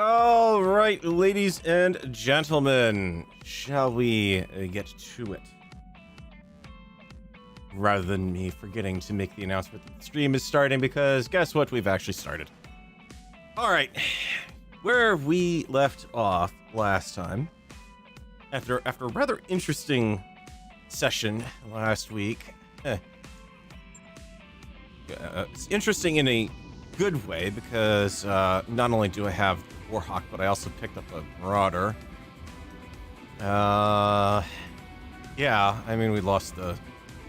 All right, ladies and gentlemen, shall we get to it? Rather than me forgetting to make the announcement that the stream is starting, because guess what? We've actually started. All right, where we left off last time, after a rather interesting session last week, it's interesting in a good way because not only do I have Warhawk, but I also picked up a Marauder. Yeah, I mean, we lost the...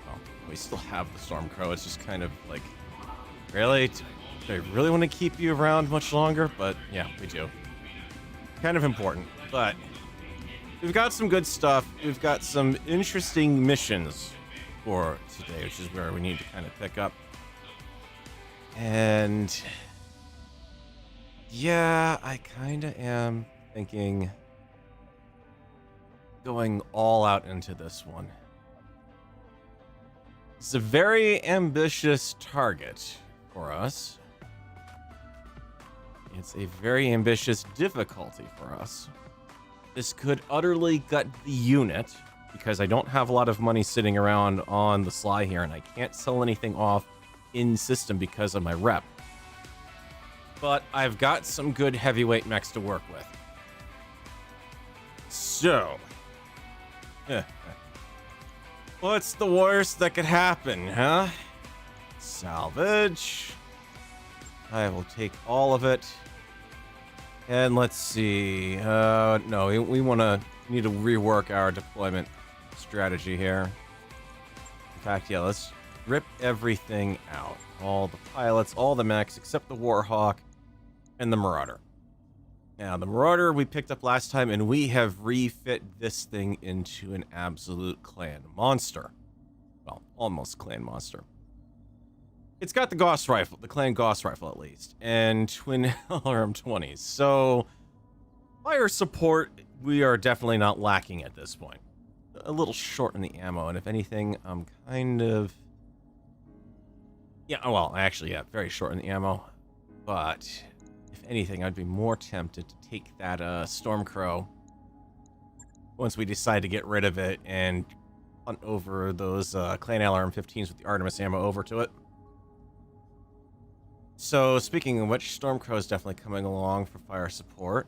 Well, we still have the Stormcrow. It's just kind of like, really? Do I really want to keep you around much longer? But yeah, we do. Kind of important. But we've got some good stuff. We've got some interesting missions for today, which is where we need to kind of pick up. And yeah, I kind of am thinking going all out into this one. It's a very ambitious target for us. It's a very ambitious difficulty for us. This could utterly gut the unit because I don't have a lot of money sitting around on the sly here, and I can't sell anything off in system because of my rep. But I've got some good heavyweight mechs to work with. So, what's the worst that could happen, huh? Salvage. I will take all of it. And let's see. No, we need to rework our deployment strategy here. In fact, yeah, let's rip everything out. All the pilots, all the mechs, except the Warhawk and the Marauder. Now, the Marauder we picked up last time, and we have refit this thing into an absolute clan monster. Well, almost clan monster. It's got the Gauss rifle, the clan Gauss rifle at least, and twin LRM-20s. So, fire support, we are definitely not lacking at this point. A little short in the ammo, and if anything, I'm kind of... Yeah, well, actually, yeah, very short in the ammo. But, if anything, I'd be more tempted to take that Stormcrow once we decide to get rid of it and hunt over those Clan LRM-15s with the Artemis ammo over to it. So, speaking of which, Stormcrow is definitely coming along for fire support.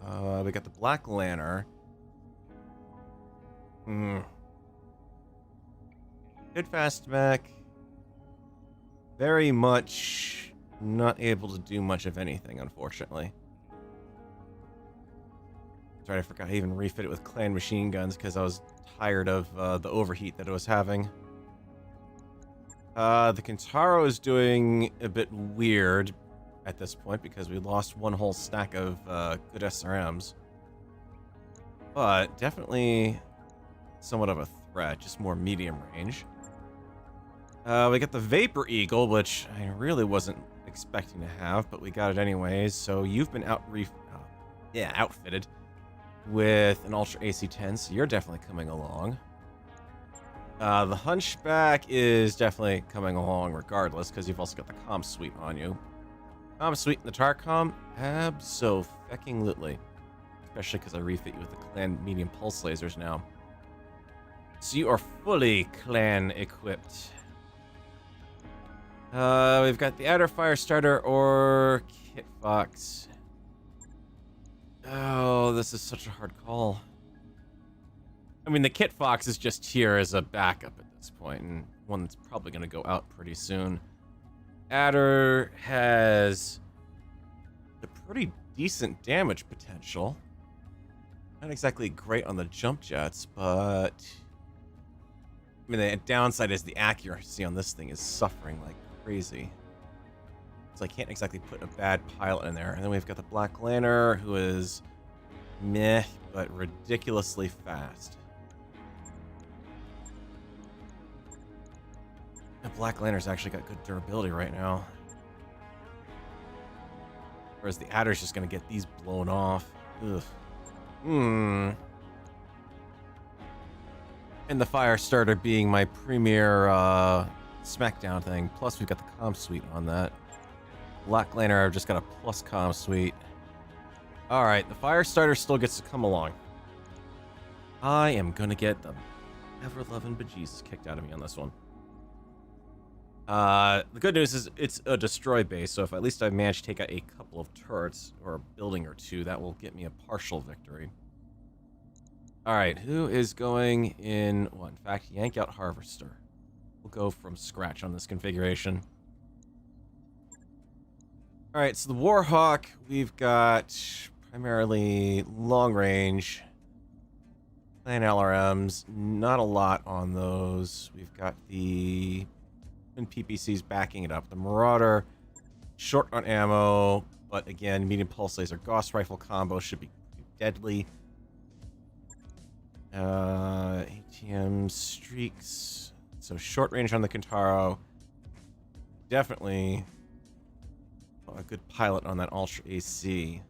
We got the Black Lantern. Good fast mech. Very much not able to do much of anything, unfortunately. That's right, I forgot I even refit it with clan machine guns because I was tired of the overheat that it was having. The Kintaro is doing a bit weird at this point because we lost one whole stack of good SRMs. But definitely somewhat of a threat, just more medium range. We got the Vapor Eagle, which I really wasn't expecting to have, but we got it anyways. So you've been outfitted with an Ultra AC-10, so you're definitely coming along. The Hunchback is definitely coming along regardless, because you've also got the Comm Suite on you. Comm Suite and the Tarcom? Abso-fucking-lutely. Especially because I refit you with the Clan Medium Pulse Lasers now. So you are fully Clan equipped. We've got the Adder Firestarter or Kit Fox. Oh, this is such a hard call. I mean, the Kit Fox is just here as a backup at this point, and one that's probably going to go out pretty soon. Adder has a pretty decent damage potential. Not exactly great on the jump jets, but... I mean, the downside is the accuracy on this thing is suffering like crazy. So I can't exactly put a bad pilot in there. And then we've got the Black Lantern, who is meh, but ridiculously fast. The Black Lantern's actually got good durability right now. Whereas the Adder's just going to get these blown off. Ugh. And the Firestarter being my premier SmackDown thing. Plus, we've got the Comm Suite on that. Black Lantern, I've just got a plus comm suite. Alright, the fire starter still gets to come along. I am gonna get the ever-loving bejesus kicked out of me on this one. The good news is it's a destroy base, so if at least I manage to take out a couple of turrets or a building or two, that will get me a partial victory. Alright, who is going in... Well, in fact, yank out Harvester. We'll go from scratch on this configuration. Alright, so the Warhawk, we've got primarily long range. Plain LRMs, not a lot on those. We've got the PPCs backing it up. The Marauder, short on ammo, but again, medium pulse laser Gauss rifle combo should be deadly. ATM streaks, so short range on the Kintaro. Definitely a good pilot on that Ultra AC. Did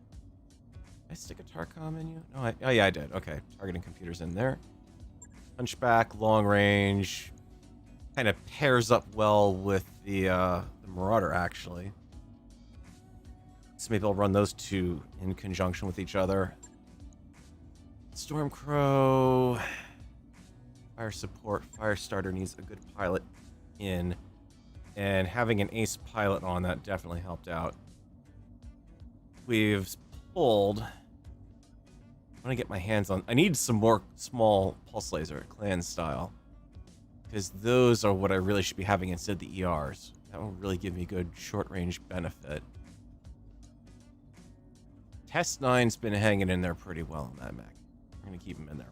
I stick a Tarcom menu? No, oh yeah, I did. Okay, targeting computers in there. Hunchback, long range, kind of pairs up well with the Marauder, actually. So maybe I'll run those two in conjunction with each other. Stormcrow, fire support, fire starter needs a good pilot in, and having an ace pilot on that definitely helped out. We've pulled. I want to get my hands on. I need some more small pulse laser, clan style, because those are what I really should be having instead of the ERs. That will really give me good short range benefit. Test 9's been hanging in there pretty well on that mech. I'm gonna keep him in there.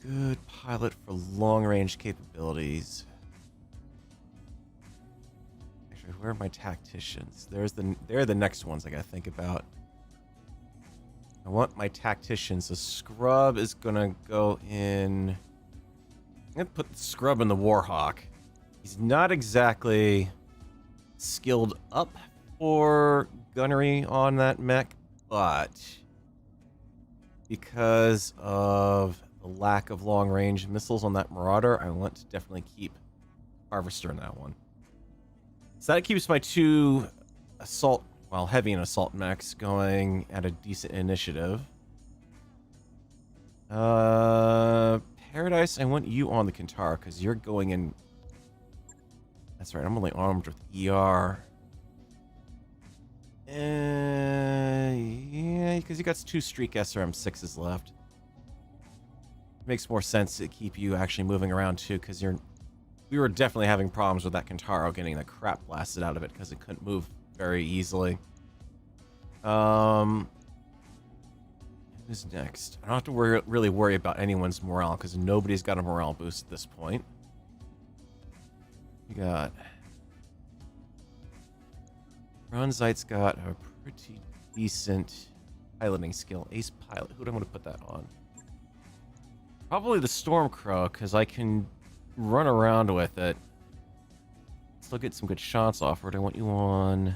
Good pilot for long range capabilities. Actually, where are my tacticians? They're the next ones I gotta think about. I want my tacticians. So Scrub is gonna go in. I'm gonna put Scrub in the Warhawk. He's not exactly skilled up for gunnery on that mech, but because of the lack of long-range missiles on that Marauder, I want to definitely keep Harvester in that one. So that keeps my two assault, well, heavy and assault mechs going at a decent initiative. Paradise, I want you on the Kintaro because you're going in. That's right, I'm only armed with ER. Yeah, because you got two Streak SRM6s left. Makes more sense to keep you actually moving around too, because we were definitely having problems with that Kintaro getting the crap blasted out of it because it couldn't move very easily. Who's next? I don't have to really worry about anyone's morale because nobody's got a morale boost at this point. We got Ronzite's got a pretty decent piloting skill. Ace pilot. Who do I want to put that on? Probably the Stormcrow, because I can run around with it. Still get some good shots off. Where do I want you on?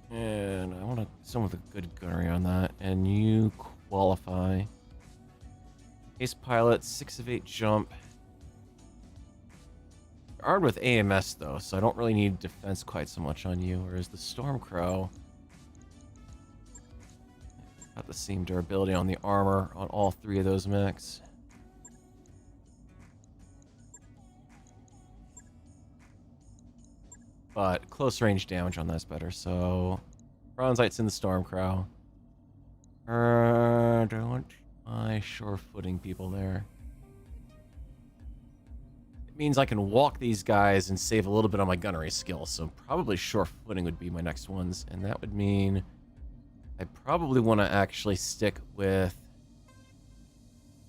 And I want someone with a good gunnery on that. And you qualify. Ace pilot, 6 of 8 jump. Armed with AMS though, so I don't really need defense quite so much on you, whereas the Stormcrow got the same durability on the armor on all 3 of those mechs. But close range damage on that's better, so Bronzite's in the Stormcrow. Do I want my sure-footing people there? Means I can walk these guys and save a little bit on my gunnery skill, so probably sure-footing would be my next ones, and that would mean I probably want to actually stick with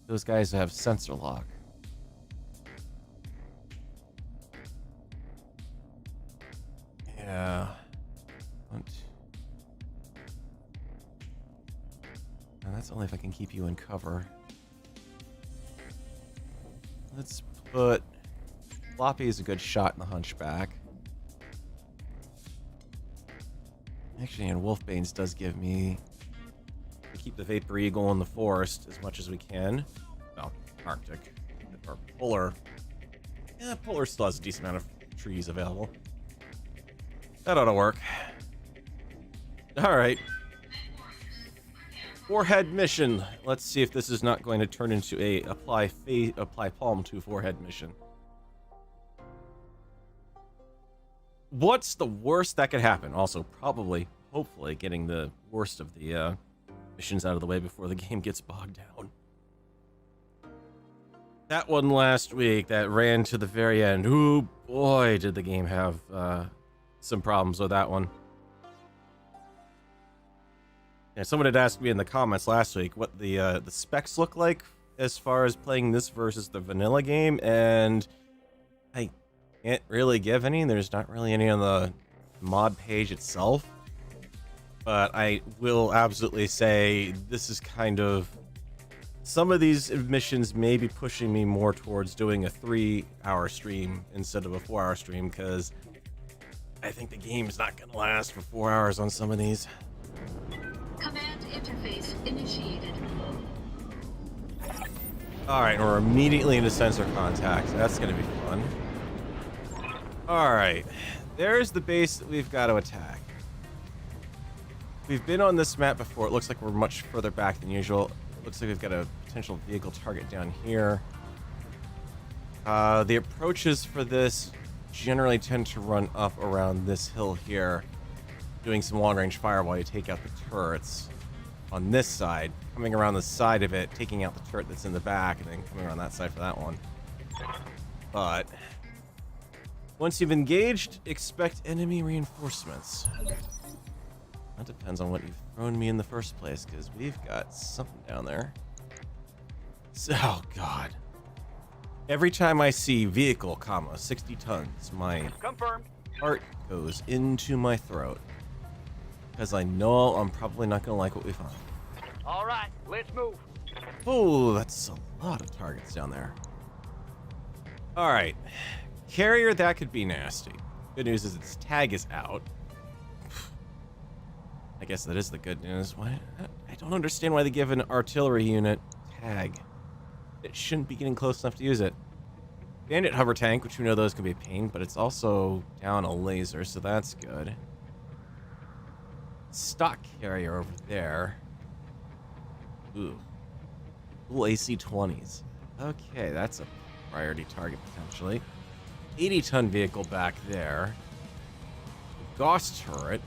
those guys that have sensor lock. Yeah. And that's only if I can keep you in cover. Let's put Floppy is a good shot in the Hunchback. Actually, and Wolfbane's does give me to keep the Vapor Eagle in the forest as much as we can. Well, Arctic or polar Polar still has a decent amount of trees available. That ought to work. Alright. Forehead mission. Let's see if this is not going to turn into a apply palm to forehead mission. What's the worst that could happen? Also, probably, hopefully, getting the worst of the missions out of the way before the game gets bogged down. That one last week that ran to the very end. Ooh, boy, did the game have some problems with that one. Yeah, someone had asked me in the comments last week what the specs look like as far as playing this versus the vanilla game, and I can't really give any. There's not really any on the mod page itself, but I will absolutely say this is kind of... Some of these missions may be pushing me more towards doing a 3-hour stream instead of a 4-hour stream, because I think the game's not going to last for 4 hours on some of these. Command interface initiated. Alright, we're immediately into sensor contact. That's going to be fun. Alright, there's the base that we've got to attack. We've been on this map before. It looks like we're much further back than usual. Looks like we've got a potential vehicle target down here. The approaches for this generally tend to run up around this hill here, doing some long-range fire while you take out the turrets on this side, coming around the side of it, taking out the turret that's in the back, and then coming around that side for that one. But once you've engaged, expect enemy reinforcements. That depends on what you've thrown me in the first place, because we've got something down there. So, oh god. Every time I see vehicle, 60 tons, my heart goes into my throat. Because I know I'm probably not going to like what we find. Alright, let's move. Oh, that's a lot of targets down there. Alright. Carrier, that could be nasty. Good news is its tag is out. I guess that is the good news. Why? I don't understand why they give an artillery unit tag. It shouldn't be getting close enough to use it. Bandit hover tank, which we know those can be a pain, but it's also down a laser, so that's good. Stock carrier over there. Ooh. Cool AC-20s. Okay, that's a priority target potentially. 80-ton vehicle back there. Gauss turret.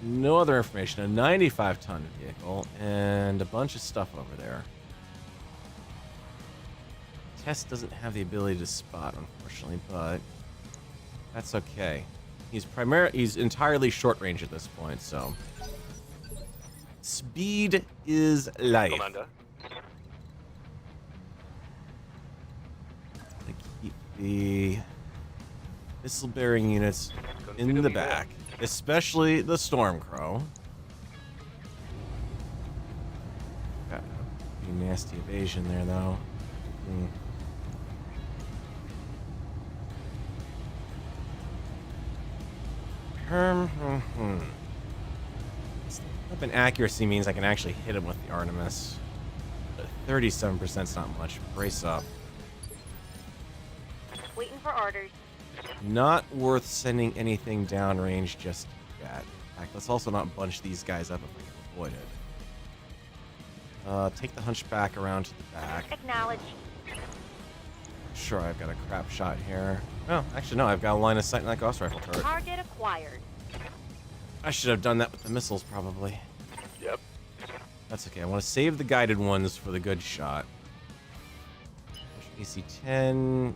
No other information. A 95-ton vehicle and a bunch of stuff over there. Test doesn't have the ability to spot, unfortunately, but that's okay. He's entirely short range at this point, so speed is life. Commander. To keep the missile-bearing units in the back. Especially the Stormcrow. Got a pretty nasty evasion there, though. Weapon accuracy means I can actually hit him with the Artemis. But 37% is not much. Brace up. Waiting for orders. Not worth sending anything downrange just yet. In fact, let's also not bunch these guys up if we can avoid it. Take the hunchback around to the back. Acknowledge. Sure, I've got a crap shot here. Oh, actually, no, I've got a line of sight in that Gauss rifle turret. Target acquired. I should have done that with the missiles, probably. Yep. That's okay. I want to save the guided ones for the good shot. AC-10.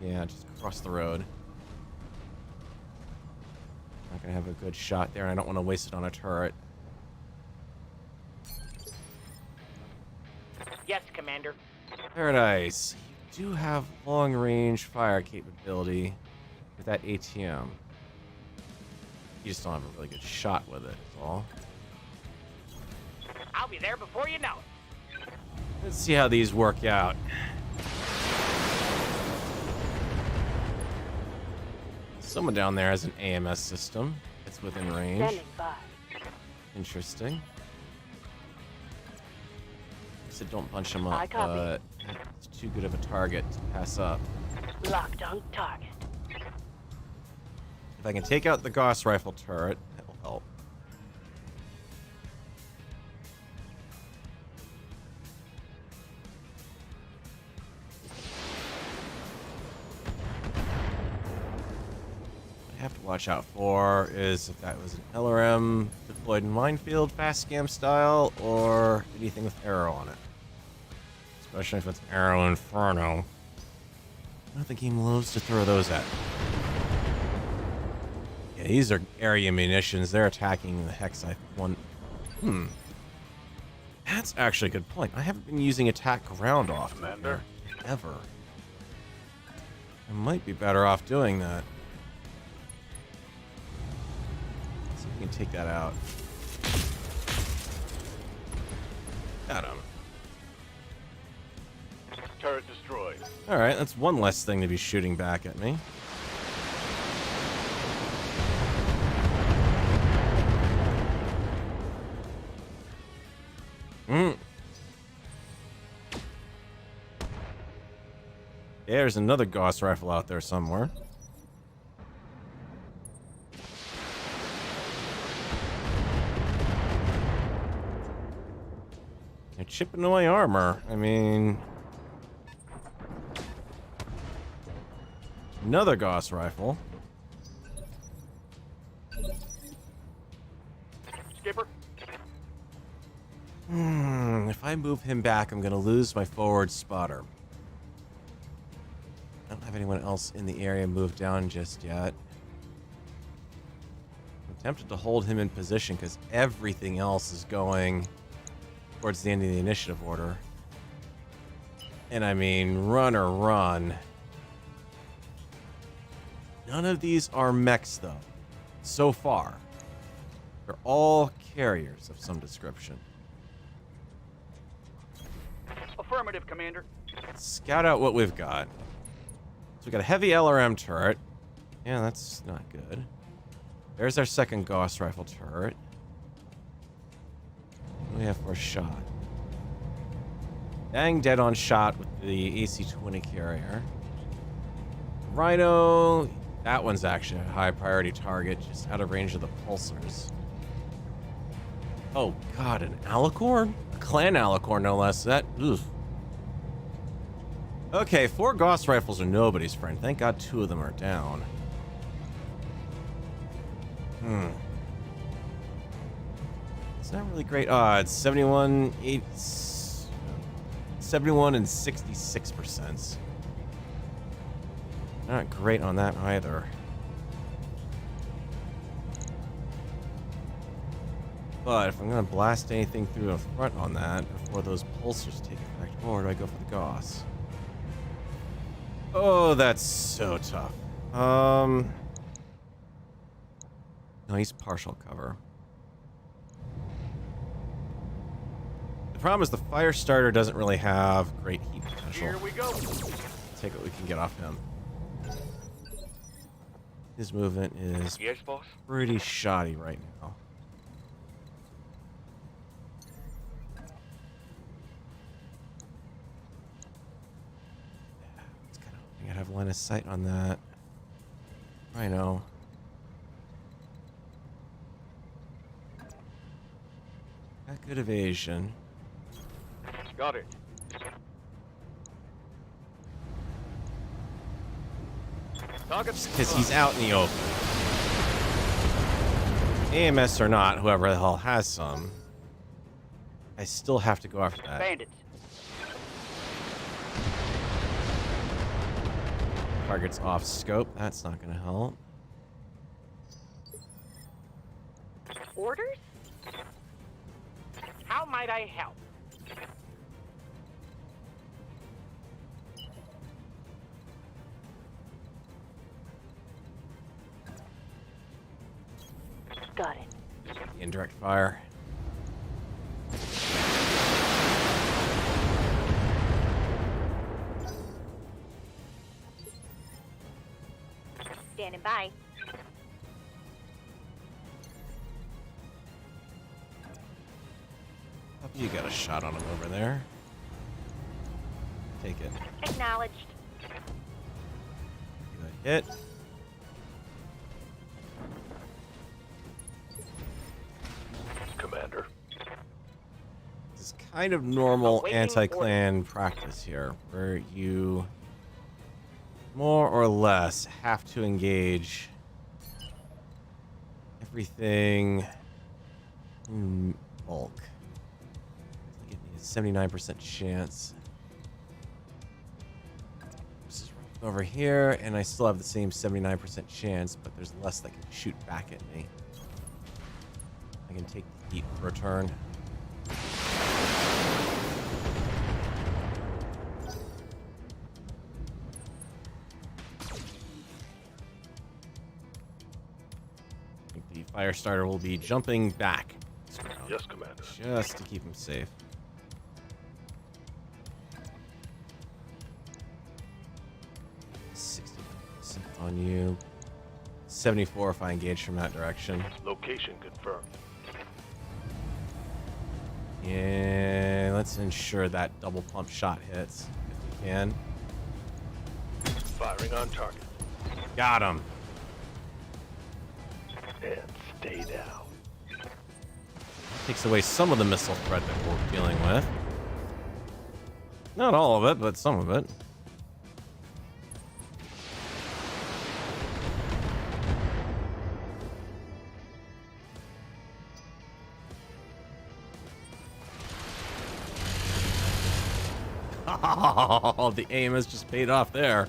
Yeah, just cross the road. Not gonna have a good shot there, and I don't want to waste it on a turret. Yes, Commander. Paradise. You do have long-range fire capability with that ATM. You just don't have a really good shot with it, is all. I'll be there before you know it. Let's see how these work out. Someone down there has an AMS system. It's within range. Standing by. Interesting. I said don't bunch them up, I copy. but It's too good of a target to pass up. Locked on target. If I can take out the Gauss rifle turret, that will help. What I have to watch out for is if that was an LRM deployed in minefield, fast scam style, or anything with arrow on it. Especially if it's Arrow Inferno. I don't think he loves to throw those at me. Yeah, these are area munitions. They're attacking the Hex one. That's actually a good point. I haven't been using attack ground off Commander. ever. I might be better off doing that. Let's see if we can take that out. Got him. Turret destroyed. Alright, that's one less thing to be shooting back at me. There's another Gauss rifle out there somewhere. They're chipping away armor. I mean... Another Gauss rifle. Skipper. If I move him back, I'm gonna lose my forward spotter. I don't have anyone else in the area moved down just yet. I'm tempted to hold him in position because everything else is going towards the end of the initiative order. And I mean, run or run. None of these are mechs, though. So far. They're all carriers of some description. Affirmative, Commander. Let's scout out what we've got. So we got a heavy LRM turret. Yeah, that's not good. There's our second Gauss rifle turret. What do we have for a shot? Dang dead on shot with the AC-20 carrier. Rhino, that one's actually a high priority target, just out of range of the pulsars. Oh god, an Alicorn? A clan Alicorn, no less. That, ugh. Okay, 4 Gauss rifles are nobody's friend. Thank god 2 of them are down. It's not really great odds. 71 and 66%. Not great on that either. But if I'm gonna blast anything through the front on that before those pulsars take effect, or do I go for the Gauss? Oh, that's so tough. No, he's partial cover. The problem is the fire starter doesn't really have great heat potential. Here we go. Take what we can get off him. His movement is Yes, boss. pretty shoddy right now. It's kind of hoping I'd have line of sight on that. I know. Got good evasion. Got it. Target. Because he's out in the open. AMS or not, whoever the hell has some, I still have to go after that. Bandits. Target's off scope. That's not going to help. Orders? How might I help? Got it. Indirect fire. Standing by. You got a shot on him over there. take it. Acknowledged. Good hit. Commander. This is kind of normal Awaiting anti-clan practice here, where you more or less have to engage everything in bulk. Give me a 79% chance. This is over here, and I still have the same 79% chance, but there's less that can shoot back at me. I can take the heat for a turn. I think the fire starter will be jumping back this round, Yes, Commander. just to keep him safe. On you. 74 if I engage from that direction. Location confirmed. Yeah, let's ensure that double pump shot hits if we can. Firing on target. Got him. And stay down. Takes away some of the missile threat that we're dealing with. Not all of it, but some of it. Oh, the aim has just paid off there.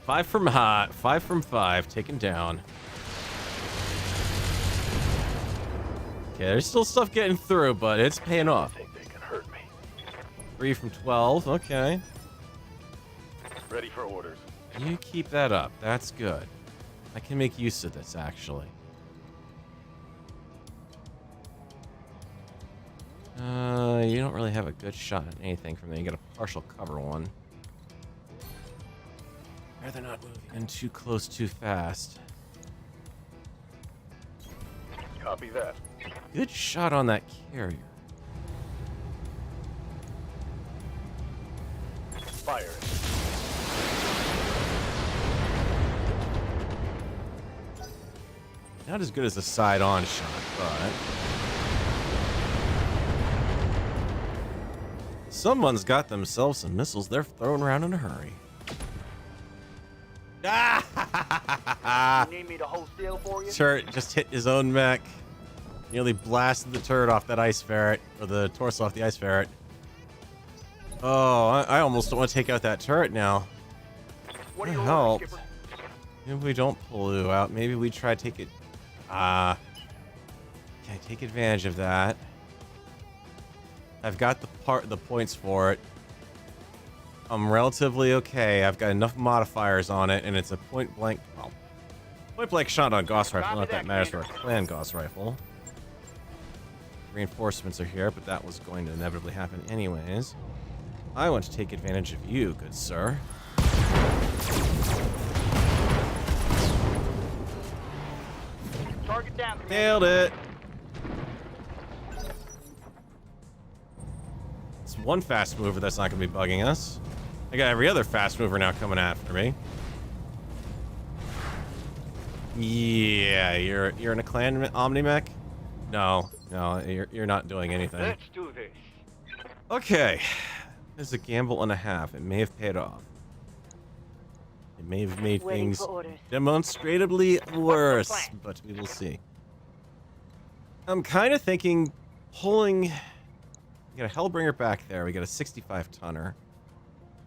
5 from hot, 5 from 5, taken down. Okay, there's still stuff getting through, but it's paying I off. think they can hurt me. 3 from 12, okay. Ready for orders. You keep that up, that's good. I can make use of this, actually. You don't really have a good shot at anything from there. You get a partial cover one. Rather not moving in too close too fast. Copy that. Good shot on that carrier. Fire it. Not as good as a side-on shot, but someone's got themselves some missiles they're throwing around in a hurry. Ah! You need me to hold still for you? Turret just hit his own mech. Nearly blasted the turret off that ice ferret, or the torso off the ice ferret. Oh, I almost don't want to take out that turret now. What are That your helped. orders, Skipper? Maybe we don't pull you out. Maybe we try to take it. Can I take advantage of that? I've got the points for it. I'm relatively okay. I've got enough modifiers on it, and it's a point blank shot on Gauss rifle. Not that matters for a clan Gauss rifle. Reinforcements are here, but that was going to inevitably happen anyways. I want to take advantage of you, good sir. Target down, Commander. Nailed it. It's one fast mover that's not going to be bugging us. I got every other fast mover now coming after me. Yeah, you're in a clan Omni-Mech? No, you're not doing anything. Let's do this. Okay. This is a gamble and a half. It may have paid off. It may have made Waiting things for orders. demonstrably worse, plan? but we will see. I'm kind of thinking pulling... We got a Hellbringer back there. We got a 65-tonner.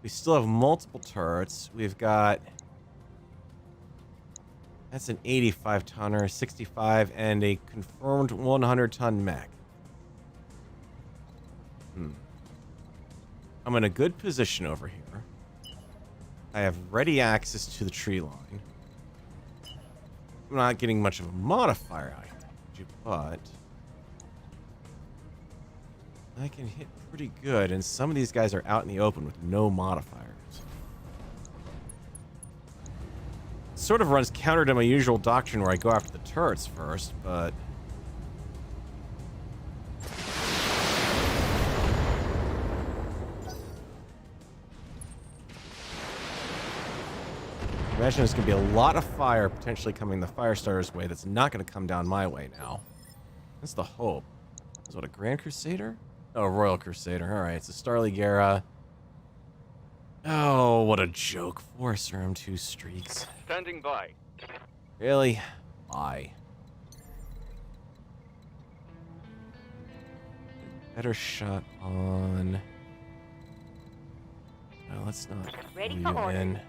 We still have multiple turrets. We've got... That's an 85-tonner, 65, and a confirmed 100-ton mech. I'm in a good position over here. I have ready access to the tree line. I'm not getting much of a modifier out here, but I can hit pretty good, and some of these guys are out in the open with no modifiers. Sort of runs counter to my usual doctrine where I go after the turrets first, but Imagine there's going to be a lot of fire potentially coming the fire starter's way that's not going to come down my way now. That's the hope. Is what, a Grand Crusader? Oh, Royal Crusader. Alright, it's a Starleague era. Oh, what a joke. 4 Serum, 2 streaks. Standing by. Really? Why? Better shot on... No, let's not Ready leave for him orders. in.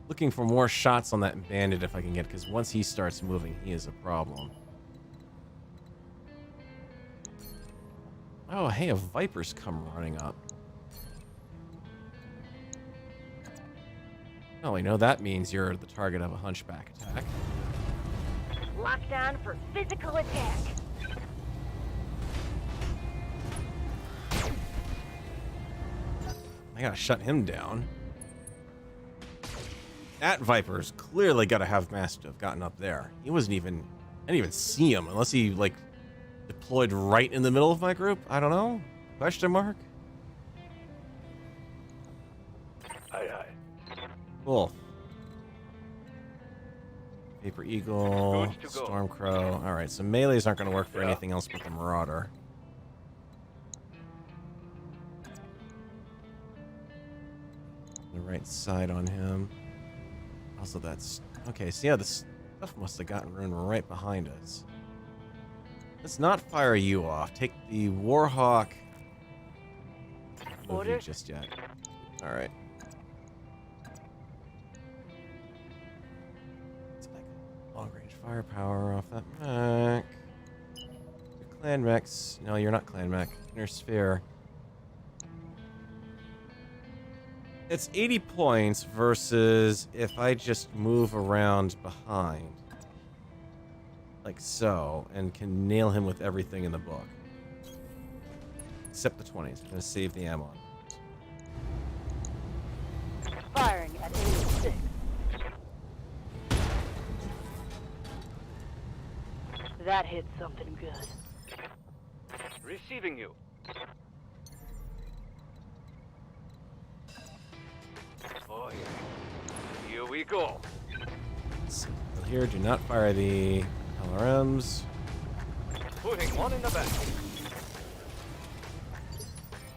Looking for more shots on that bandit if I can get, because once he starts moving, he is a problem. Oh, hey, a Viper's come running up. Oh, we know that means you're the target of a hunchback attack. Lockdown for physical attack. I gotta shut him down. That Viper's clearly gotta have Master to have gotten up there. He wasn't even... I didn't even see him unless he, like, deployed right in the middle of my group. I don't know. Question mark? Aye, aye. Cool. Vapor Eagle, Good to go. Stormcrow. Alright, so melees aren't gonna work for Yeah. anything else but the Marauder. The right side on him. Also, that's... Okay, so yeah, this stuff must have gotten ruined right behind us. Let's not fire you off. Take the Warhawk. Move you Orders. just yet. Alright. Long-range firepower off that mech. Your clan mechs. No, you're not clan mech. Inner sphere. It's 80 points versus if I just move around behind. Like so, and can nail him with everything in the book. Except the 20s. I'm going to save the ammo. Firing at enemy 6. That hit something good. Receiving you. Oh, yeah. Here we go. So here, do not fire the LRMs. Putting one in the back.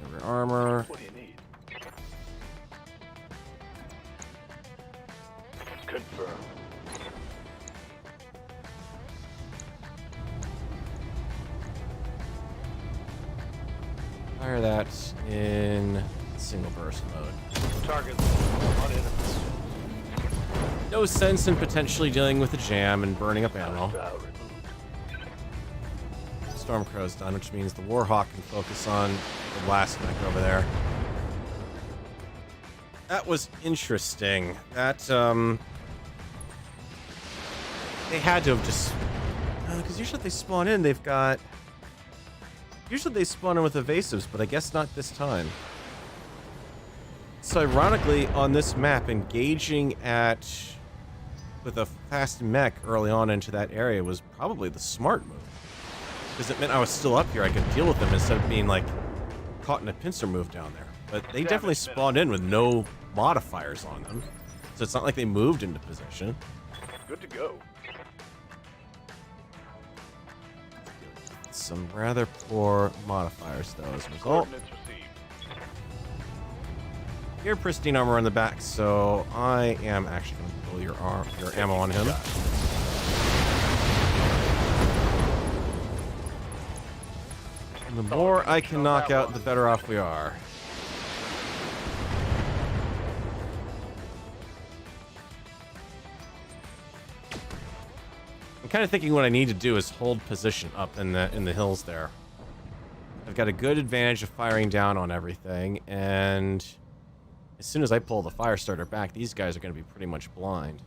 Cover armor. What do you need? Confirm. Fire that in single burst mode. Target on enemies. No sense in potentially dealing with the jam and burning up ammo. Hostile removed. Stormcrow's done, which means the Warhawk can focus on the last mech over there. That was interesting. That, they had to have just... Because usually they spawn in, they've got... Usually they spawn in with evasives, but I guess not this time. So ironically, on this map, engaging with a fast mech early on into that area was probably the smart move. Because it meant I was still up here, I could deal with them instead of being, like, caught in a pincer move down there. But they definitely spawned in with no modifiers on them. So it's not like they moved into position. Good to go. Some rather poor modifiers, though, as a result. Coordinates received. You're pristine armor on the back, so I am actually going to pull your ammo on him. And the more I can knock out, the better off we are. I'm kind of thinking what I need to do is hold position up in the hills there. I've got a good advantage of firing down on everything, and as soon as I pull the fire starter back, these guys are going to be pretty much blind.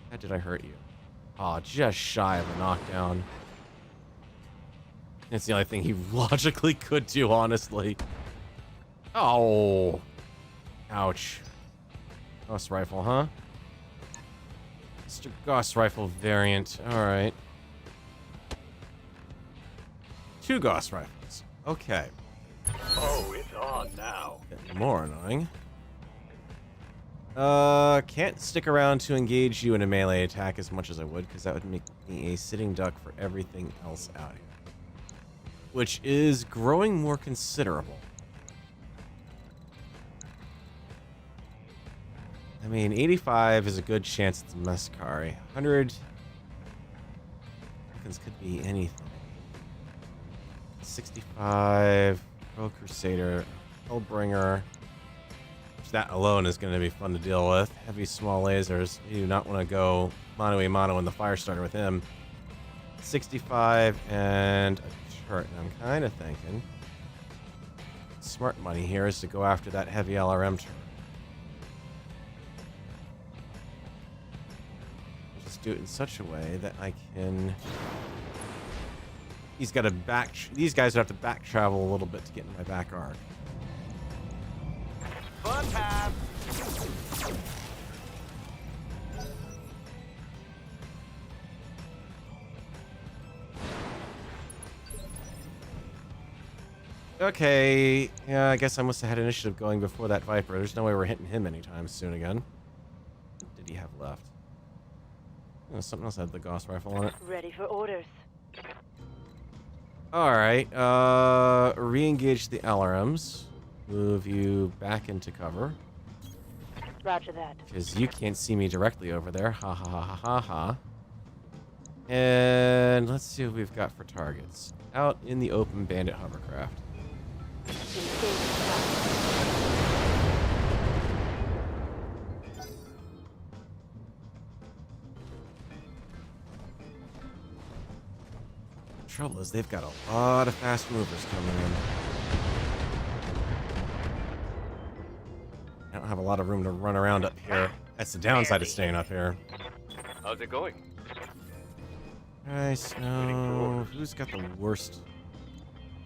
How did I hurt you? Oh, just shy of a knockdown. It's the only thing he logically could do, honestly. Oh. Ouch. Gauss rifle, huh? Mr. Gauss rifle variant. Alright. 2 Gauss rifles. Okay. Oh, it's on now. Getting more annoying. Can't stick around to engage you in a melee attack as much as I would, because that would make me a sitting duck for everything else out here. Which is growing more considerable. I mean, 85 is a good chance it's Masakari. 100... Falcons could be anything. 65... Pro Crusader... Hellbringer... Which that alone is going to be fun to deal with. Heavy small lasers. You do not want to go mano-a-mano in the fire starter with him. 65 and a turret. And I'm kind of thinking... Smart money here is to go after that heavy LRM turret. Do it in such a way that I can... He's got to back... These guys would have to back travel a little bit to get in my back arc. Fun time. Okay. Yeah, I guess I must have had initiative going before that Viper. There's no way we're hitting him anytime soon again. What did he have left? Oh, something else had the Gauss rifle on it. Ready for orders. Alright, re-engage the LRMs. Move you back into cover. Roger that. Because you can't see me directly over there. Ha ha ha ha ha ha. And let's see what we've got for targets. Out in the open bandit hovercraft. Trouble is they've got a lot of fast movers coming in. I don't have a lot of room to run around up here. That's the downside of staying up here. How's it going? Nice. No. Who's got the worst?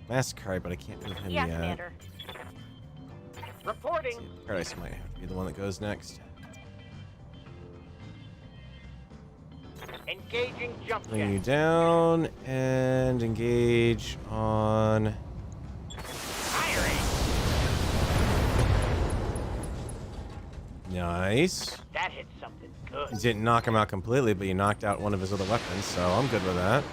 Masakari, but I can't move him Yes, yet. Commander. Reporting. Paradise might have to be the one that goes next. Engaging jump Bring you jet. down and engage on. Firing. Nice. That hit something good. You didn't knock him out completely, but you knocked out one of his other weapons, so I'm good with that.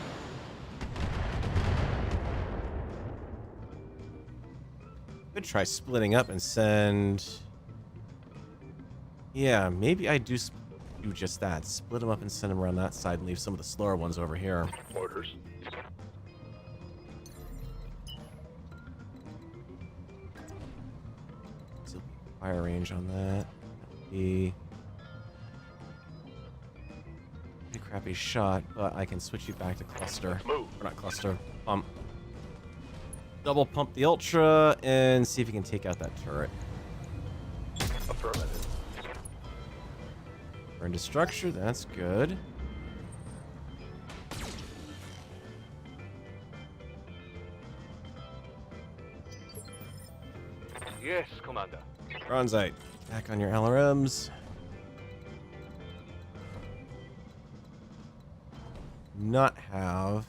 Could try splitting up and send... Yeah, maybe I do just that. Split them up and send them around that side and leave some of the slower ones over here. Orders. So fire range on that. Be a crappy shot, but I can switch you back to cluster. Move. Or not cluster. Pump. Double pump the ultra and see if you can take out that turret. Affirmative. Burn to structure, that's good. Yes, Commander. Bronzite, back on your LRMs. Not have.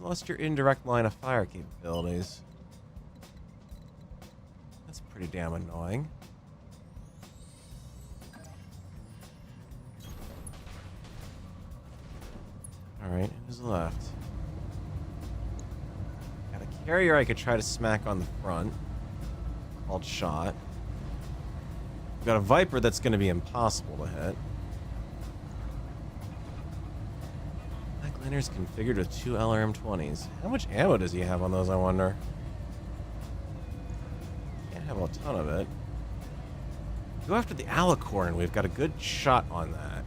Lost your indirect line of fire capabilities. That's pretty damn annoying. Alright, who's left? Got a carrier I could try to smack on the front. Called Shot. We've got a Viper that's going to be impossible to hit. Blackliner's configured with 2 LRM-20s. How much ammo does he have on those, I wonder? Can't have a ton of it. Go after the Alicorn. We've got a good shot on that.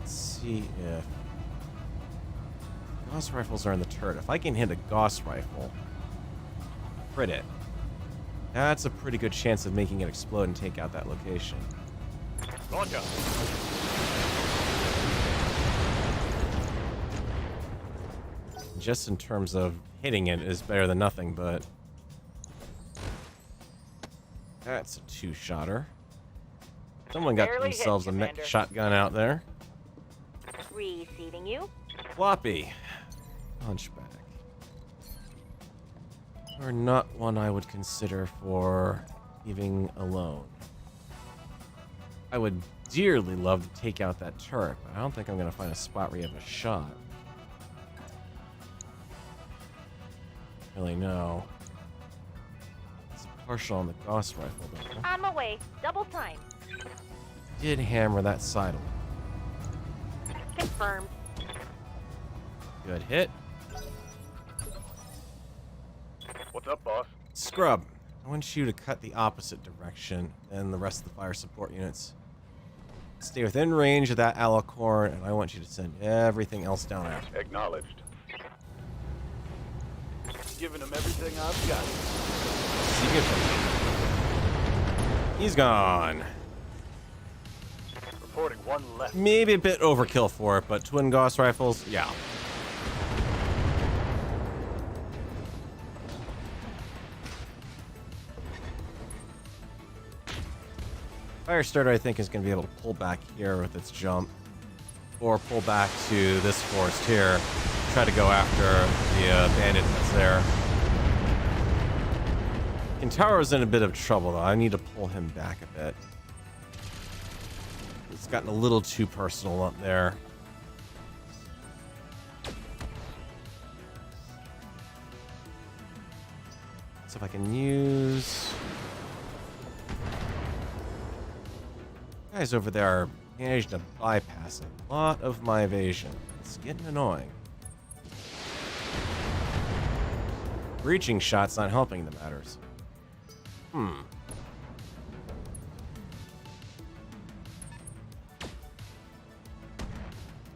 Let's see if... Gauss rifles are in the turret. If I can hit a Gauss rifle, crit it, that's a pretty good chance of making it explode and take out that location. Roger. Just in terms of hitting it is better than nothing, but that's a 2-shotter. Someone got Barely hit, themselves a mech Commander. shotgun out there. Receiving you. Floppy. Punchback. Or not one I would consider for leaving alone. I would dearly love to take out that turret, but I don't think I'm going to find a spot where you have a shot. Really, no. It's partial on the Gauss rifle, though. On my way. Double time. Did hammer that side a little. Confirmed. Good hit. What's up, boss? Scrub, I want you to cut the opposite direction than the rest of the fire support units. Stay within range of that alicorn, and I want you to send everything else down after. Acknowledged. Giving him everything I've got. He's gone. Reporting one left. Maybe a bit overkill for it, but twin Gauss rifles, yeah. Firestarter, I think, is going to be able to pull back here with its jump, or pull back to this forest here, try to go after the bandit that's there. Kintaro's in a bit of trouble, though. I need to pull him back a bit. It's gotten a little too personal up there. So if I can use... Guys over there are managed to bypass a lot of my evasion. It's getting annoying. Breaching shots not helping the matters.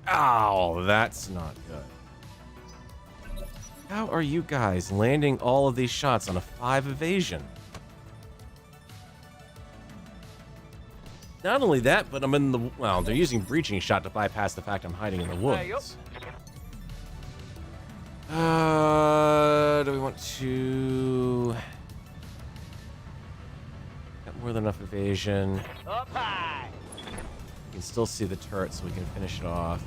Ow, that's not good. How are you guys landing all of these shots on a 5 evasion? Not only that, but I'm in the... Well, they're using breaching shot to bypass the fact I'm hiding in the woods. Do we want to... Got more than enough evasion. Up high. You can still see the turret, so we can finish it off.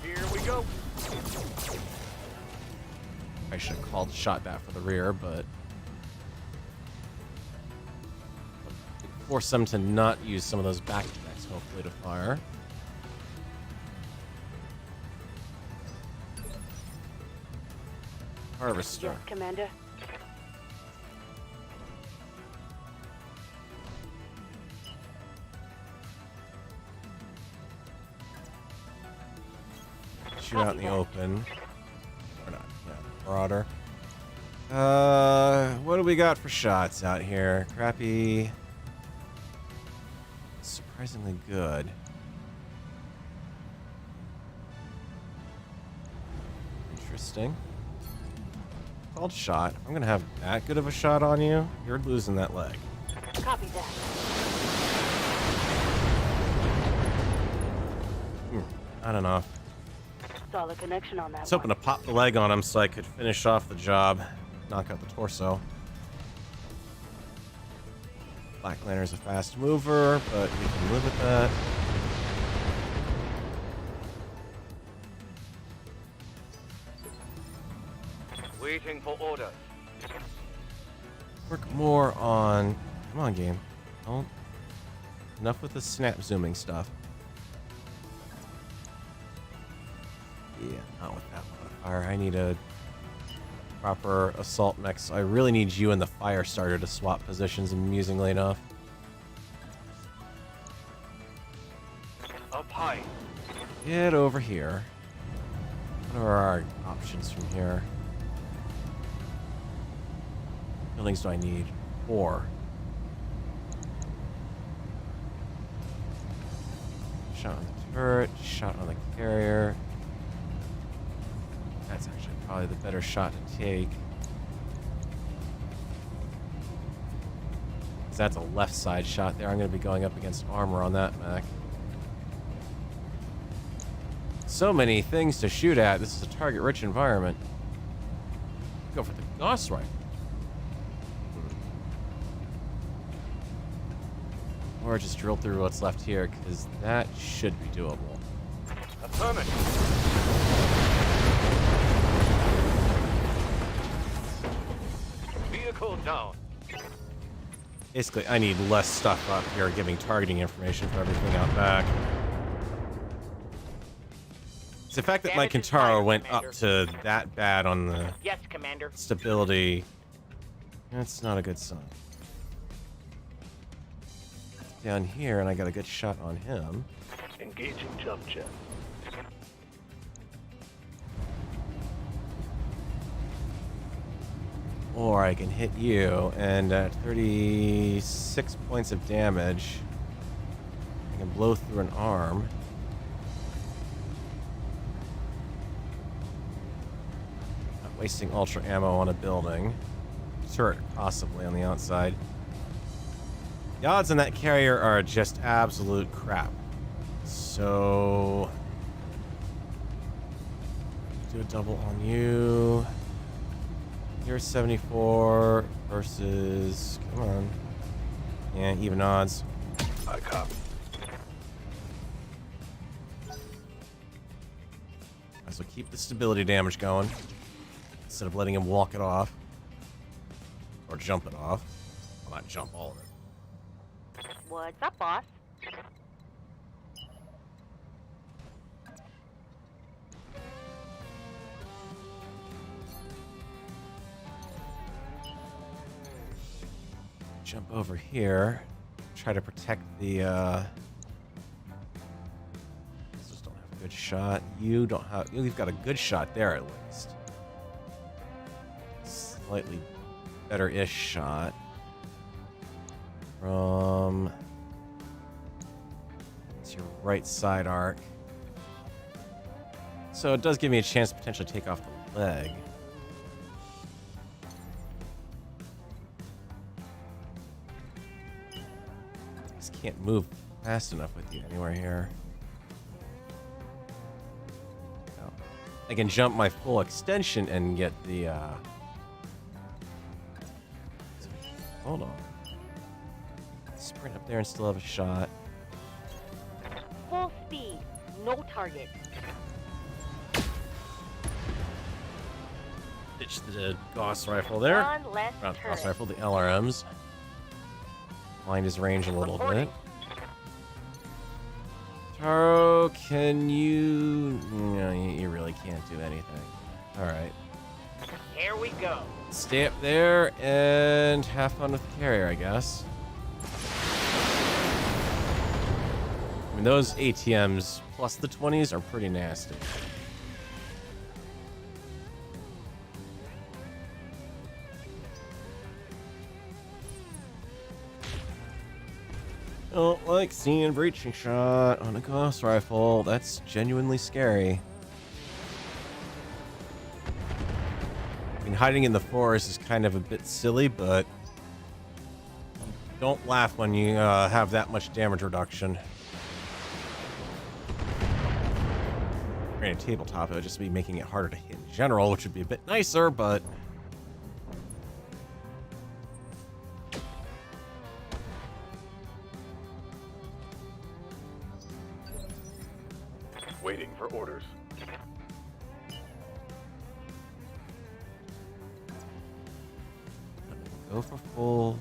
Here we go. I should have shot that for the rear, but... Force them to not use some of those back attacks, hopefully, to fire. Harvester. Yes, Commander. Shoot out in the open. Or not, yeah, broader. What do we got for shots out here? Crappy... Surprisingly good. Interesting. Called shot. I'm gonna have that good of a shot on you. You're losing that leg. Copy that. Not enough. Solid connection on that. I was hoping to pop the leg on him so I could finish off the job, knock out the torso. Black Lantern's a fast mover, but we can live with that. Waiting for orders. Work more on... Come on, game. Don't... Enough with the snap zooming stuff. Yeah, not with that modifier. I need a proper assault mech. I really need you and the fire starter to swap positions amusingly enough. Up high. Get over here. What are our options from here? Buildings do I need? 4. Shot on the turret, shot on the carrier. That's actually probably the better shot to take. Because that's a left side shot there. I'm going to be going up against armor on that mech. So many things to shoot at. This is a target-rich environment. Go for the Gauss rifle. Or just drill through what's left here, because that should be doable. Affirmative. cool down. Basically, I need less stuff up here giving targeting information for everything out back. It's the fact that my Damage is Kintaro minor, went Commander. up to that bad on the Yes, Commander. stability. That's not a good sign. Down here, and I got a good shot on him. Engaging jump jet. Or I can hit you, and at 36 points of damage, I can blow through an arm. Not wasting ultra ammo on a building. Turret possibly on the outside. The odds on that carrier are just absolute crap. So... do a double on you. You're 74 versus... come on. Yeah, even odds. I copy. So keep the stability damage going. Instead of letting him walk it off. Or jump it off. Well, not jump all of it. What's up, boss? Jump over here. Try to protect the, just don't have a good shot. You don't have... you've got a good shot there, at least. Slightly better-ish shot. From... it's your right side arc. So it does give me a chance to potentially take off the leg. Can't move fast enough with you anywhere here. No. I can jump my full extension and get the hold on. Sprint up there and still have a shot. Full speed, no target. Ditch the Gauss rifle there. One less Not the turret. Gauss rifle, the LRMs. Mind his range a little bit. Taro, can you... no, you really can't do anything. Alright. Here we go. Stay up there and have fun with the carrier, I guess. I mean, those ATMs plus the 20s are pretty nasty. I don't like seeing a breaching shot on a Gauss rifle. That's genuinely scary. I mean, hiding in the forest is kind of a bit silly, but don't laugh when you have that much damage reduction. Granted, tabletop, it would just be making it harder to hit in general, which would be a bit nicer, but... Waiting for orders. go for full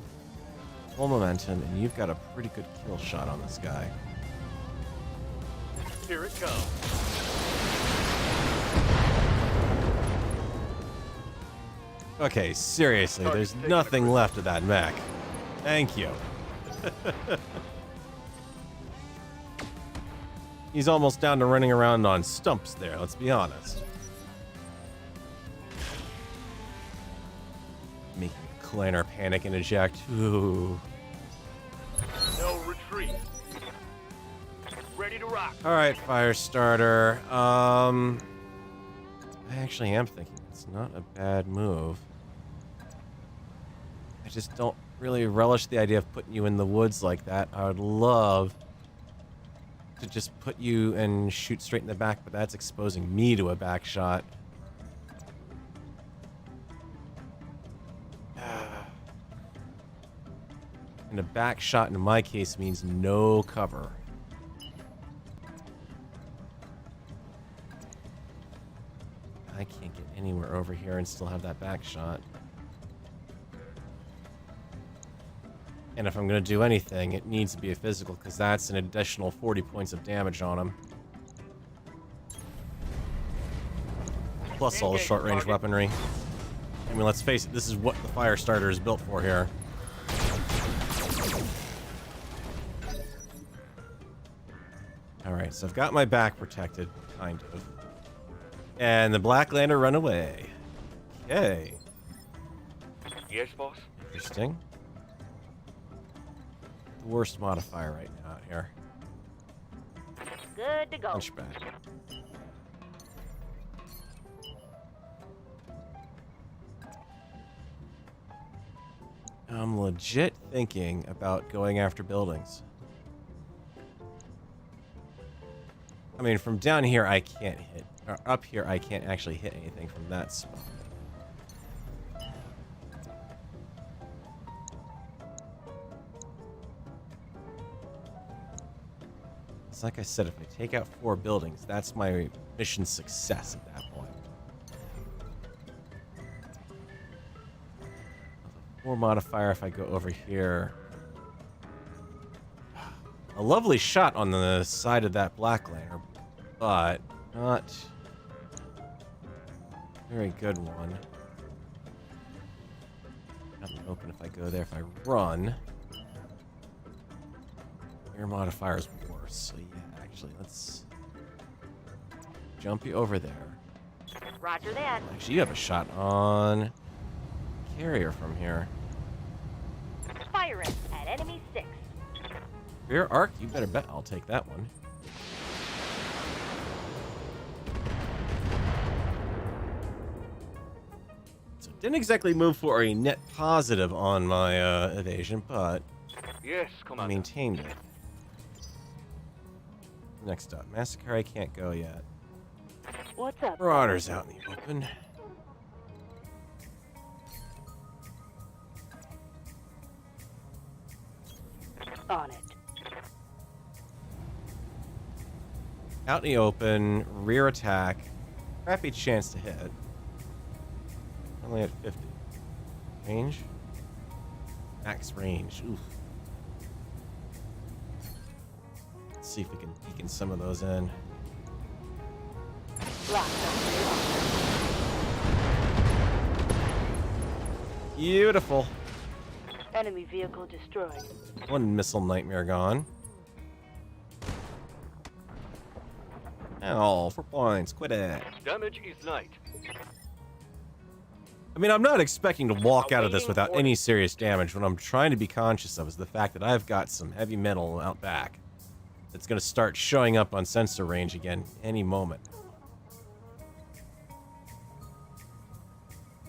momentum, and you've got a pretty good kill shot on this guy. Here it comes. Okay, seriously, there's nothing left of that mech. Thank you. He's almost down to running around on stumps there, let's be honest. Making a clanner panic and eject. Ooh. No retreat. Ready to rock. Alright, Firestarter. I actually am thinking it's not a bad move. I just don't really relish the idea of putting you in the woods like that. I would love to just put you and shoot straight in the back, but that's exposing me to a back shot. And a back shot in my case means no cover. I can't get anywhere over here and still have that back shot. And if I'm going to do anything, it needs to be a physical, because that's an additional 40 points of damage on him. Plus all the short-range weaponry. I mean, let's face it, this is what the fire starter is built for here. Alright, so I've got my back protected, kind of. And the Black Lander run away. Okay. Yes, boss? Interesting. The worst modifier right now out here. Good to go. Hunchback. I'm legit thinking about going after buildings. I mean, from down here I can't hit, or up here I can't actually hit anything from that spot. It's like I said, if I take out 4 buildings, that's my mission success at that point. 4 modifier if I go over here. A lovely shot on the side of that Black Lander, but not a very good one. Nothing open if I go there. If I run, your modifier is worse. So yeah, actually, let's jump you over there. Roger that. Actually, you have a shot on carrier from here. Firing at enemy 6. Rear arc, you better bet I'll take that one. So didn't exactly move for a net positive on my evasion, but Yes, I Commander. maintained it. Next up, Masakari can't go yet. What's up? Marauders out in the open. On it. Out in the open, rear attack. Crappy chance to hit. Only at 50. Range? Max range. Oof. Let's see if we can beacon some of those in. Beautiful. Enemy vehicle destroyed. One missile nightmare gone. Oh, 4 points. Quit it. Damage is light. I mean, I'm not expecting to walk out of this without any serious damage. What I'm trying to be conscious of is the fact that I've got some heavy metal out back that's going to start showing up on sensor range again any moment.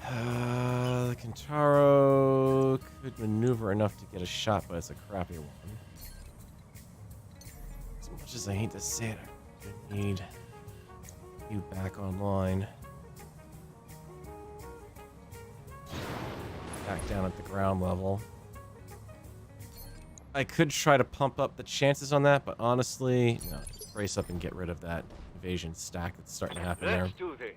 The Kintaro could maneuver enough to get a shot, but it's a crappy one. As much as I hate to say it, I need you back online. Back down at the ground level. I could try to pump up the chances on that, but honestly, no. Just brace up and get rid of that evasion stack that's starting to happen there. Let's do this.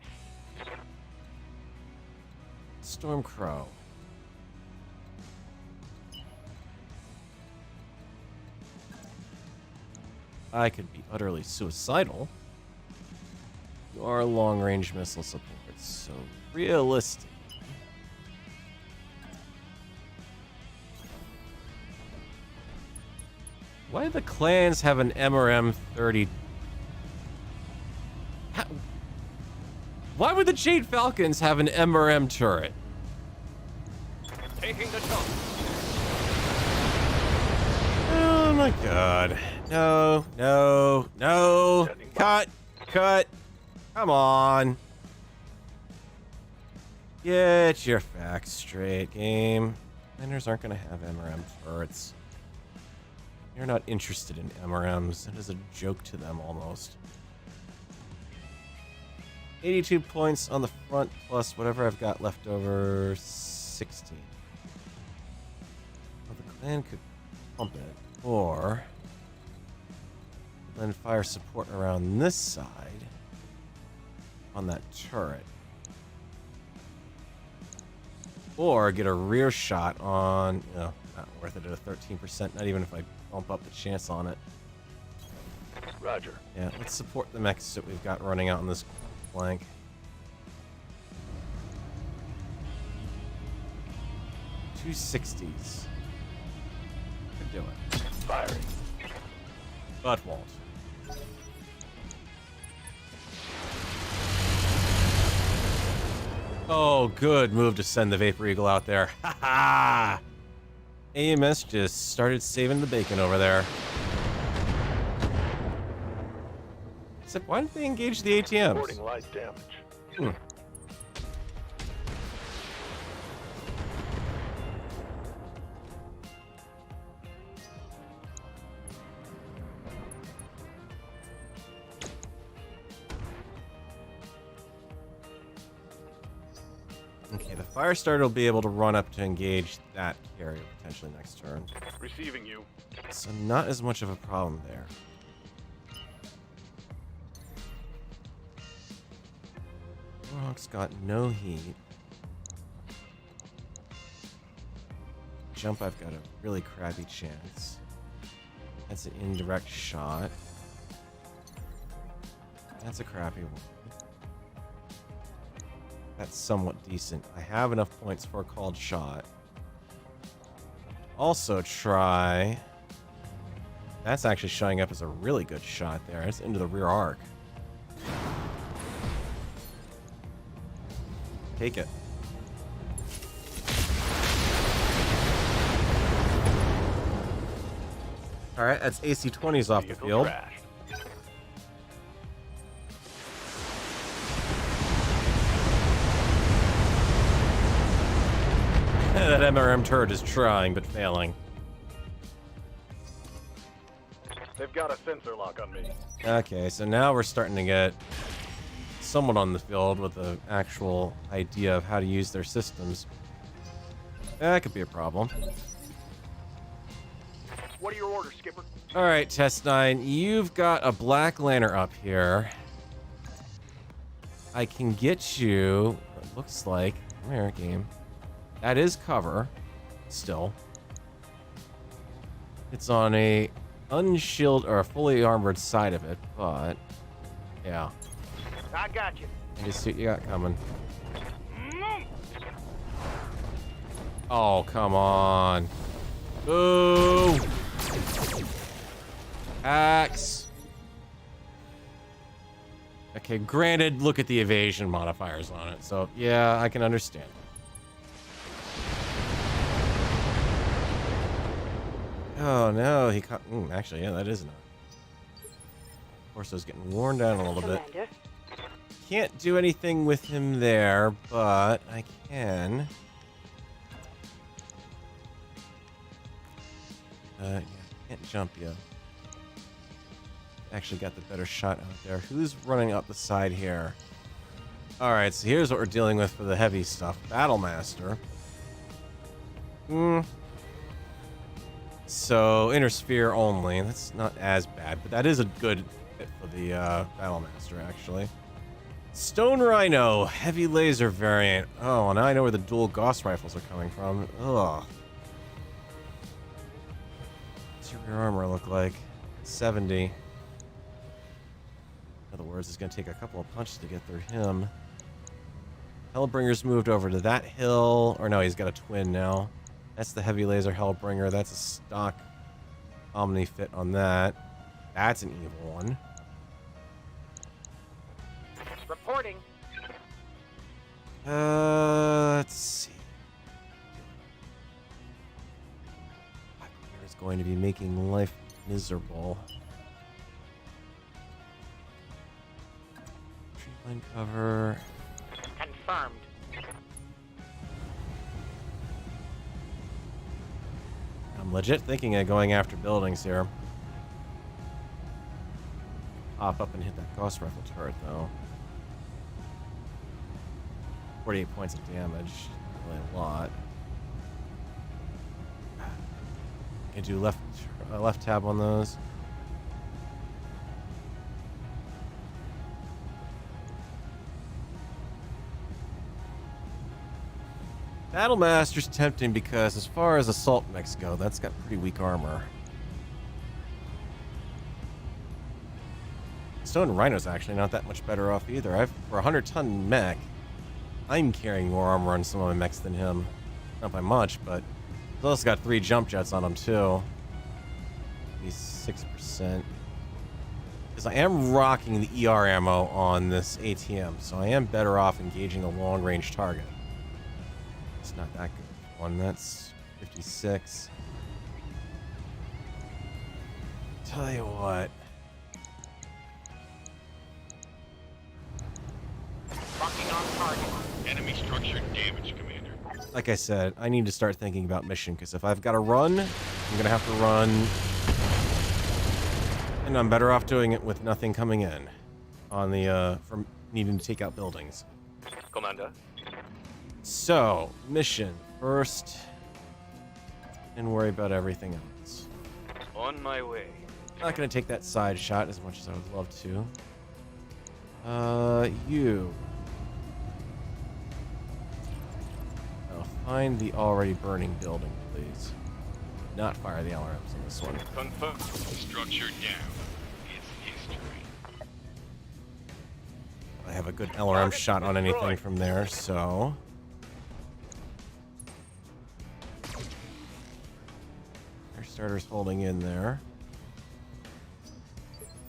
Stormcrow. I could be utterly suicidal. You are long-range missile support, so realistic. Why do the clans have an MRM 30? Why would the Jade Falcons have an MRM turret? Taking the shot. Oh my god. No, no, no. Cut. Cut. Come on. Get your facts straight, game. Miners aren't going to have MRM turrets. You're not interested in MRMs. It is a joke to them almost. 82 points on the front plus whatever I've got left over. 16. Well, the clan could pump it, or then fire support around this side on that turret, or get a rear shot on. Not worth it at a 13%, not even if I bump up the chance on it. Roger. Yeah, let's support the mechs that we've got running out on this flank. $260s. Could do it. Firing. But won't. Oh, good move to send the Vapor Eagle out there. Ha ha! AMS just started saving the bacon over there. Except, why didn't they engage the ATMs? Reporting light damage. Hmm. Okay, the Firestarter will be able to run up to engage that carrier potentially next turn. Receiving you. So not as much of a problem there. Warhawk's got no heat. Jump, I've got a really crappy chance. That's an indirect shot. That's a crappy one. That's somewhat decent. I have enough points for a called shot. Also try... That's actually showing up as a really good shot there. It's into the rear arc. Take it. Alright, that's AC-20s off the Vehicle field. crashed. That MRM turret is trying, but failing. They've got a sensor lock on me. Okay, so now we're starting to get someone on the field with an actual idea of how to use their systems. That could be a problem. What are your orders, Skipper? Alright, Test 9, you've got a Black Lantern up here. I can get you, it looks like, come here, game. That is cover, still. It's on a unshielded or a fully armored side of it, but yeah. I got you. I just see what you got coming. Oh, come on. Boo! Axe. Okay, granted, look at the evasion modifiers on it, so yeah, I can understand. Oh no, he caught. Actually, yeah, that is not. Torso's getting worn down a little bit. Commander. Can't do anything with him there, but I can. Yeah, can't jump yet. Actually got the better shot out there. Who's running up the side here? Alright, so here's what we're dealing with for the heavy stuff. Battlemaster. So, inner sphere only. That's not as bad, but that is a good fit for the Battlemaster, actually. Stone Rhino, heavy laser variant. Oh, now I know where the dual Gauss rifles are coming from. Ugh. What's your rear armor look like? 70. In other words, it's going to take a couple of punches to get through him. Hellbringer's moved over to that hill. Or no, he's got a twin now. That's the heavy laser Hellbringer. That's a stock Omni fit on that. That's an evil one. Reporting. Let's see. Blackbear is going to be making life miserable. Tree line cover. Confirmed. I'm legit thinking of going after buildings here. Hop up and hit that Gauss rifle turret, though. 48 points of damage. Really a lot. Can do left tab on those. Battlemaster's tempting because as far as assault mechs go, that's got pretty weak armor. Stone Rhino's actually not that much better off either. For a 100-ton mech, I'm carrying more armor on some of my mechs than him. Not by much, but he's also got 3 jump jets on him too. He's 6%. Because I am rocking the ER ammo on this ATM, so I am better off engaging a long-range target. It's not that good. One, that's 56. Tell you what. Locking on target. Enemy structure damage, Commander. Like I said, I need to start thinking about mission, because if I've got to run, I'm gonna have to run, and I'm better off doing it with nothing coming in on the from needing to take out buildings. Commander. So, mission first, and worry about everything else. On my way. Not gonna take that side shot as much as I would love to. You. Find the already burning building, please. Not fire the LRMs on this one. Confirm. Structure down. It's history. I have a good LRM shot on anything from there, so... Air starter's holding in there.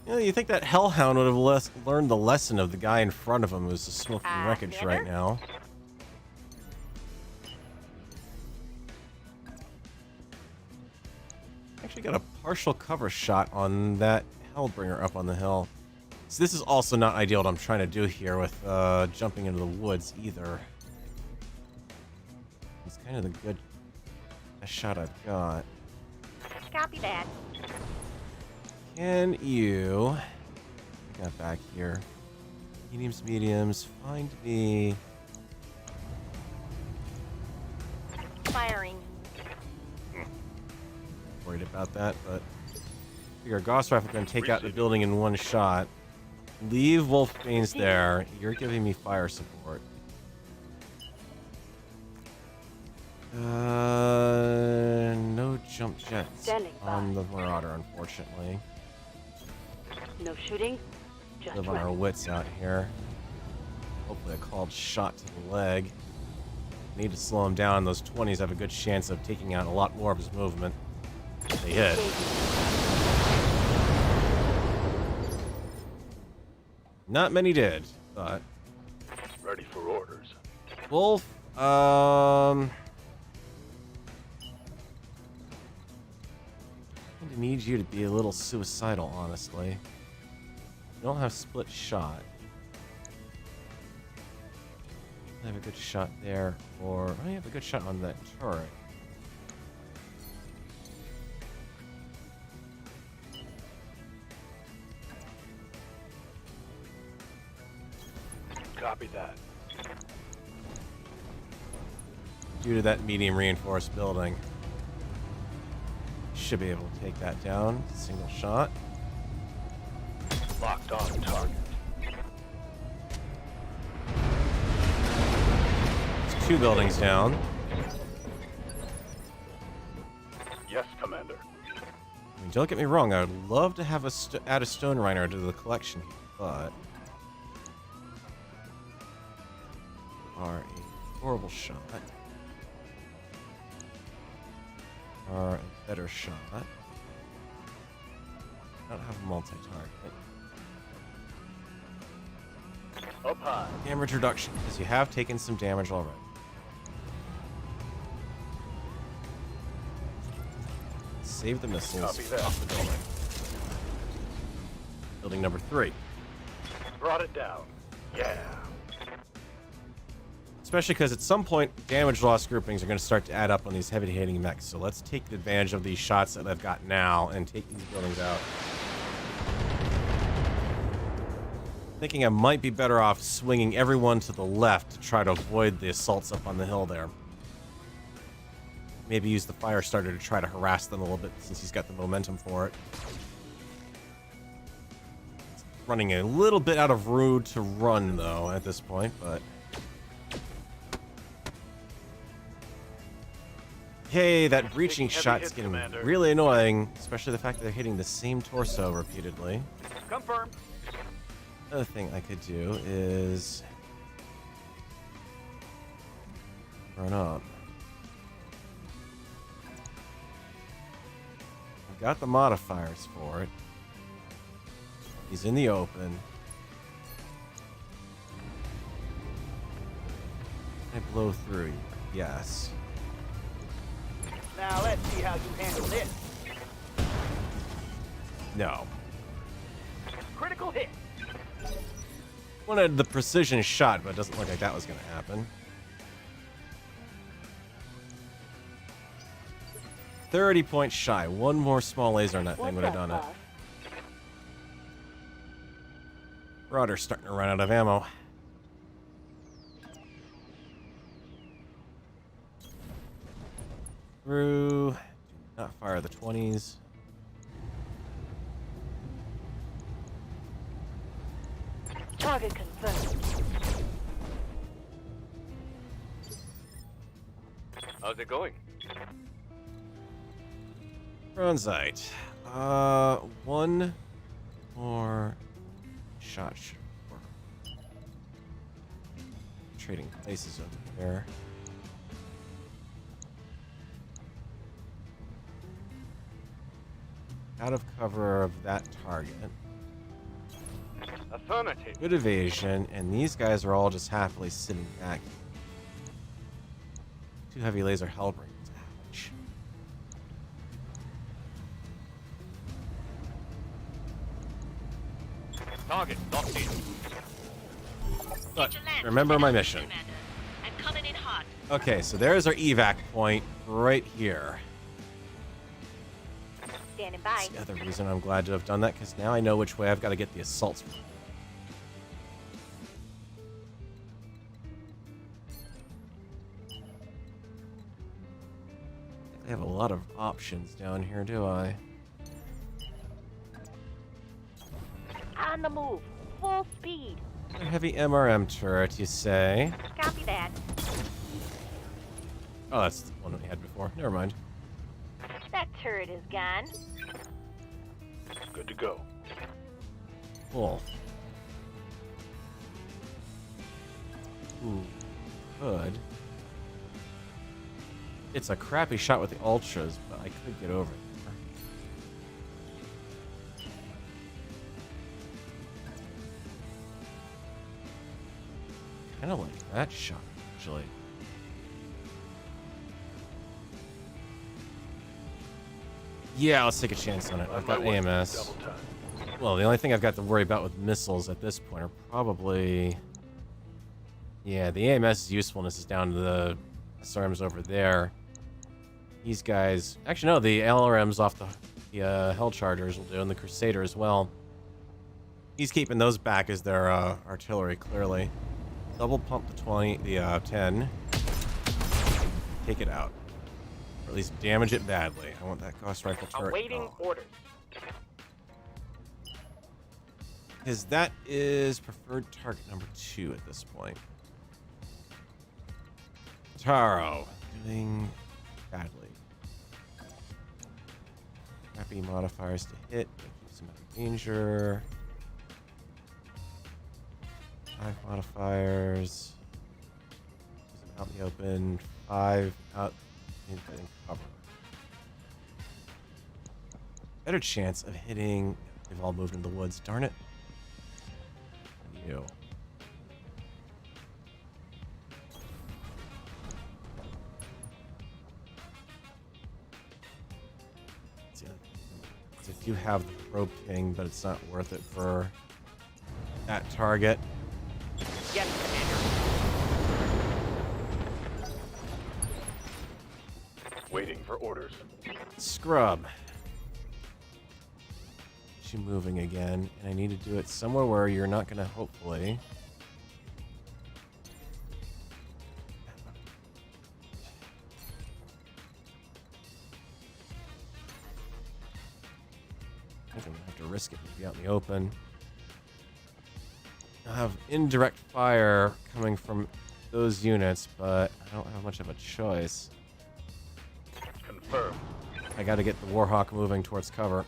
You know, you think that Hellhound would have learned the lesson of the guy in front of him who's the smoking wreckage right now. Actually got a partial cover shot on that Hellbringer up on the hill. So this is also not ideal what I'm trying to do here with jumping into the woods either. It's kind of the good shot I've got. Copy that. Can you... I got back here. Mediums, find me... Firing. Worried about that, but... Figure Gauss Rifle going to take out the building in one shot. Leave Wolfbanes there. You're giving me fire support. No jump jets on the Marauder, unfortunately. No shooting. Just Live on our running. wits out here. Hopefully a called shot to the leg. Need to slow him down. Those 20s have a good chance of taking out a lot more of his movement. They hit. Not many did, but... Ready for orders. Wolf, I need you to be a little suicidal, honestly. You don't have split shot. I have a good shot there, or I have a good shot on that turret. Copy that. Due to that medium reinforced building. Should be able to take that down. Single shot. Locked on target. There's 2 buildings down. Yes, Commander. I mean, don't get me wrong, I would love to have add a Stone Rhino to the collection here, but... are a horrible shot. Are a better shot. I don't have a multi-target. Up high. Damage reduction, because you have taken some damage already. Save the missiles Copy that. off the building. Building number 3. Brought it down. Yeah. Especially because at some point, damage loss groupings are going to start to add up on these heavy-hitting mechs. So let's take advantage of these shots that I've got now and take these buildings out. Thinking I might be better off swinging everyone to the left to try to avoid the assaults up on the hill there. Maybe use the fire starter to try to harass them a little bit since he's got the momentum for it. It's running a little bit out of room to run, though, at this point, but... Hey, that breaching Taking heavy shot's hits, getting Commander. really annoying, especially the fact that they're hitting the same torso repeatedly. Confirmed. Another thing I could do is run up. I've got the modifiers for it. He's in the open. Can I blow through? Yes. Now let's see how you handle this. No. Critical hit. Wanted the precision shot, but it doesn't look like that was going to happen. 30 points shy. One more small laser on that thing would have done it. Marauder's starting to run out of ammo. Through. Do not fire the 20s. Target confirmed. How's it going? Bronzite. One more shot should work. Trading places over there. Out of cover of that target. Affirmative. Good evasion, and these guys are all just happily sitting back. Two heavy laser hellbringers. Ouch. Target locked in. But remember my mission. I'm coming in hot. Okay, so there's our evac point right here. Standing by. That's the other reason I'm glad to have done that, because now I know which way I've got to get the assaults from. I have a lot of options down here, do I? On the move. Full speed. A heavy MRM turret, you say? Copy that. Oh, that's the one we had before. Never mind. That turret is gone. Good to go. Cool. Ooh, good. It's a crappy shot with the ultras, but I could get over there. Kind of like that shot, actually. Yeah, let's take a chance on it. I've got AMS. Double time. Well, the only thing I've got to worry about with missiles at this point are probably... Yeah, the AMS's usefulness is down to the SRMs over there. These guys... Actually, no, the LRMs off the Hell Chargers will do, and the Crusader as well. He's keeping those back as their artillery, clearly. Double pump the 10. Take it out. Or at least damage it badly. I want that Gauss Rifle turret. Awaiting orders. Because that is preferred target number 2 at this point. Taro. Doing badly. Crappy modifiers to hit. Keeps him out of danger. 5 modifiers. Keeps him out in the open. 5 out in cover. Better chance of hitting. They've all moved into the woods. Darn it. You. I do have the probe ping, but it's not worth it for that target. Yes, Commander. Waiting for orders. Scrub. Get you moving again, and I need to do it somewhere where you're not going to hopefully. I think I'm going to have to risk it to be out in the open. I'll have indirect fire coming from those units, but I don't have much of a choice. Confirmed. I gotta get the Warhawk moving towards cover.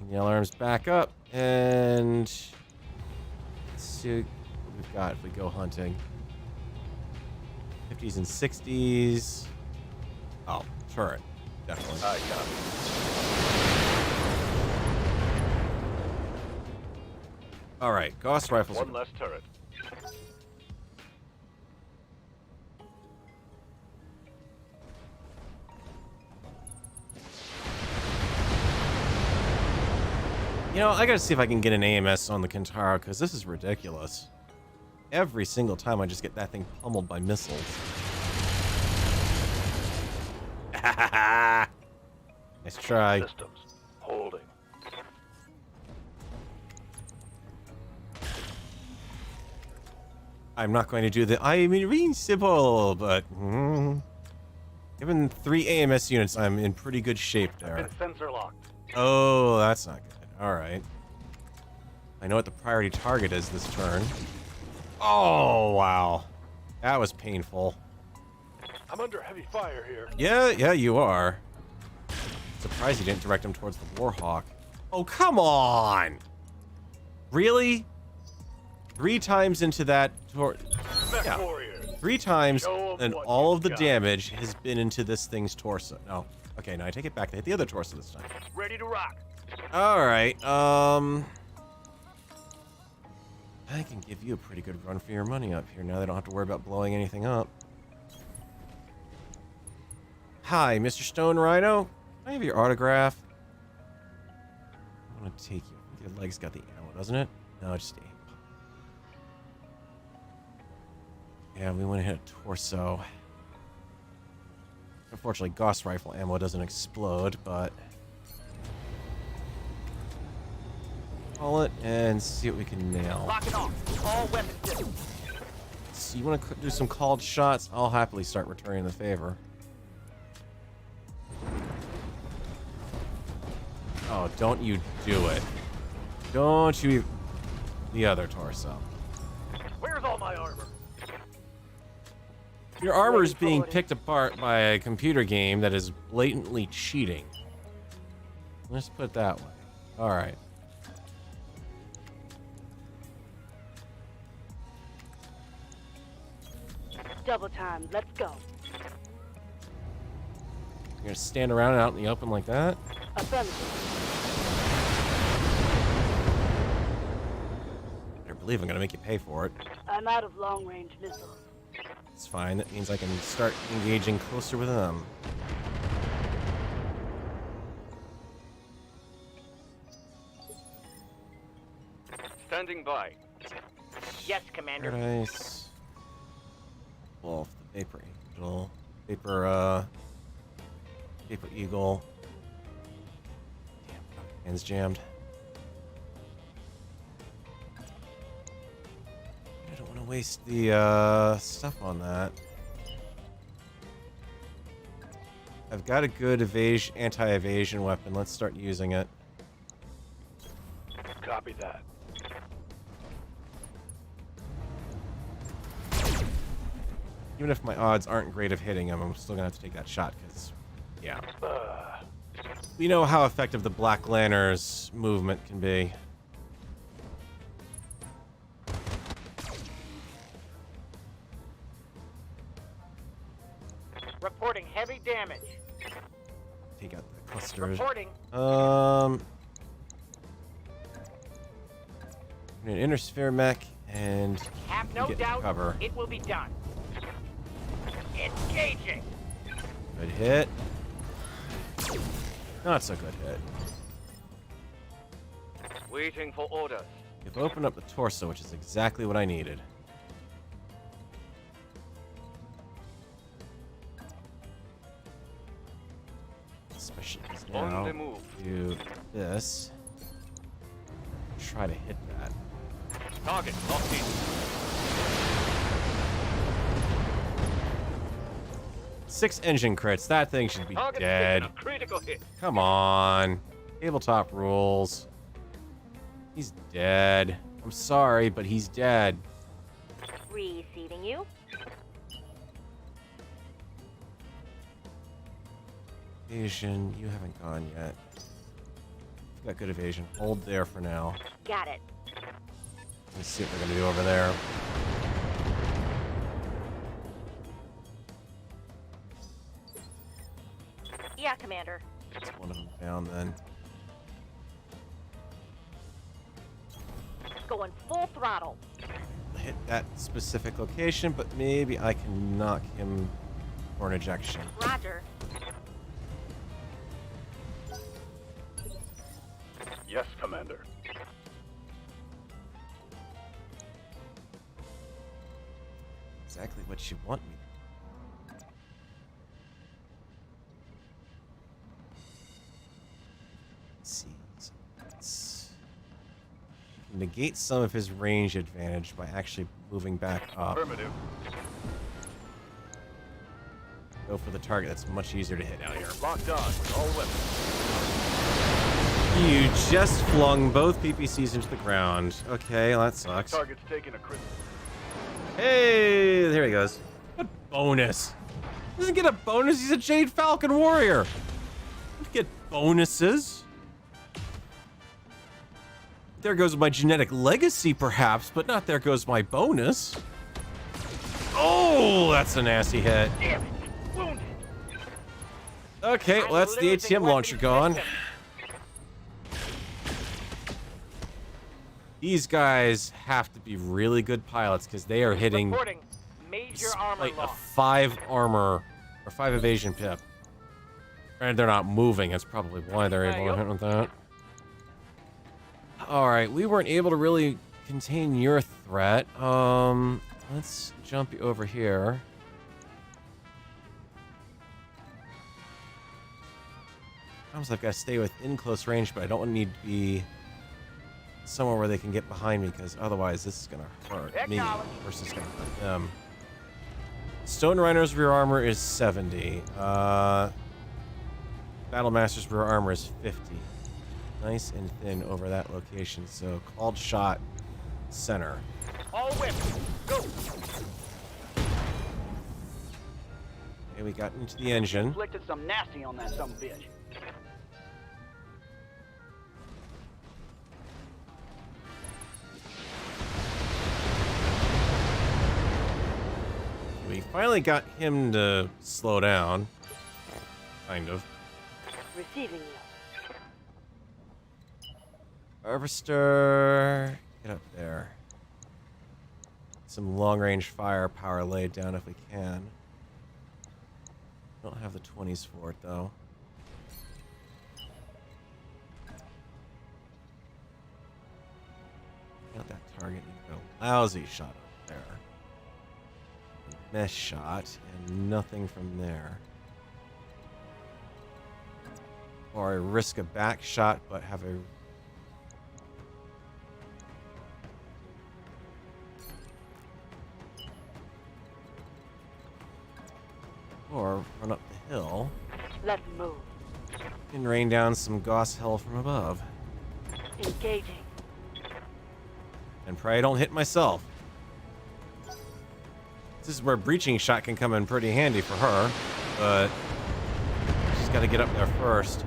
And yellow arms back up, and let's see what we've got if we go hunting. 50s and 60s. Oh, turret. Definitely. I copy. Alright, Gauss rifles. One less turret. You know, I gotta see if I can get an AMS on the Kintaro, because this is ridiculous. Every single time I just get that thing pummeled by missiles. Nice try. Systems. Holding. I'm not going to do the I'm invincible, but given 3 AMS units, I'm in pretty good shape there. Been sensor locked. Oh, that's not good. Alright. I know what the priority target is this turn. Oh, wow. That was painful. I'm under heavy fire here. Yeah, you are. Surprised you didn't direct him towards the Warhawk. Oh, come on! Really? 3 times into that Mech yeah. warriors. 3 times, Show 'em and what all of you've the got. damage has been into this thing's torso. No. Okay, now I take it back. They hit the other torso this time. Ready to rock. Alright, I can give you a pretty good run for your money up here. Now they don't have to worry about blowing anything up. Hi, Mr. Stone Rhino. Can I have your autograph? I want to take you. Your leg's got the ammo, doesn't it? No, just aim. Yeah, we went and hit a torso. Unfortunately, Gauss rifle ammo doesn't explode, but... Call it and see what we can nail. Lock it off. All weapon systems. So you want to do some called shots? I'll happily start returning the favor. Oh, don't you do it. Don't you... The other torso. Where's all my armor? Your armor is being picked apart by a computer game that is blatantly cheating. Let's put it that way. Alright. Double time. Let's go. You're gonna stand around out in the open like that? Affirmative. I believe I'm gonna make you pay for it. I'm out of long-range missiles. It's fine. That means I can start engaging closer with them. Standing by. Yes, Commander. Paradise. Wolf, the Vapor Angel. Vapor Eagle. Damn, hands jammed. I don't want to waste the stuff on that. I've got a good anti-evasion weapon. Let's start using it. Copy that. Even if my odds aren't great of hitting him, I'm still gonna have to take that shot because, yeah. We know how effective the Black Lanter's movement can be. Reporting heavy damage. Take out the clusters. Reporting. An inner sphere mech and Have no get doubt cover. it will be done. Engaging. Good hit. Not so good hit. Waiting for orders. You've opened up the torso, which is exactly what I needed. Especially because On now the move. do this. Try to hit that. Target locked in. 6 engine crits. That thing should be Target dead. taken a critical hit. Come on. Tabletop rules. He's dead. I'm sorry, but he's dead. Receiving you. Evasion, you haven't gone yet. You've got good evasion. Hold there for now. Got it. Let's see what we're gonna do over there. Yeah, Commander. That's one of them down then. Going full throttle. Hit that specific location, but maybe I can knock him for an ejection. Roger. Yes, Commander. Exactly what you want me. Let's see. Let's negate some of his range advantage by actually moving back up. Affirmative. Go for the target that's much easier to hit out here. Locked on with all weapons. You just flung both PPCs into the ground. Okay, well, that sucks. Target's taking a crit. Hey, there he goes. What bonus? He doesn't get a bonus. He's a Jade Falcon warrior. Don't get bonuses. There goes my genetic legacy, perhaps, but not there goes my bonus. Oh, that's a nasty hit. Damn it! Wounded. Okay, well, that's the ATM launcher gone. These guys have to be really good pilots because they are hitting Reporting major armor like a loss. 5 armor or 5 evasion pip. And they're not moving. That's probably why they're able to hit with that. All right, we weren't able to really contain your threat. Let's jump you over here. Sometimes I've got to stay within close range, but I don't need to be somewhere where they can get behind me, because otherwise this is going to hurt me versus going to hurt them. Stone Rider's rear armor is 70. Battlemaster's rear armor is 50. Nice and thin over that location. So called shot center. All weapons, go! Okay, we got into the engine. Inflicted some nasty on that some bitch. We finally got him to slow down. Kind of. Receiving you. Harvester, get up there. Some long-range firepower laid down if we can. Don't have the 20s for it though. Got that target. You got a lousy shot up there. A mesh shot and nothing from there. Or I risk a back shot but have a or run up the hill Let's move. and rain down some Gauss hell from above. Engaging. And pray I don't hit myself. This is where breaching shot can come in pretty handy for her, but she's got to get up there first.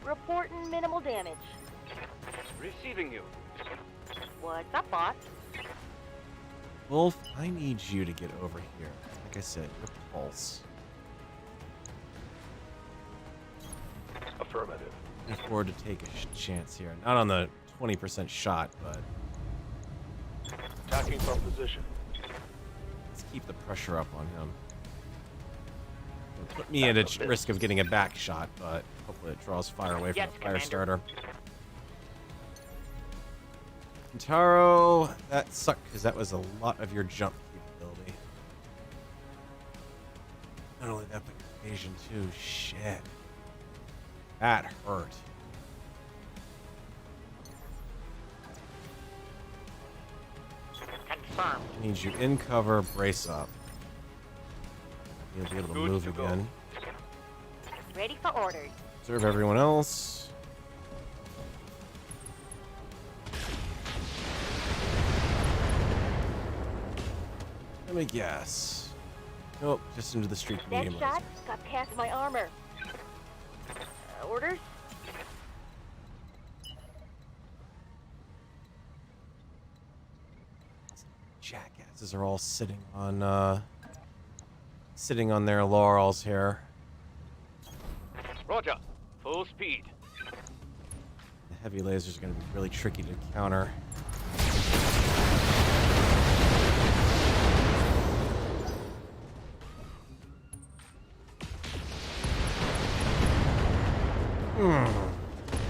Reporting minimal damage. Receiving you. What's up, boss? Wolf, I need you to get over here. Like I said, your pulse. Affirmative. I can afford to take a chance here. Not on the 20% shot, but Attacking from position. let's keep the pressure up on him. It'll put me at a risk of getting a back shot, but hopefully it draws fire away from Yes, the fire Commander. starter. Kintaro, that sucked because that was a lot of your jump capability. Not only that, but your evasion too. Shit. That hurt. Confirmed. I need you in cover, brace up. You'll be able to Good move to go. again. Ready for orders. Observe everyone else. Let me guess. Nope, just into the streak That medium shot laser. got past my armor. Orders? Jackasses are all sitting on their laurels here. Roger. Full speed. The heavy lasers are going to be really tricky to counter.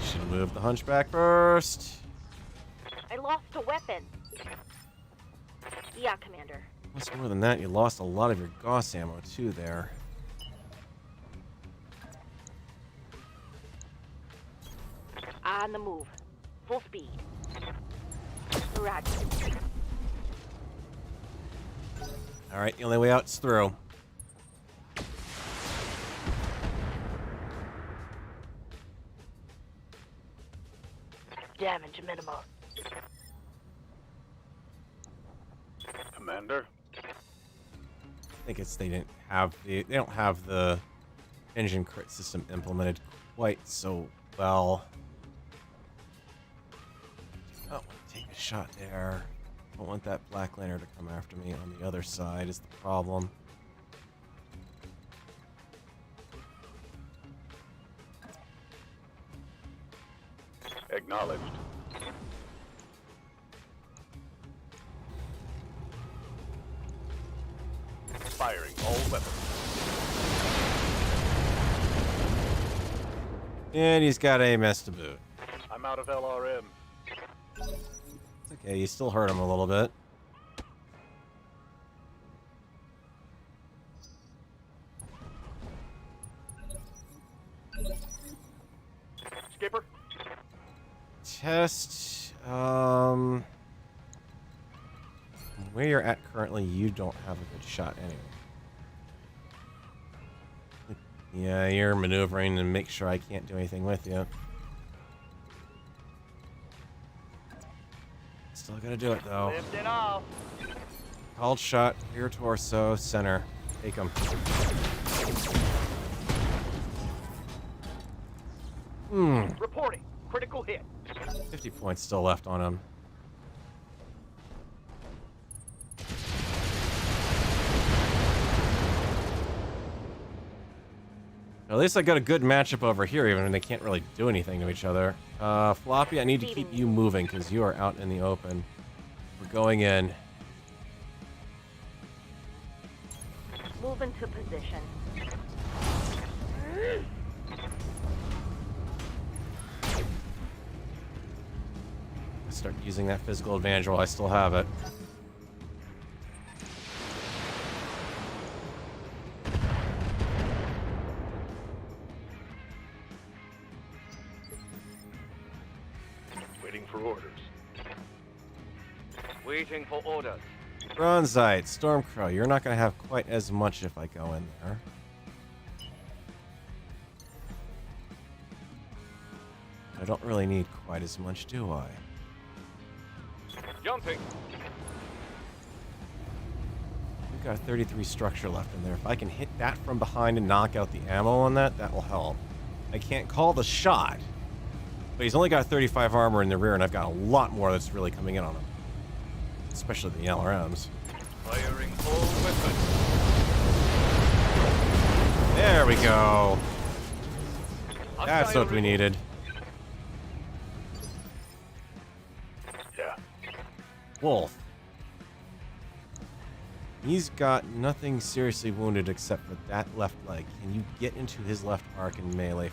Should have moved the hunchback first. I lost a weapon. Yeah, Commander. Plus, more than that, you lost a lot of your Gauss ammo too there. On the move. Full speed. Roger. All right, the only way out's through. Damage minimal. Commander? I think it's they don't have the engine crit system implemented quite so well. Don't want to take a shot there. Don't want that Black Lantern to come after me on the other side is the problem. Acknowledged. Firing all weapons. And he's got a mess to boot. I'm out of LRM. It's okay, you still hurt him a little bit. Skipper? Test, where you're at currently, you don't have a good shot anyway. Yeah, you're maneuvering and make sure I can't do anything with you. Still gotta do it though. Lifting off. Called shot, rear torso, center. Take him. Reporting. Critical hit. 50 points still left on him. At least I got a good matchup over here, even when they can't really do anything to each other. Floppy, I need to keep you moving because you are out in the open. We're going in. Move into position. Start using that physical advantage while I still have it. Waiting for orders. Waiting for orders. Bronzite, Stormcrow, you're not going to have quite as much if I go in there. I don't really need quite as much, do I? Jumping. We've got 33 structure left in there. If I can hit that from behind and knock out the ammo on that, that will help. I can't call the shot, but he's only got 35 armor in the rear, and I've got a lot more that's really coming in on him. Especially the LRMs. Firing all weapons. There we go. That's Hostile what we needed. Yeah. Wolf. He's got nothing seriously wounded except for that left leg. Can you get into his left arc and melee?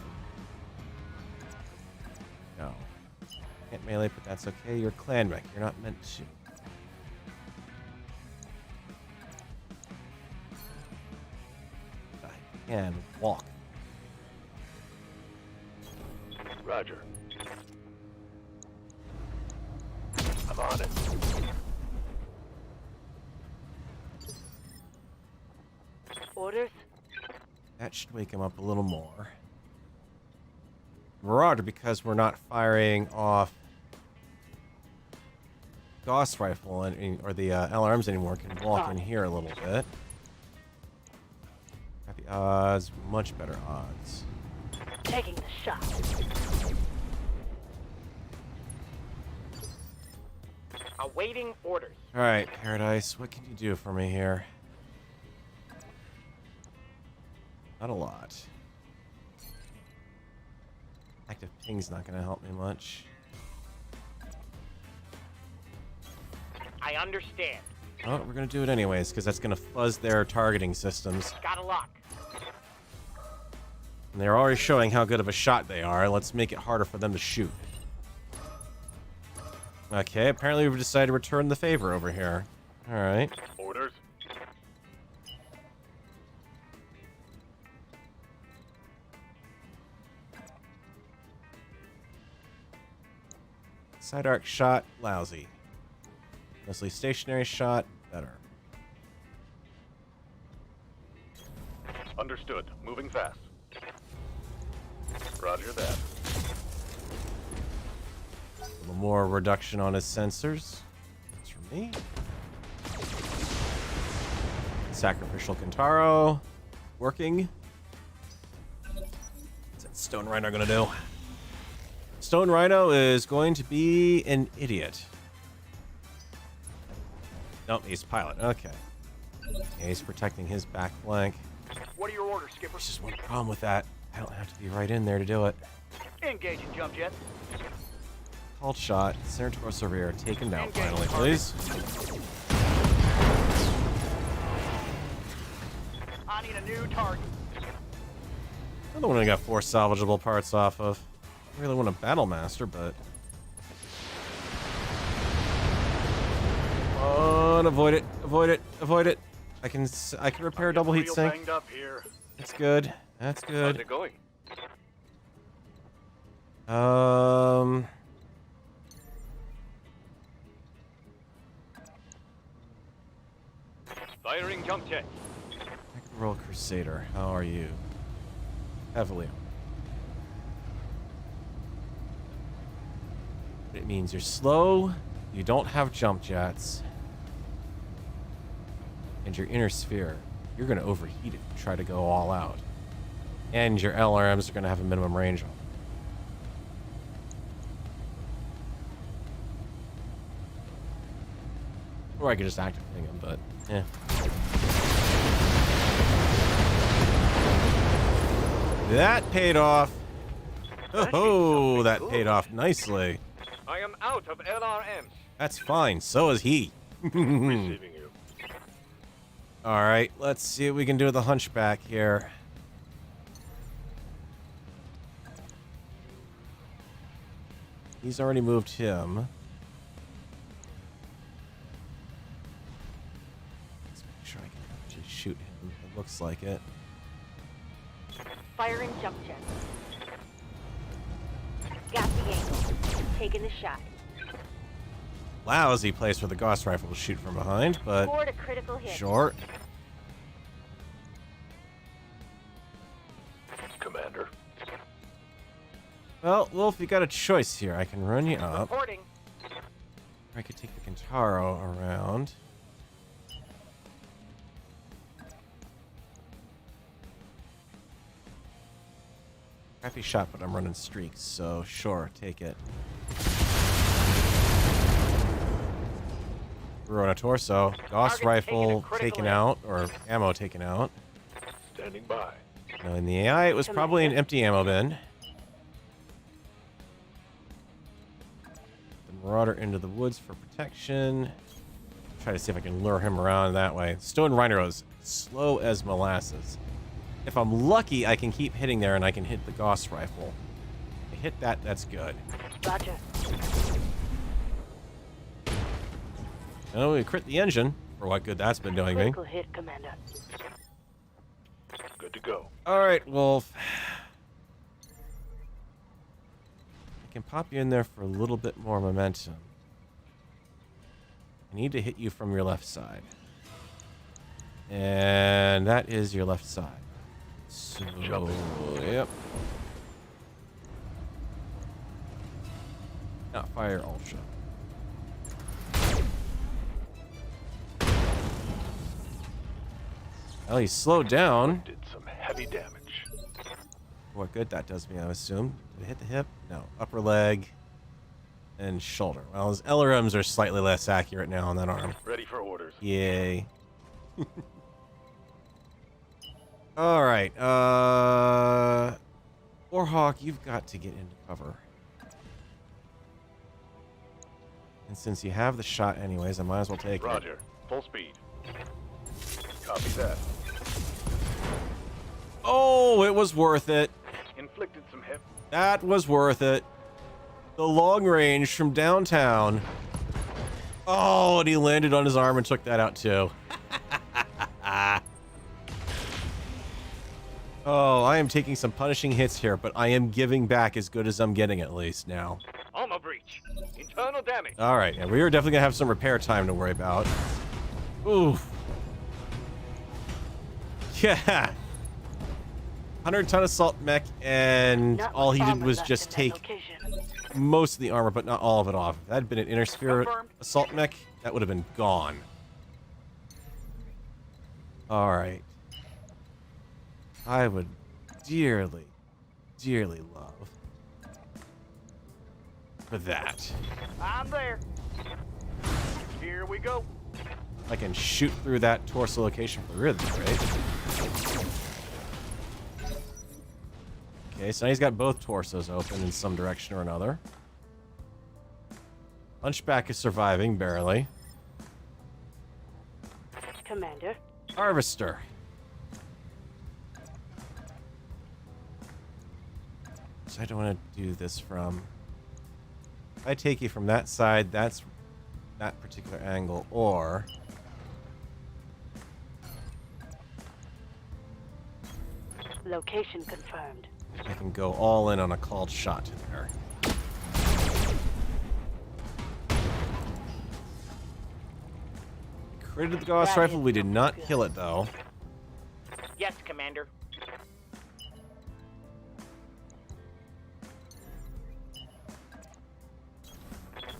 No. Can't melee, but that's okay. You're clan mech. You're not meant to. I can walk. Roger. I'm on it. Orders? That should wake him up a little more. Marauder, because we're not firing off Gauss rifle or the LRMs anymore, can walk in here a little bit. Happy odds, much better odds. Taking the shot. Awaiting orders. Alright, Paradise, what can you do for me here? Not a lot. Active ping's not gonna help me much. I understand. Oh, we're gonna do it anyways, because that's gonna fuzz their targeting systems. Got a lock. And they're already showing how good of a shot they are. Let's make it harder for them to shoot. Okay, apparently we've decided to return the favor over here. Alright. Orders. Side arc shot, lousy. Mostly stationary shot, better. Understood. Moving fast. Roger that. A little more reduction on his sensors. That's for me. Sacrificial Kintaro. Working. What's that Stone Rhino gonna do? Stone Rhino is going to be an idiot. Nope, he's pilot. Okay. Yeah, he's protecting his back flank. What are your orders, Skipper? There's just one problem with that. I don't have to be right in there to do it. Engaging jump jet. Called shot. Center torso rear. Taken down finally, target. please. I need a new target. Another one I got 4 salvageable parts off of. I really want a Battle Master, but... Oh, and avoid it. Avoid it. Avoid it. I can repair a double heat Real sink. banged up here. That's good. That's How's good. it going? Firing jump jet. Roll Crusader, how are you? Heavily. It means you're slow, you don't have jump jets, and your inner sphere, you're going to overheat it and try to go all out. And your LRMs are going to have a minimum range on them. Or I could just activate them, but eh. That paid off. Oh, that paid off nicely. I am out of LRMs. That's fine. So is he. Receiving you. All right, let's see what we can do with the Hunchback here. He's already moved him. Let's make sure I can actually shoot him. It looks like it. Firing jump jet. Got the angle. Taking the shot. Lousy place for the Gauss rifle to shoot from behind, but Scored a critical hit. short. Commander. Well, Wolf, you got a choice here. I can run you up. Reporting. Or I could take the Kintaro around. Crappy shot, but I'm running streaks, so sure, take it. We're on a torso. Gauss Target rifle taking a critical taken hit. out, or ammo taken out. Standing by. Now in the AI, it was probably an empty ammo bin. The Marauder into the woods for protection. Try to see if I can lure him around that way. Stone Rhino is slow as molasses. If I'm lucky, I can keep hitting there and I can hit the Gauss rifle. If I hit that, that's good. Roger. Oh, we crit the engine for what good that's been doing me. Critical hit, Commander. Good to go. All right, Wolf. I can pop you in there for a little bit more momentum. I need to hit you from your left side. And that is your left side. So, yep. Not fire ultra. Well, he's slowed down. Did some Heavy damage. What good that does me, I assume. Did it hit the hip? No. Upper leg and shoulder. Well, his LRMs are slightly less accurate now on that arm. Ready for orders. Yay. All right. Warhawk, you've got to get into cover. And since you have the shot anyways, I might as well take it. Roger. Full speed. Copy that. Oh, it was worth it. Inflicted some hip. That was worth it. The long range from downtown. Oh, and he landed on his arm and took that out too. Oh, I am taking some punishing hits here, but I am giving back as good as I'm getting at least now. Armor breach. Internal damage. All right, and we are definitely gonna have some repair time to worry about. Oof. Yeah. 100-ton assault mech, and Not all he much did armor was left just in that take location. most of the armor, but not all of it off. If that had been an inner sphere Confirmed. assault mech, that would have been gone. All right. I would dearly, dearly love for that. I'm there. Here we go. I can shoot through that torso location from the rear, that's great. Okay, so now he's got both torsos open in some direction or another. Hunchback is surviving, barely. Commander. Harvester. So I don't want to do this from... If I take you from that side, that's that particular angle, or... Location confirmed. I can go all in on a called shot there. Critted the Gauss rifle. We did not kill it, though. Yes, Commander.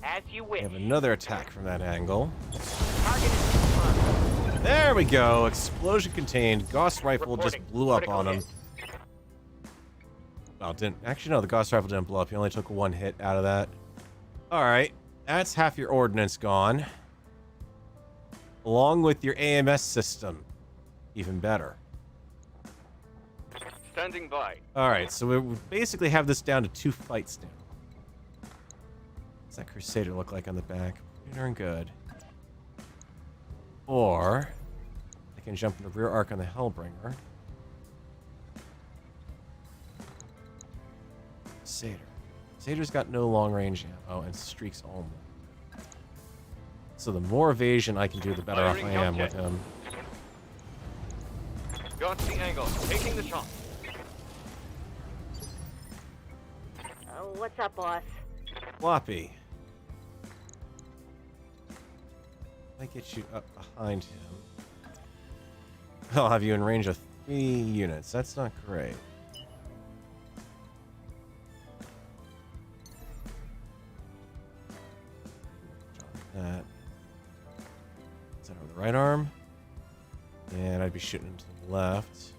As you We wish. have another attack from that angle. Target is confirmed. There we go. Explosion contained. Gauss rifle just Reporting. blew up Critical on him. hit. Well, didn't actually no. The Gauss rifle didn't blow up. He only took one hit out of that. All right, that's half your ordnance gone, along with your AMS system. Even better. Standing by. All right, so we basically have this down to 2 fights now. What's that Crusader look like on the back? Pretty darn good. Or I can jump in the rear arc on the Hellbringer. Crusader. Crusader's got no long range ammo and streaks only. So the more evasion I can do, the better off I Firing am object. with him. Got the angle. Taking the shot. Oh, what's up, boss? Floppy. I get you up behind him. I'll have you in range of 3 units. That's not great. That. Is that over the right arm? And I'd be shooting him to the left.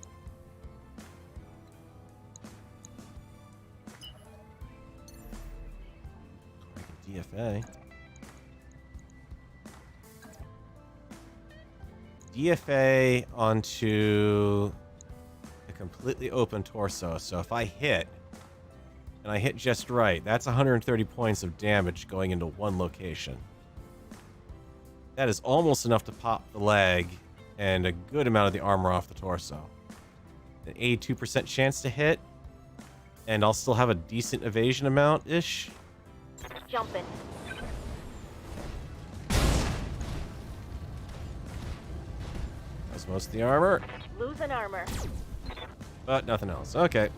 DFA. DFA onto a completely open torso. So if I hit, and I hit just right, that's 130 points of damage going into one location. That is almost enough to pop the leg and a good amount of the armor off the torso. An 82% chance to hit, and I'll still have a decent evasion amount-ish. Jumping. That's most of the armor, Losing armor. but nothing else. Okay,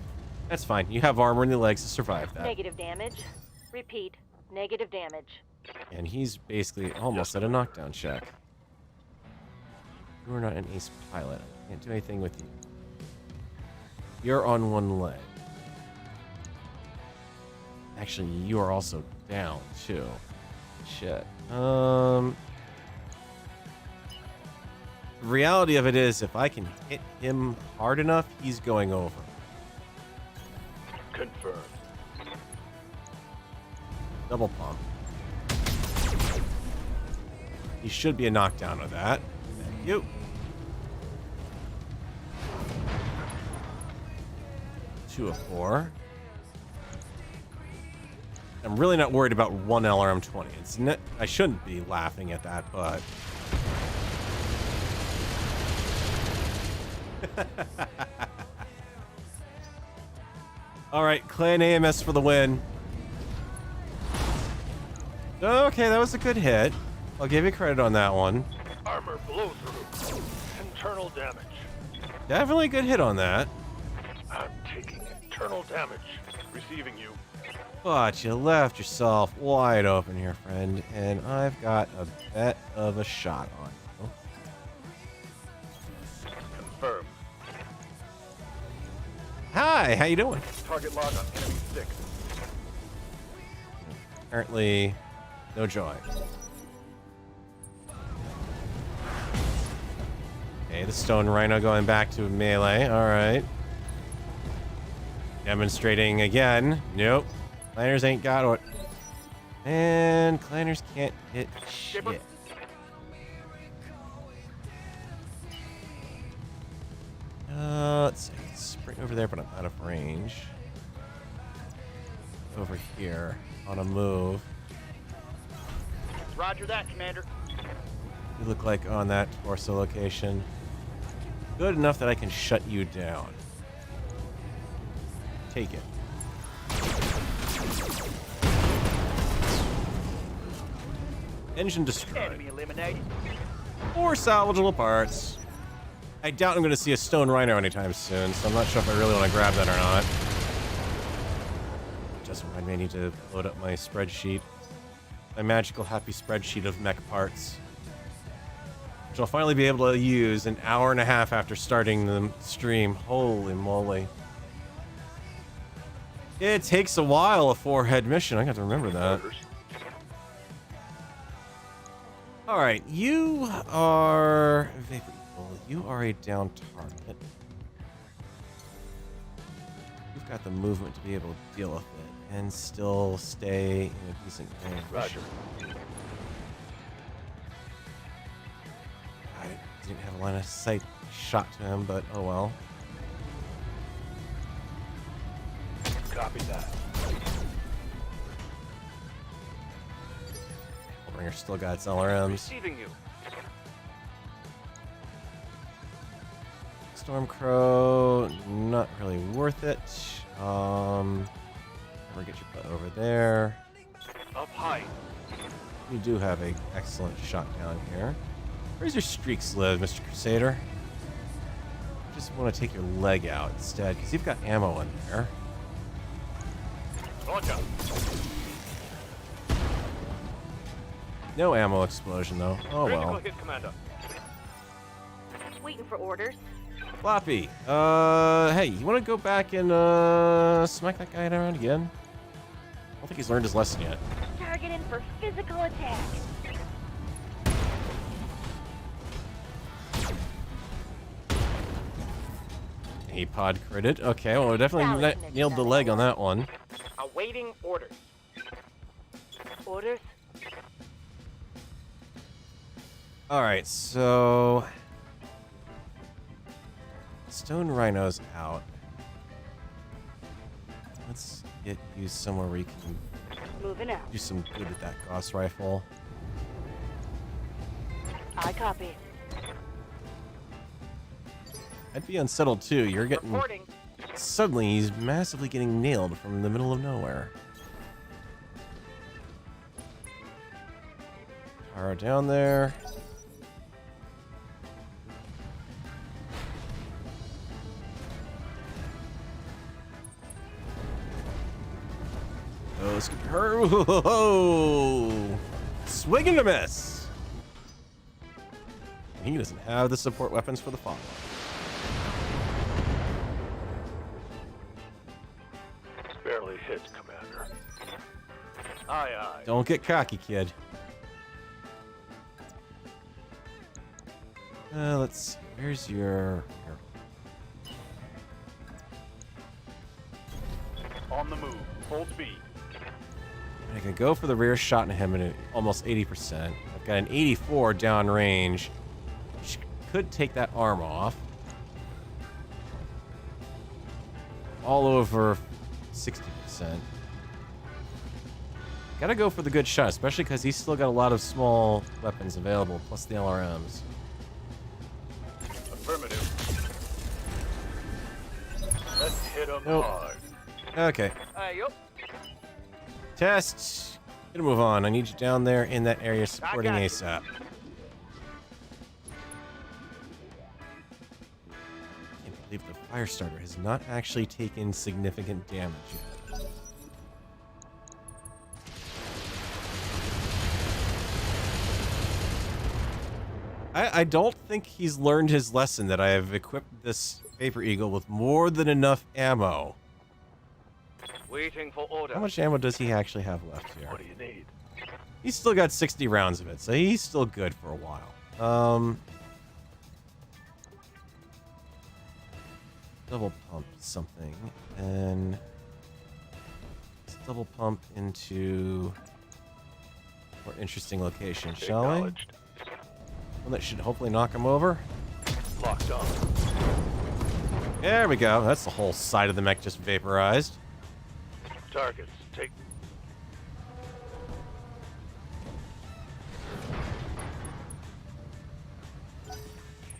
that's fine. You have armor in the legs to survive that. Negative damage. Repeat. Negative damage. And he's basically almost at a knockdown check. You are not an ace pilot. I can't do anything with you. You're on one leg. Actually, you are also down, too. Shit. The reality of it is, if I can hit him hard enough, he's going over. Confirmed. Double pump. He should be a knockdown with that. Thank you. 2 of 4. I'm really not worried about 1 LRM-20. It's I shouldn't be laughing at that, but... Alright, Clan AMS for the win. Okay, that was a good hit. I'll give you credit on that one. Armor blow through. Internal damage. Definitely a good hit on that. I'm taking internal damage. Receiving you. But you left yourself wide open here, friend, and I've got a bit of a shot on you. Confirm. Hi, how you doing? Target log on enemy 6. Apparently, no joy. Okay, the Stone Rhino going back to melee. All right. Demonstrating again. Nope. Clanners ain't got it. And Clanners can't hit shit. Let's see. Sprint over there, but I'm out of range. Over here on a move. Roger that, Commander. You look like on that torso location. Good enough that I can shut you down. Take it. Engine destroyed. Enemy eliminated. 4 salvageable parts. I doubt I'm going to see a Stone Rhino anytime soon, so I'm not sure if I really want to grab that or not. Just remind me I need to load up my spreadsheet. My magical happy spreadsheet of mech parts. Which I'll finally be able to use an hour and a half after starting the stream. Holy moly. It takes a while, a 4-head mission. I got to remember that. Alright, you are... You are a down target. You've got the movement to be able to deal with it and still stay in a decent range. Roger. I didn't have a line of sight shot to him, but oh well. Copy that. Bringer still got its LRMs. Receiving you. Stormcrow, not really worth it. Never get your butt over there. Up high. You do have an excellent shot down here. Where's your streaks live, Mr. Crusader? Just want to take your leg out instead, because you've got ammo in there. Launch out. No ammo explosion, though. Oh Critical well. hit, Commander. Waiting for orders. Floppy, hey, you want to go back and, smack that guy around again? I don't think he's learned his lesson yet. Targeting for physical attack. He pod critted. Okay, well, we definitely nailed the leg on that one. Awaiting orders. Orders? Alright, so... Stone Rhino's out. Let's get you somewhere where you can Moving out. do some good with that Gauss rifle. I copy. I'd be unsettled too. You're getting... Reporting. Suddenly, he's massively getting nailed from the middle of nowhere. Taro down there. Oh, let's get her. Whoa! Swing and a miss. He doesn't have the support weapons for the follow-up. Barely hit, Commander. Aye, aye. Don't get cocky, kid. Let's see. Where's your... Here. On the move. Full speed. I can go for the rear shot in him at almost 80%. I've got an 84 downrange, which could take that arm off. All over 60%. Gotta go for the good shot, especially because he's still got a lot of small weapons available, plus the LRMs. Affirmative. Let's hit him Nope. hard. Okay. Yup. Test. Gonna move on. I need you down there in that area supporting got you. ASAP. Can't believe the fire starter has not actually taken significant damage yet. I don't think he's learned his lesson that I have equipped this Vapor Eagle with more than enough ammo. Waiting for order. How much ammo does he actually have left here? What do you need? He's still got 60 rounds of it, so he's still good for a while. Double pump something, and let's double pump into a more interesting location, shall we? Acknowledged. One that should hopefully knock him over. Locked on. There we go. That's the whole side of the mech just vaporized. Targets. Take.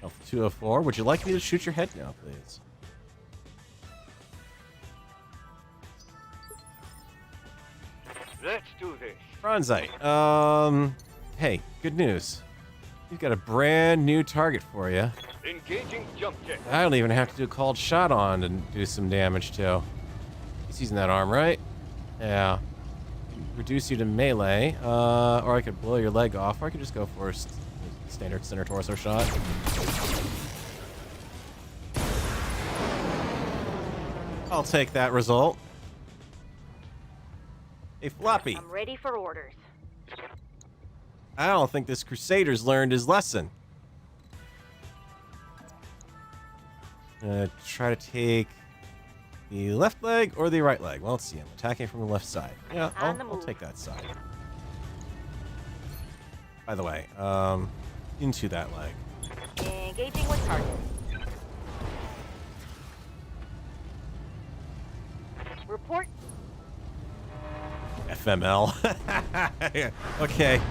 Health 204. Would you like me to shoot your head now, please? Let's do this. Bronzite. Hey, good news. We've got a brand new target for you. Engaging jump jet. I don't even have to do a called shot on to do some damage to. He's using that arm, right? Yeah. Reduce you to melee, or I could blow your leg off, or I could just go for a standard center torso shot. I'll take that result. Hey, Floppy. I'm ready for orders. I don't think this Crusader's learned his lesson. Try to take the left leg or the right leg. Well, let's see. I'm attacking from the left side. Yeah, I'll take that side. By the way, into that leg. Engaging with target. Report. FML. Okay.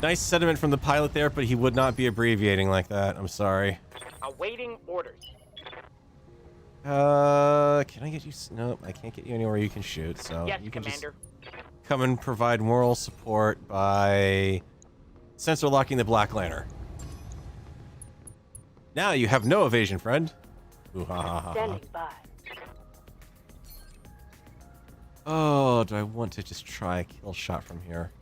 Nice sentiment from the pilot there, but he would not be abbreviating like that. I'm sorry. Awaiting orders. Can I get you? Nope, I can't get you anywhere you can shoot. So Yes, you can Commander. just come and provide moral support by sensor locking the Black Lantern. Now you have no evasion, friend. Ooh, ha, ha, ha, ha. Standing by. Oh, do I want to just try a kill shot from here?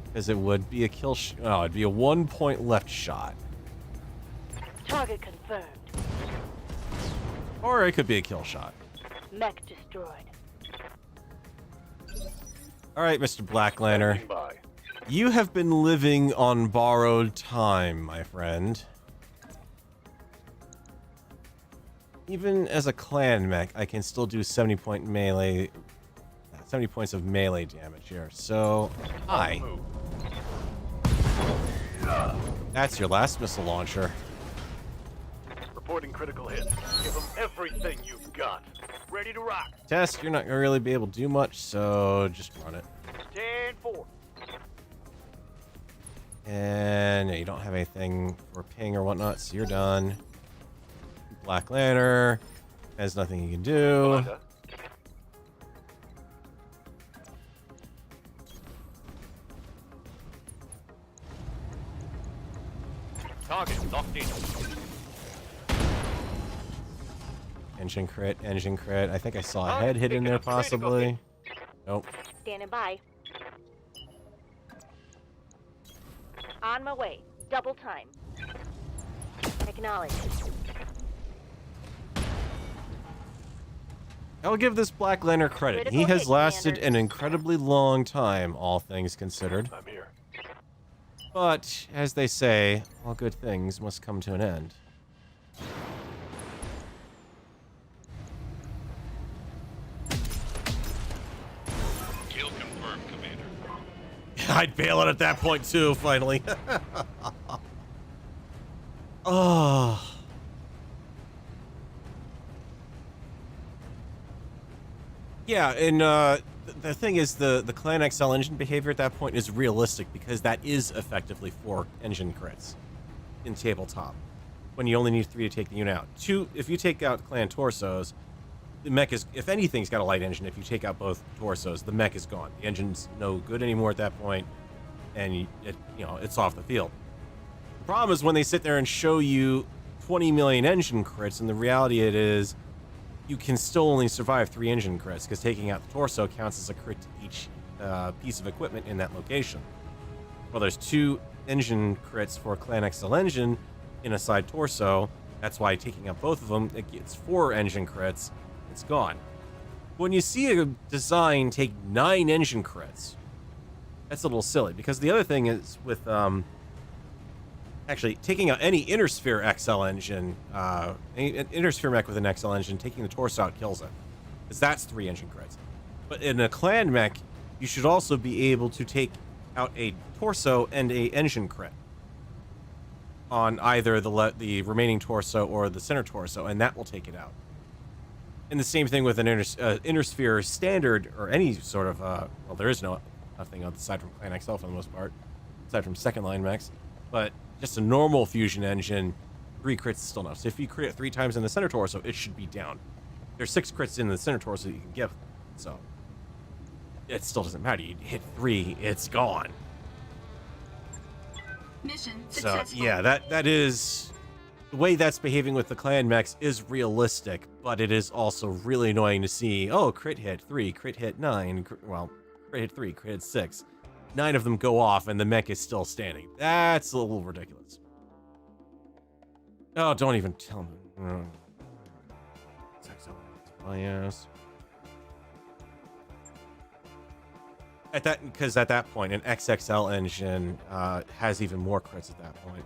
Because it would be a kill shot. Oh, it'd be a 1 point left shot. Target confirmed. Or it could be a kill shot. Mech destroyed. All right, Mr. Black Lantern. Standing by. You have been living on borrowed time, my friend. Even as a clan mech, I can still do 70 points of melee damage here. So, hi. Move. That's your last missile launcher. Reporting critical hit. Give them everything you've got. Ready to rock. Test, you're not going to really be able to do much, so just run it. 10-4. And yeah, you don't have anything for ping or whatnot, so you're done. Black Lantern has nothing you can do. Commander. Target locked in. Engine crit, engine crit. I think I saw a Oh, head hit in picking there up critical possibly. Nope. Standing by. On my way. Double time. Acknowledge. I'll give this Black Lantern credit. He Critical has hit, lasted Commander. an incredibly long time, all things considered. I'm here. But, as they say, all good things must come to an end. Kill confirmed, Commander. I'd bail it at that point too, finally. Oh. Yeah, and the thing is, the Clan XL engine behavior at that point is realistic because that is effectively 4 engine crits in tabletop when you only need 3 to take the unit out. 2, if you take out Clan torsos, the mech is, if anything's got a light engine, if you take out both torsos, the mech is gone. The engine's no good anymore at that point, and it's off the field. The problem is when they sit there and show you 20 million engine crits, and the reality it is you can still only survive 3 engine crits because taking out the torso counts as a crit to each piece of equipment in that location. Well, there's 2 engine crits for Clan XL engine in a side torso. That's why taking out both of them, it gets 4 engine crits. It's gone. When you see a design take 9 engine crits, that's a little silly because the other thing is with actually taking out any Inner Sphere XL engine, any Inner Sphere mech with an XL engine, taking the torso out kills it. Because that's 3 engine crits. But in a Clan mech, you should also be able to take out a torso and a engine crit on either the remaining torso or the center torso, and that will take it out. And the same thing with an Inner Sphere standard, or any sort of, well, there is nothing aside from Clan XL for the most part, aside from second line mechs, but just a normal fusion engine, 3 crits is still enough. So if you crit 3 times in the center torso, it should be down. There's 6 crits in the center torso that you can give, so it still doesn't matter. You hit 3, it's gone. Mission So successful. yeah, that is the way that's behaving with the Clan mechs is realistic, but it is also really annoying to see. Oh, crit hit 3, crit hit 9. Well, crit hit 3, crit hit 6. 9 of them go off and the mech is still standing. That's a little ridiculous. Oh, don't even tell me. My ass. Because at that point, an XXL engine has even more crits at that point.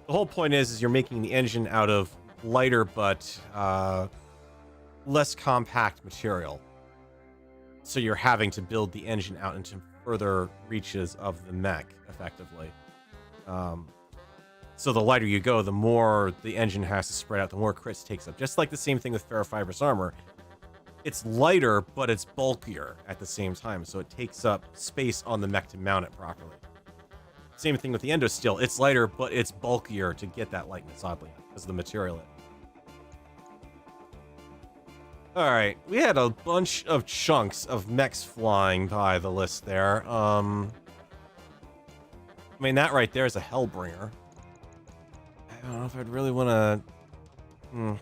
The whole point is you're making the engine out of lighter but less compact material. So you're having to build the engine out into further reaches of the mech, effectively. So the lighter you go, the more the engine has to spread out, the more crits takes up. Just like the same thing with ferrofibrous armor. It's lighter, but it's bulkier at the same time, so it takes up space on the mech to mount it properly. Same thing with the endosteel. It's lighter, but it's bulkier to get that lightness, oddly, because of the material in it. Alright, we had a bunch of chunks of mechs flying by the list there. I mean, that right there is a Hellbringer. I don't know if I'd really want to...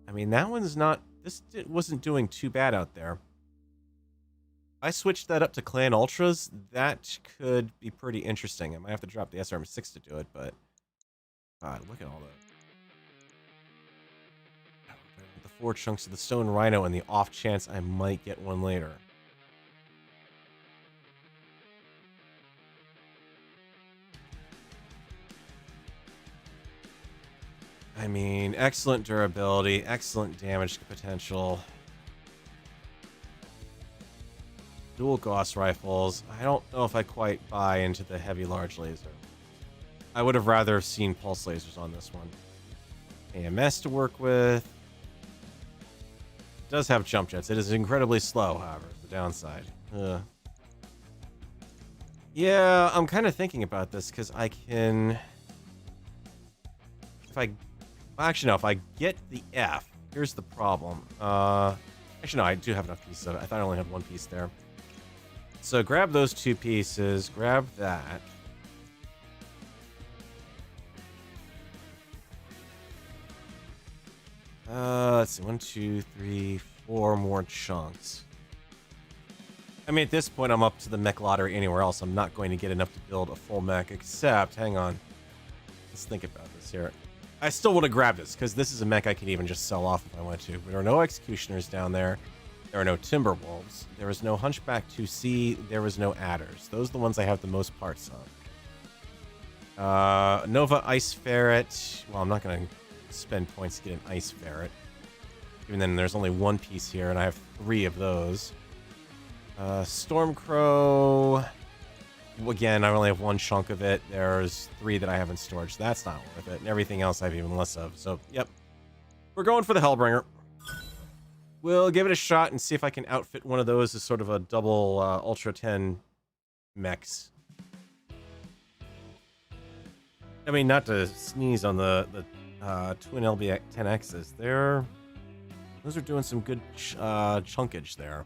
I mean, that one's not... This wasn't doing too bad out there. I switched that up to Clan Ultras. That could be pretty interesting. I might have to drop the SRM6 to do it, but... God, look at all that. The 4 chunks of the Stone Rhino and the off chance I might get one later. I mean, excellent durability, excellent damage potential. Dual Gauss rifles. I don't know if I quite buy into the heavy large laser. I would have rather seen pulse lasers on this one. AMS to work with. It does have jump jets. It is incredibly slow, however, the downside. Yeah, I'm kind of thinking about this because I can... Actually, no, if I get the F, here's the problem. Actually, no, I do have enough pieces of it. I thought I only had 1 piece there. So grab those 2 pieces, grab that. Let's see, 1, 2, 3, 4 more chunks. I mean, at this point, I'm up to the mech lottery anywhere else. I'm not going to get enough to build a full mech, except, hang on. Let's think about this here. I still want to grab this, because this is a mech I could even just sell off if I want to. There are no executioners down there. There are no Timberwolves. There was no Hunchback 2C. There was no Adders. Those are the ones I have the most parts on. Nova Ice Ferret. Well, I'm not going to spend points to get an Ice Ferret. Even then, there's only one piece here, and I have 3 of those. Stormcrow. Again, I only have 1 chunk of it. There's 3 that I have in storage. So that's not worth it. And everything else I have even less of. So, yep. We're going for the Hellbringer. We'll give it a shot and see if I can outfit one of those as sort of a double Ultra 10 mechs. I mean, not to sneeze on the twin LB10Xs. Those are doing some good chunkage there.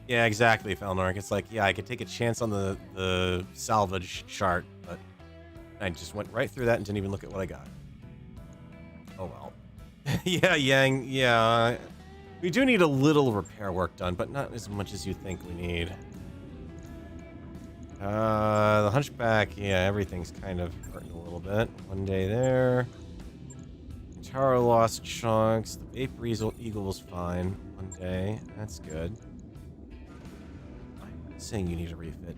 Yeah, exactly, Felnark. It's like, yeah, I could take a chance on the salvage chart, but I just went right through that and didn't even look at what I got. Oh well. Yeah, Yang, yeah. We do need a little repair work done, but not as much as you think we need. The Hunchback, yeah, everything's kind of hurting a little bit. One day there. Taro lost chunks. The Vapor Eagle was fine. One day. That's good. I'm saying you need a refit.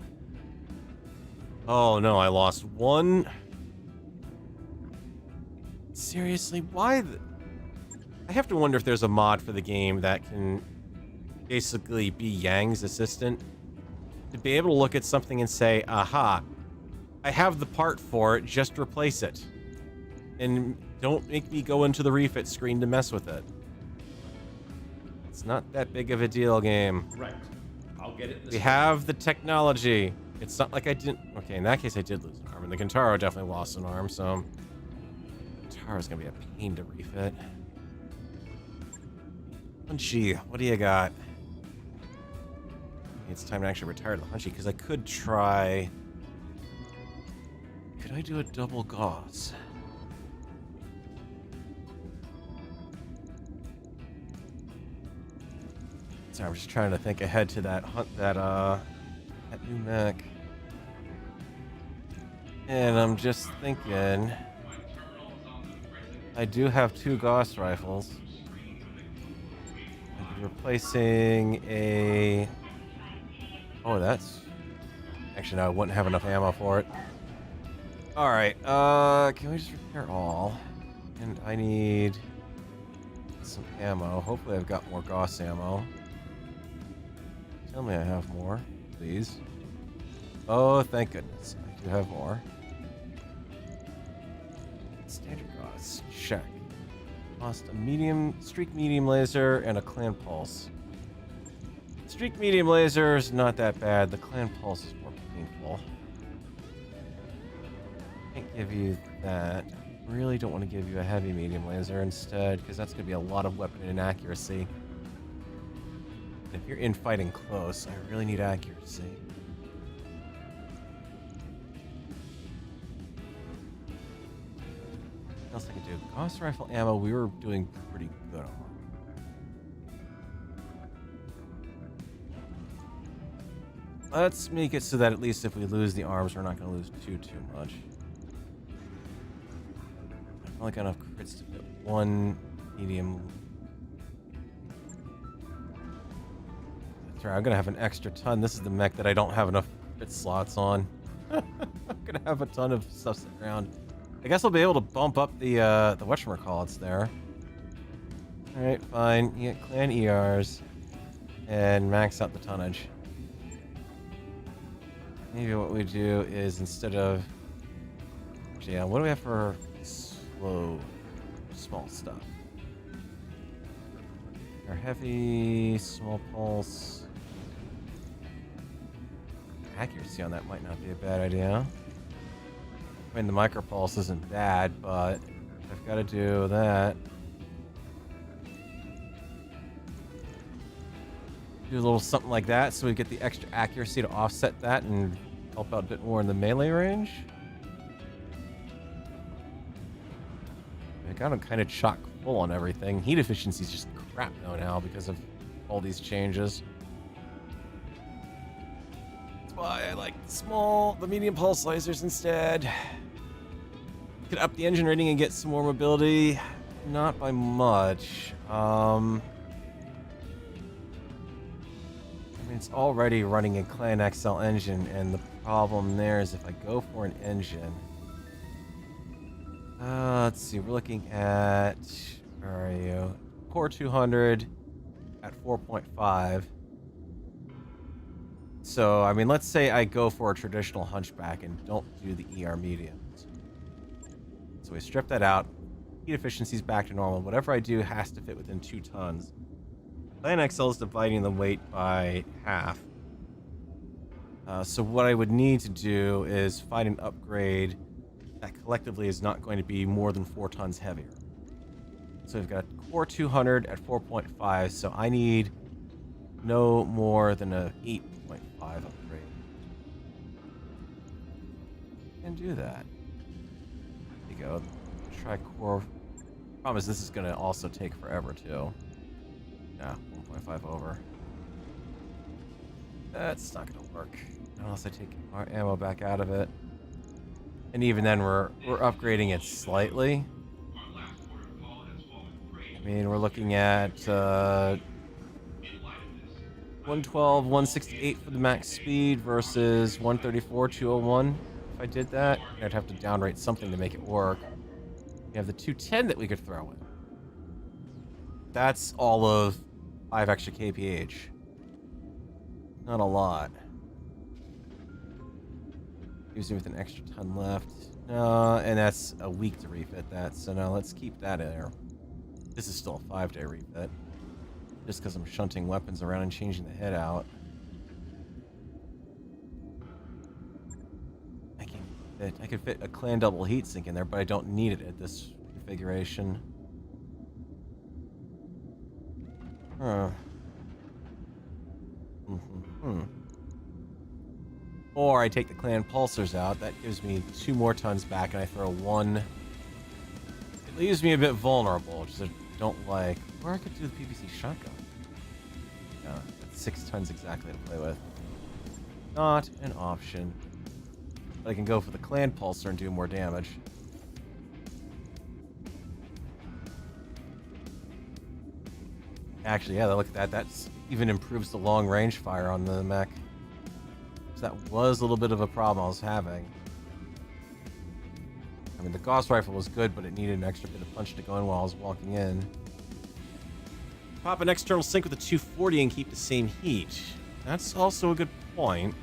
Oh no, I lost 1. Seriously, why I have to wonder if there's a mod for the game that can basically be Yang's assistant. To be able to look at something and say, aha, I have the part for it, just replace it. And don't make me go into the refit screen to mess with it. It's not that big of a deal, game. Right. I'll get it. We have the technology. It's not like I didn't... Okay, in that case, I did lose an arm. And the Kentaro definitely lost an arm, so... Kentaro's gonna be a pain to refit. Hunchy, what do you got? It's time to actually retire the Hunchy, because I could try... Could I do a double gauze? Sorry, I'm just trying to think ahead to that new mech. And I'm just thinking... I do have 2 Gauss rifles. I'd be replacing a... Oh, that's... Actually, no, I wouldn't have enough ammo for it. Alright, can we just repair all? And I need... some ammo. Hopefully I've got more Gauss ammo. Tell me I have more, please. Oh, thank goodness. I do have more. Standard Gauss. Check. Lost a medium, streak medium laser, and a clan pulse. Streak medium laser is not that bad. The clan pulse is more painful. Can't give you that. Really don't want to give you a heavy medium laser instead, because that's going to be a lot of weapon inaccuracy. And if you're in fighting close, I really need accuracy. What else I can do? Gauss rifle ammo, we were doing pretty good on. Let's make it so that at least if we lose the arms, we're not going to lose too much. I've only got enough crits to fit 1 medium. That's right, I'm going to have an extra ton. This is the mech that I don't have enough crit slots on. I'm going to have a ton of stuff sitting around. I guess I'll be able to bump up the whatchamacallits there. Alright, fine. You get clan ERs. And max out the tonnage. Maybe what we do is instead of... Actually, yeah, what do we have for small stuff? Our heavy, small pulse. Accuracy on that might not be a bad idea. I mean, the micro pulse isn't bad, but I've got to do that. Do a little something like that so we get the extra accuracy to offset that and help out a bit more in the melee range. I got him kind of chock full on everything. Heat efficiency is just crap now because of all these changes. That's why I like the medium pulse lasers instead. Could up the engine rating and get some more mobility. not by much. I mean, it's already running a Clan XL engine, and the problem there is if I go for an engine... let's see, we're looking at... Where are you? Core 200 at 4.5. So, I mean, let's say I go for a traditional hunchback and don't do the ER mediums. So we strip that out. Heat efficiency's back to normal. Whatever I do has to fit within 2 tons. Clan XL is dividing the weight by half. So what I would need to do is find an upgrade that collectively is not going to be more than 4 tons heavier. So we've got Core 200 at 4.5, so I need no more than a 8.5 upgrade. And do that. There you go. Try Core. Promise this is going to also take forever too. Yeah, 1.5 over. That's not going to work unless I take our ammo back out of it. And even then, we're upgrading it slightly. I mean, we're looking at 112, 168 for the max speed versus 134, 201. If I did that, I'd have to downrate something to make it work. We have the 210 that we could throw in. That's all of 5 extra kph. Not a lot. Leaves me with an extra ton left. And that's a week to refit that, so no, let's keep that in there. This is still a 5-day refit. Just because I'm shunting weapons around and changing the head out. I could fit a clan double heatsink in there, but I don't need it at this configuration. Huh. Or I take the clan pulsars out. That gives me 2 more tons back, and I throw 1. It leaves me a bit vulnerable, which I don't like. Or I could do the PVC shotgun. Yeah, that's 6 tons exactly to play with. Not an option. But I can go for the clan pulsar and do more damage. Actually, yeah, look at that. That's even improves the long range fire on the mech. So that was a little bit of a problem I was having. I mean, the Gauss rifle was good, but it needed an extra bit of punch to go in while I was walking in. Pop an external sync with a 240 and keep the same heat. That's also a good point.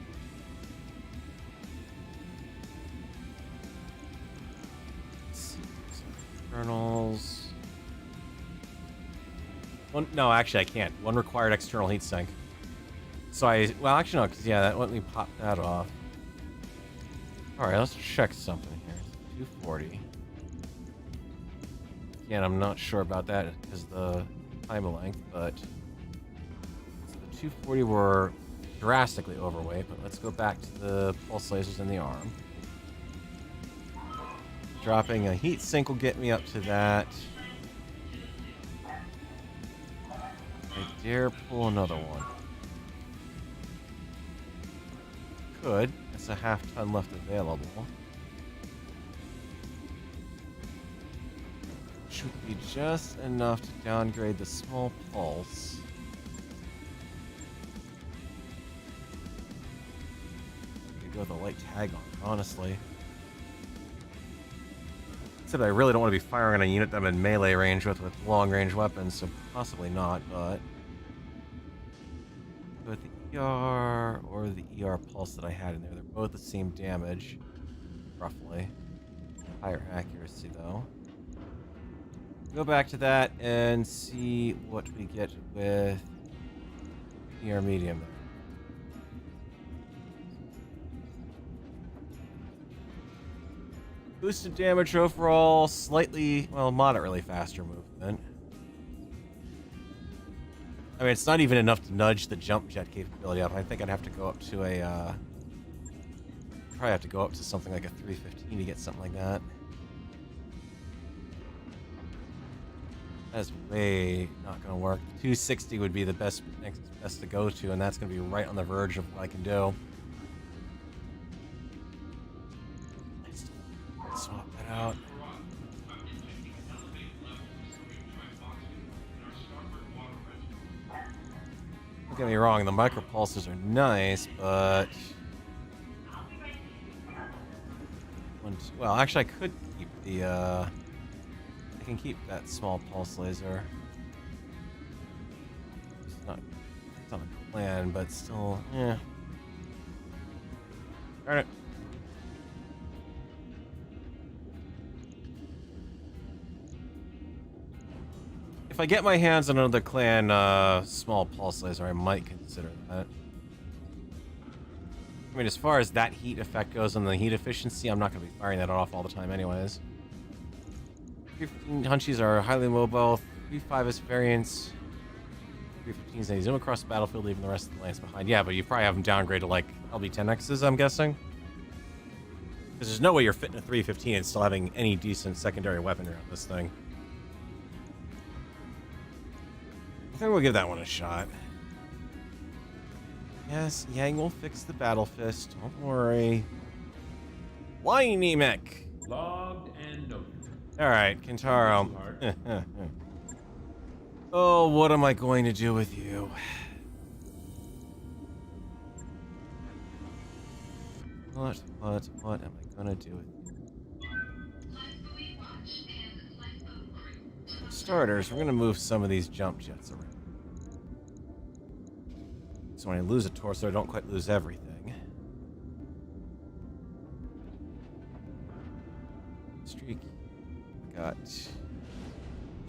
Let's see. Externals. No, actually I can't. 1 required external heat sink. So well, actually no, because yeah, that let me pop that off. Alright, let's check something here. 240. Again, I'm not sure about that because the time length, but so the 240 were drastically overweight, but let's go back to the pulse lasers in the arm. Dropping a heat sink will get me up to that. I dare pull another one. Could. That's a half ton left available. Should be just enough to downgrade the small pulse. Could go with a light tag on it, honestly. Except I really don't want to be firing on a unit that I'm in melee range with long range weapons, so possibly not, but with the ER or the ER pulse that I had in there, they're both the same damage, roughly. Higher accuracy though. Go back to that and see what we get with ER medium there. Boosted damage overall, slightly, well, moderately faster movement. I mean, it's not even enough to nudge the jump jet capability up. I think I'd have to go up to a, probably have to go up to something like a 315 to get something like that. That's way not going to work. 260 would be the best to go to, and that's going to be right on the verge of what I can do. Let's swap that out. get me wrong, the micropulsers are nice, but... Well, actually, I could keep the, I can keep that small pulse laser. It's not a plan, but still, yeah. Darn it. If I get my hands on another clan small pulse laser, I might consider that. I mean, as far as that heat effect goes on the heat efficiency, I'm not going to be firing that off all the time anyways. 315 Hunchies are highly mobile, 3.5S variants, 315s, they zoom across the battlefield, leaving the rest of the lands behind. Yeah, but you probably have them downgraded to like LB-10Xs, I'm guessing. Because there's no way you're fitting a 315 and still having any decent secondary weaponry on this thing. I think we'll give that one a shot. Yes, Yang will fix the battle fist. Don't worry. Whiny mech. Logged and noted. Alright, Kintaro. Oh, what am I going to do with you? What am I gonna do with you? For starters, we're gonna move some of these jump jets around. So when I lose a torso, I don't quite lose everything. Streak. Got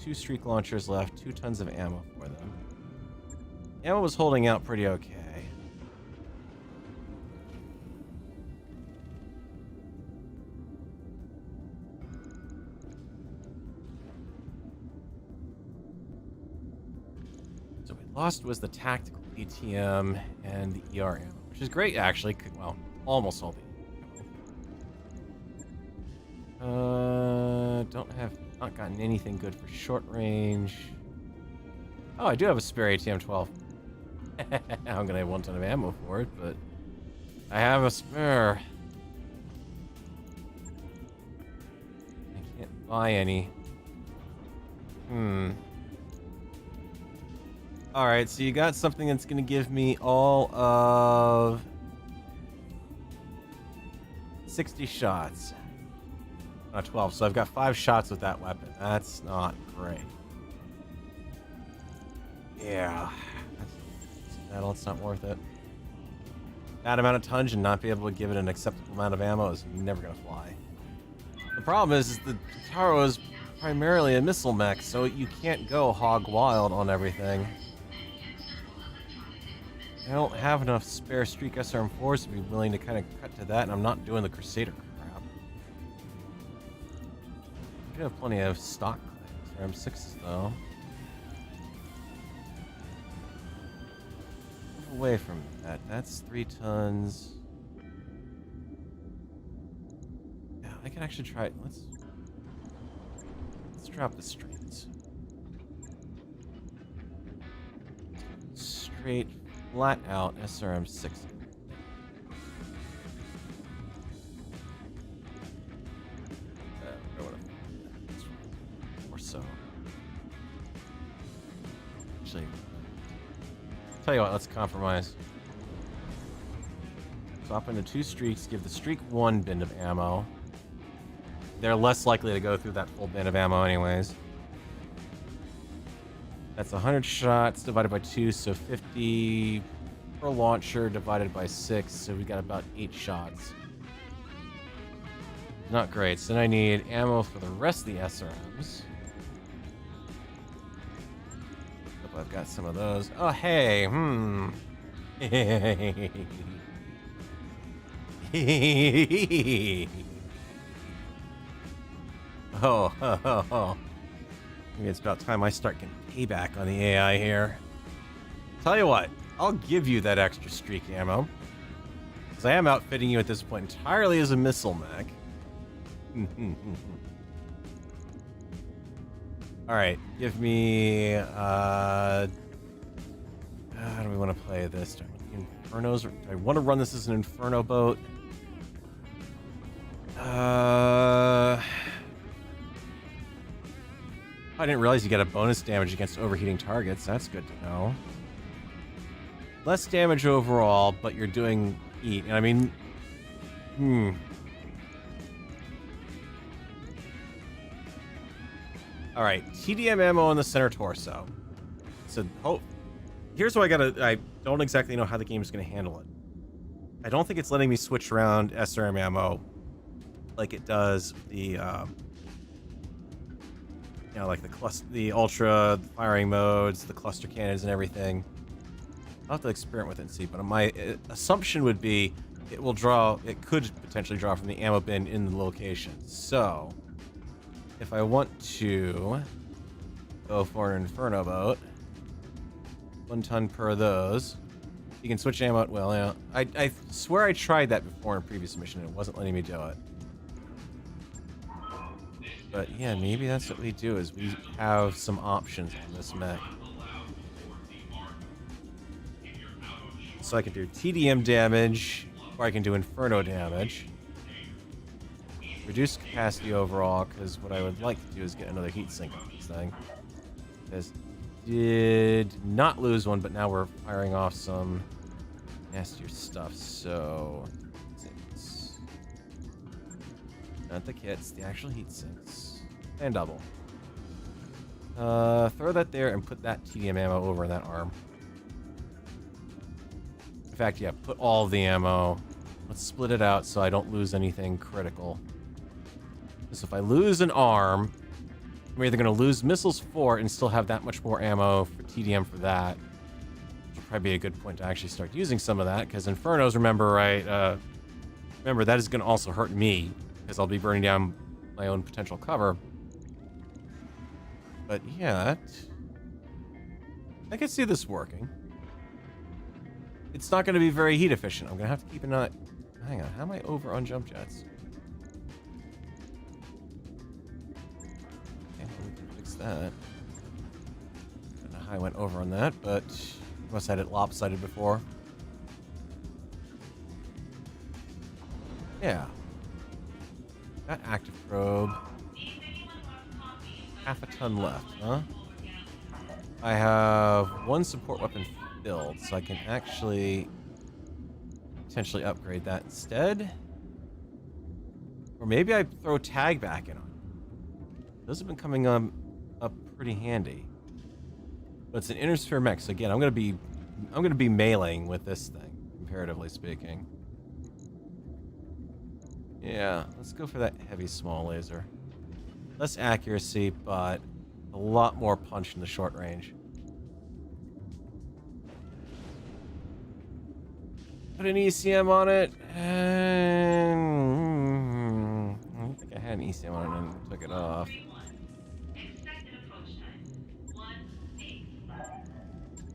2 streak launchers left, 2 tons of ammo for them. Ammo was holding out pretty okay. So we lost was the tactical ATM and the ER ammo, which is great actually. Well, almost all the not gotten anything good for short range. Oh, I do have a spare ATM-12. I'm gonna have 1 ton of ammo for it, but I have a spare. I can't buy any. Alright, so you got something that's gonna give me all of 60 shots. Not 12, so I've got 5 shots with that weapon. That's not great. Yeah. It's not worth it. That amount of tonnage and not be able to give it an acceptable amount of ammo is never gonna fly. The problem is the Taro is primarily a missile mech, so you can't go hog wild on everything. I don't have enough spare Streak SRM4s to be willing to kind of cut to that, and I'm not doing the Crusader crap. I do have plenty of stock SRM6s, though. Move away from that. That's 3 tons. Yeah, I can actually try it. Let's drop the straights. Straight, flat out SRM6. Or so. Actually, tell you what, let's compromise. Swap into 2 streaks, give the streak 1 bin of ammo. They're less likely to go through that full bin of ammo anyways. That's 100 shots divided by 2, so 50 per launcher divided by 6, so we got about 8 shots. Not great, so then I need ammo for the rest of the SRMs. Hope I've got some of those. Oh, hey, Oh. Maybe it's about time I start getting payback on the AI here. Tell you what, I'll give you that extra streak ammo. Because I am outfitting you at this point entirely as a missile mech. Alright, give me... how do we want to play this? Do I want Infernos? Do I want to run this as an Inferno boat? I didn't realize you get a bonus damage against overheating targets. That's good to know. less damage overall, but you're doing heat. And I mean, All right, TDM ammo on the center torso. So, here's what I don't exactly know how the game is going to handle it. I don't think it's letting me switch around SRM ammo like it does the, like the ultra firing modes, the cluster cannons, and everything. I'll have to experiment with it and see. But my assumption would be it could potentially draw from the ammo bin in the location. So, if I want to go for an Inferno boat, 1 ton per of those. You can switch ammo at will. Yeah, I swear I tried that before in a previous mission and it wasn't letting me do it. But yeah, maybe that's what we do, is we have some options on this mech. So I can do TDM damage, or I can do Inferno damage. Reduce capacity overall, because what I would like to do is get another heat sink on this thing. Because did not lose one, but now we're firing off some nastier stuff. So, not the kits, the actual heat sinks, and double. Throw that there and put that TDM ammo over in that arm. In fact, yeah, put all the ammo. Let's split it out so I don't lose anything critical. So if I lose an arm, I'm either going to lose missiles for it and still have that much more ammo for TDM for that. Which would probably be a good point to actually start using some of that, because Infernos, remember, that is going to also hurt me, because I'll be burning down my own potential cover. But yeah, I can see this working. It's not going to be very heat efficient. I'm going to have to keep an eye. Hang on, how am I over on jump jets? That. I don't know how I went over on that, but I must have had it lopsided before. Yeah. Got active probe. Half a ton left, huh? I have 1 support weapon filled, so I can actually potentially upgrade that instead. Or maybe I throw tag back in on. Those have been coming up pretty handy. But it's an inner sphere mech, so again, I'm gonna be meleeing with this thing, comparatively speaking. Yeah, let's go for that heavy small laser. Less accuracy, but a lot more punch in the short range. Put an ECM on it. I don't think I had an ECM on it and took it off.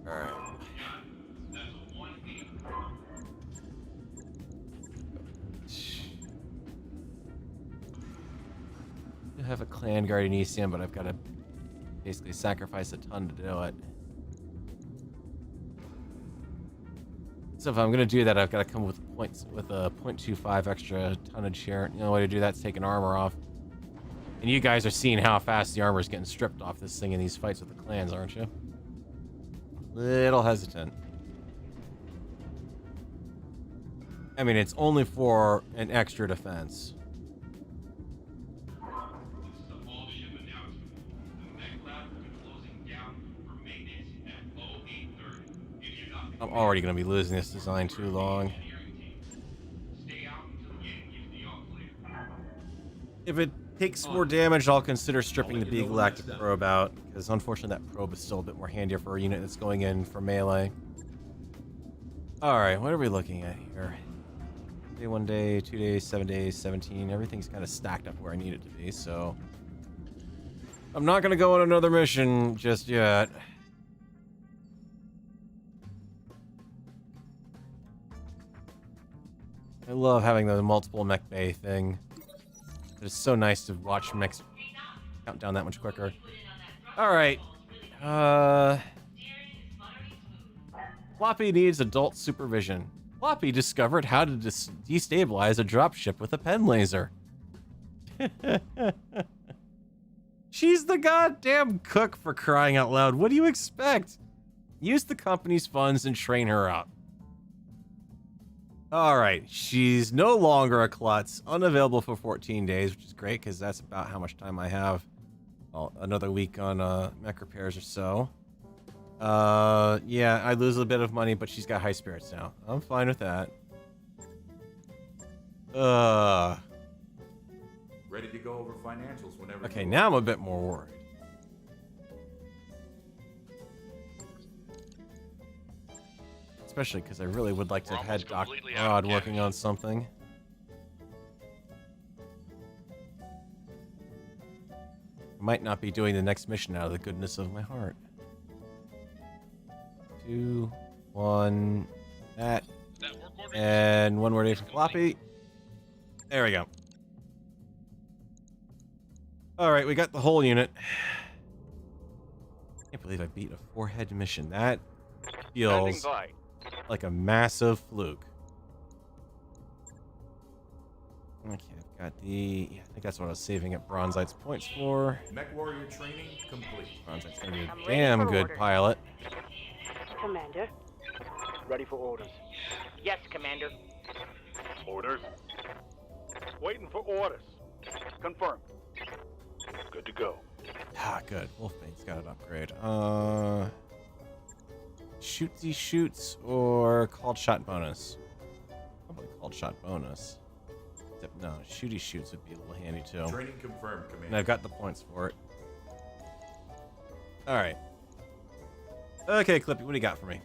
Alright. I have a clan guardian ECM, but I've got to basically sacrifice a ton to do it. So if I'm going to do that, I've got to come with a 0.25 extra tonnage here. The only way to do that is take an armor off. And you guys are seeing how fast the armor is getting stripped off this thing in these fights with the clans, aren't you? Little hesitant. I mean, it's only for an extra defense. I'm already going to be losing this design too long. If it takes more damage, I'll consider stripping the Big Galactic probe out, because unfortunately that probe is still a bit more handier for a unit that's going in for melee. Alright, what are we looking at here? Day 1 day, 2 days, 7 days, 17. Everything's kind of stacked up where I need it to be, so I'm not going to go on another mission just yet. I love having the multiple mech bay thing. It's so nice to watch mechs count down that much quicker. Alright. Floppy needs adult supervision. Floppy discovered how to destabilize a dropship with a pen laser. She's the goddamn cook, for crying out loud. What do you expect? Use the company's funds and train her up. Alright, she's no longer a klutz. Unavailable for 14 days, which is great, because that's about how much time I have. Well, another week on mech repairs or so. Yeah, I lose a bit of money, but she's got high spirits now. I'm fine with that. Ready to go over financials whenever. Okay, now I'm a bit more worried. Especially because I really would like to have had Doc Rod working on something. I might not be doing the next mission out of the goodness of my heart. 2, 1, that, and one more day for floppy. There we go. Alright, we got the whole unit. Can't believe I beat a 4-head mission. That feels like a massive fluke. Okay, I've got the... Yeah, I think that's what I was saving at Bronzite's points for. Mech warrior training complete. Bronzite's gonna be a damn good pilot. Commander. Ready for orders. Yes, Commander. Orders. Waiting for orders. Confirmed. Good to go. Ah, good. Wolfbane's got an upgrade. Shootsy shoots or called shot bonus? Probably called shot bonus. Except, no, shooty shoots would be a little handy too. Training confirmed, Commander. And I've got the points for it. Alright. Okay, Clippy, what do you got for me?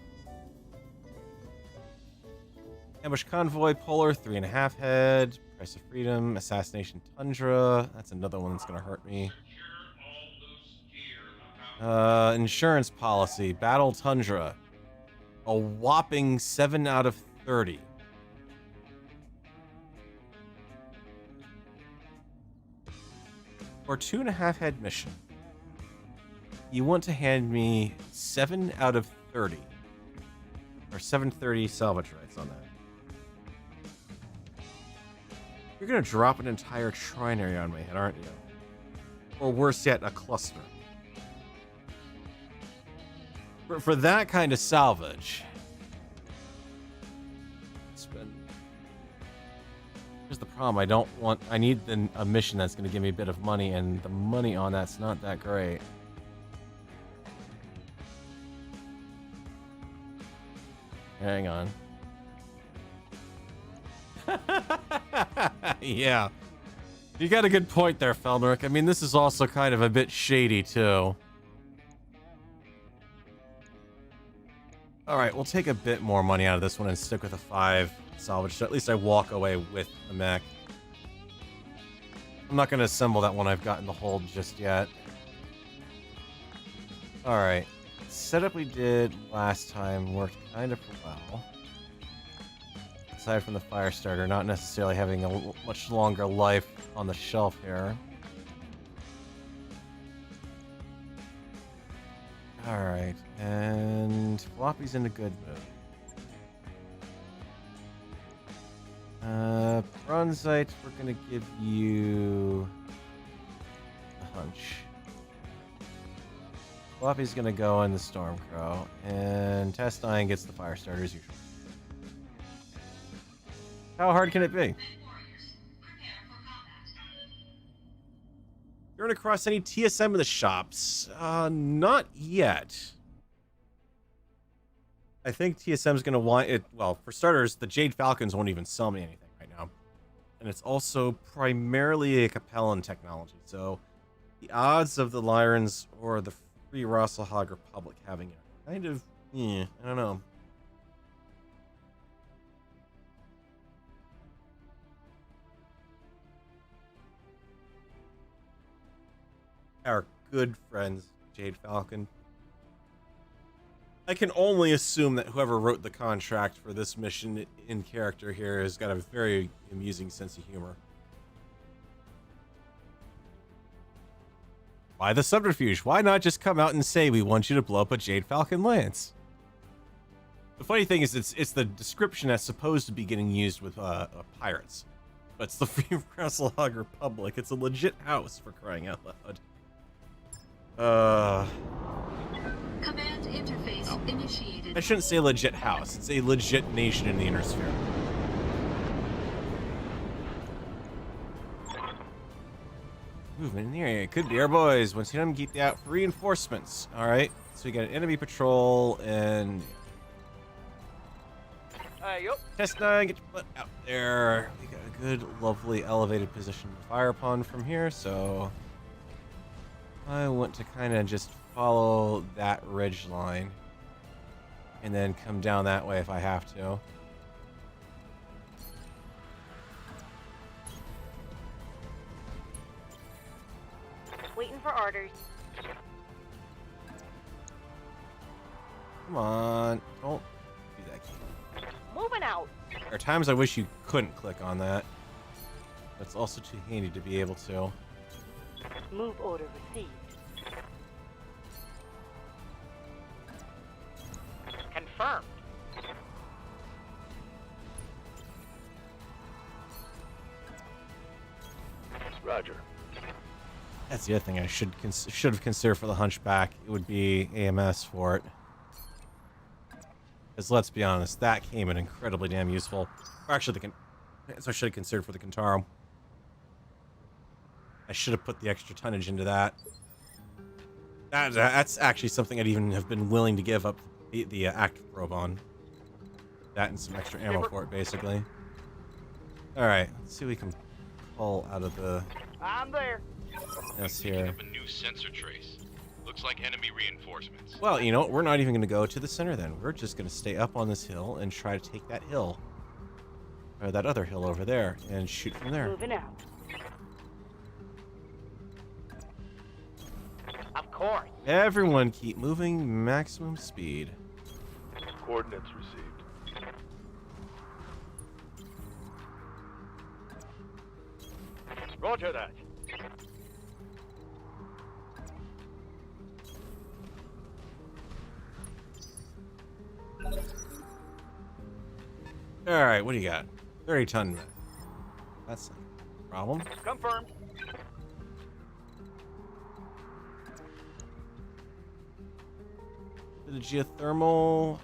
Ambush Convoy, Polar, 3.5 head. Price of Freedom, Assassination Tundra. That's another one that's gonna hurt me. Insurance policy, Battle Tundra. A whopping 7 out of 30. For 2.5 head mission, you want to hand me 7 out of 30. Or 730 salvage rights on that. You're gonna drop an entire trinary on my head, aren't you? Or worse yet, a cluster. For that kind of salvage, here's the problem. I need a mission that's going to give me a bit of money, and the money on that's not that great. Hang on. Yeah. You got a good point there, Felnerick. I mean, this is also kind of a bit shady, too. Alright, we'll take a bit more money out of this one and stick with a 5 salvage, so at least I walk away with the mech. I'm not going to assemble that one I've got in the hold just yet. Alright. Setup we did last time worked kind of well. Aside from the fire starter, not necessarily having a much longer life on the shelf here. Alright, and Floppy's in a good mood. Bronzite, we're gonna give you a hunch. Floppy's gonna go in the Stormcrow, and Testine gets the fire starter as usual. How hard can it be? You run across any TSM in the shops? Not yet. I think TSM's gonna want it. Well, for starters, the Jade Falcons won't even sell me anything right now. And it's also primarily a Capellan technology, so the odds of the Lyrans or the Free Rosselhog Republic having it kind of, I don't know. Our good friends, Jade Falcon. I can only assume that whoever wrote the contract for this mission in character here has got a very amusing sense of humor. Why the subterfuge? Why not just come out and say we want you to blow up a Jade Falcon lance? The funny thing is it's the description that's supposed to be getting used with pirates. But it's the Free Wrestlehog Republic. It's a legit house, for crying out loud. Command interface initiated. I shouldn't say legit house. It's a legit nation in the inner sphere. Movement in the area. Could be our boys. Once you done, keep out for reinforcements. Alright. So we got an enemy patrol and Yup. Test 9, get your butt out there. We got a good, lovely, elevated position to fire upon from here, so I want to kind of just follow that ridge line and then come down that way if I have to. Waiting for orders. Come on, don't do that. Moving out. There are times I wish you couldn't click on that, but it's also too handy to be able to. Move order received. Confirmed. Roger. That's the other thing I should have considered for the Hunchback. It would be AMS for it. Because let's be honest, that came in incredibly damn useful. Or actually, so I should have considered for the Kintaro. I should have put the extra tonnage into that. That's actually something I'd even have been willing to give up the active probe on. That and some extra ammo for it, basically. Alright, let's see what we can pull out of the... I'm there. Yes, Picking here. up a new sensor trace. Looks like enemy reinforcements. Well, you know, we're not even going to go to the center then. We're just going to stay up on this hill and try to take that hill. Or that other hill over there and shoot from there. Moving out. Of course. Everyone keep moving maximum speed. Coordinates received. Roger that. Alright, what do you got? 30 ton. That's a problem. Confirmed. For the geothermal,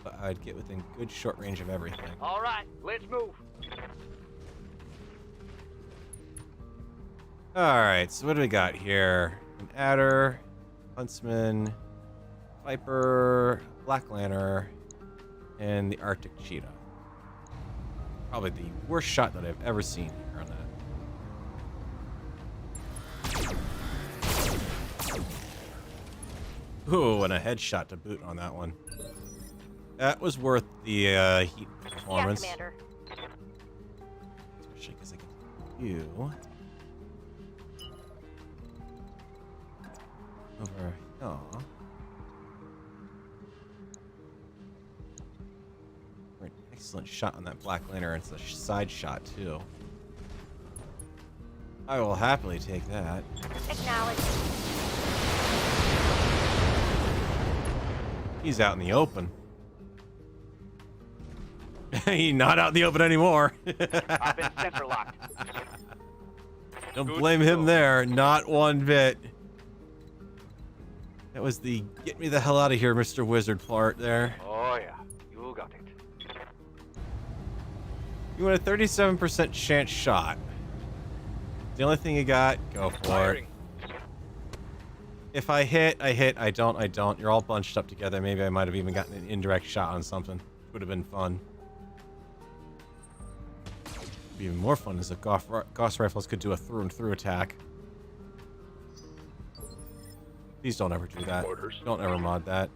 but I'd get within good short range of everything. All right, let's move. Alright, so what do we got here? An adder, huntsman, viper, black lantern, and the Arctic cheetah. Probably the worst shot that I've ever seen here on that. Ooh, and a headshot to boot on that one. That was worth the heat performance. Yes, Commander. Especially because I can view over. Oh. An excellent shot on that black lantern. It's a side shot too. I will happily take that. Acknowledge. He's out in the open. He's not out in the open anymore. I've been sensor locked. Don't blame him there. Not one bit. That was the get me the hell out of here, Mr. Wizard part there. Oh yeah, you got it. You want a 37% chance shot. The only thing you got, go for Firing. it. If I hit, I hit. I don't, I don't. You're all bunched up together. Maybe I might have even gotten an indirect shot on something. Would have been fun. Be even more fun is if Gauss rifles could do a through and through attack. Please don't ever do that. Orders. Don't ever mod that.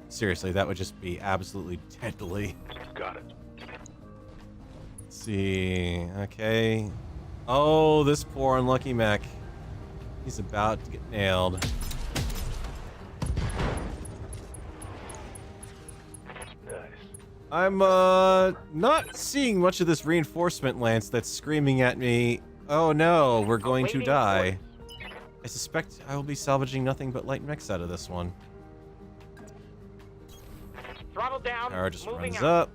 Seriously, that would just be absolutely deadly. Got it. Let's see. Okay. Oh, this poor unlucky mech. He's about to get nailed. Nice. I'm not seeing much of this reinforcement lance that's screaming at me. Oh no, we're going to die. I suspect I will be salvaging nothing but light mechs out of this one. Throttle down. Car just moving runs out. up.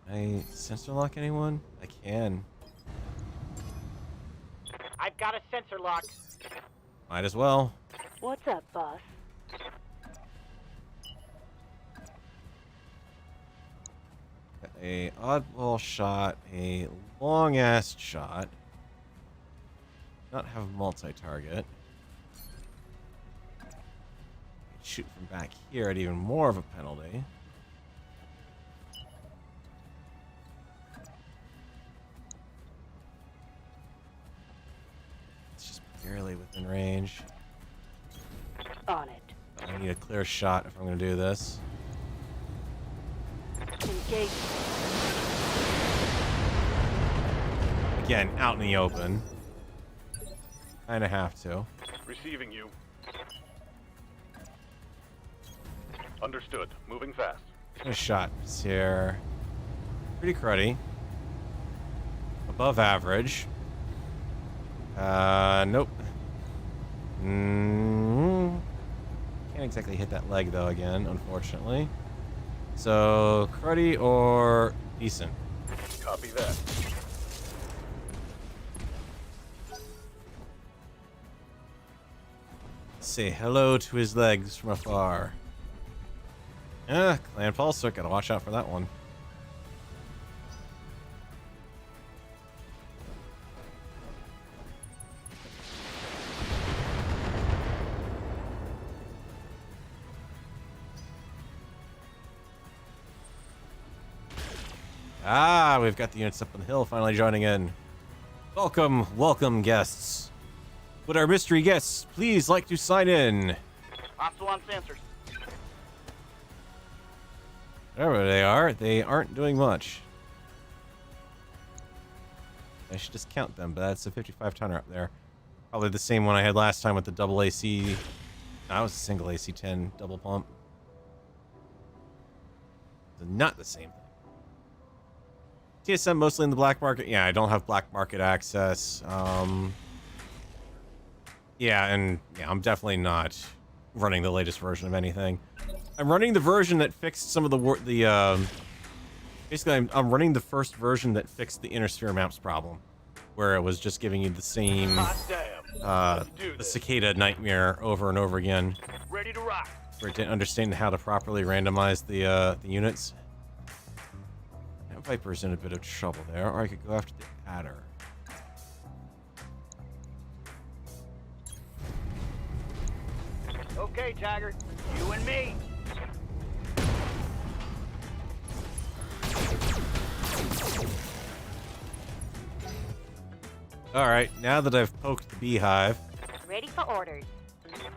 Can I sensor lock anyone? I can. I've got a sensor lock. Might as well. What's up, boss? A oddball shot, a long-ass shot. Not have multi-target. Shoot from back here at even more of a penalty. It's just barely within range. On it. I need a clear shot if I'm going to do this. Engage. Again, out in the open. Kind of have to. Receiving you. Understood. Moving fast. A shot here. Pretty cruddy. Above average. Nope. Can't exactly hit that leg though again, unfortunately. So, cruddy or decent? Copy that. Say hello to his legs from afar. Clan Pulsar, gotta watch out for that one. Ah, we've got the units up on the hill finally joining in. Welcome, welcome guests. Would our mystery guests please like to sign in? Hostile on sensors. Wherever they are, they aren't doing much. I should just count them, but that's a 55 tonner up there. Probably the same one I had last time with the double AC. No, that was a single AC 10 double pump. Not the same thing. TSM mostly in the black market. Yeah, I don't have black market access. Yeah, and yeah, I'm definitely not running the latest version of anything. I'm running the version that fixed some of the basically I'm running the first version that fixed the inner sphere maps problem, where it was just giving you the same the cicada nightmare over and over again. Ready to rock. Where it didn't understand how to properly randomize the units. That Viper's in a bit of trouble there, or I could go after the adder. Okay, Tiger. You and me. Alright, now that I've poked the beehive. Ready for orders. Yeah,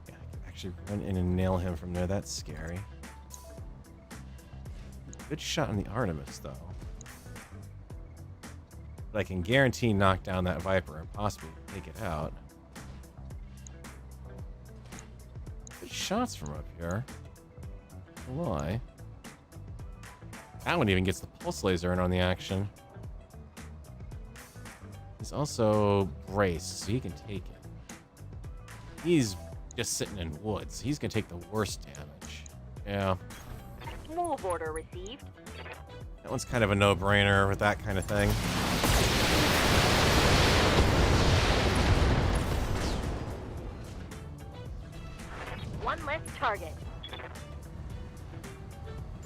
I can actually run in and nail him from there. That's scary. Good shot on the Artemis, though. But I can guarantee knock down that Viper and possibly take it out. Good shots from up here. Why? That one even gets the pulse laser in on the action. He's also braced, so he can take it. He's just sitting in woods. He's gonna take the worst damage. Yeah. Move order received. That one's kind of a no-brainer with that kind of thing. One less target.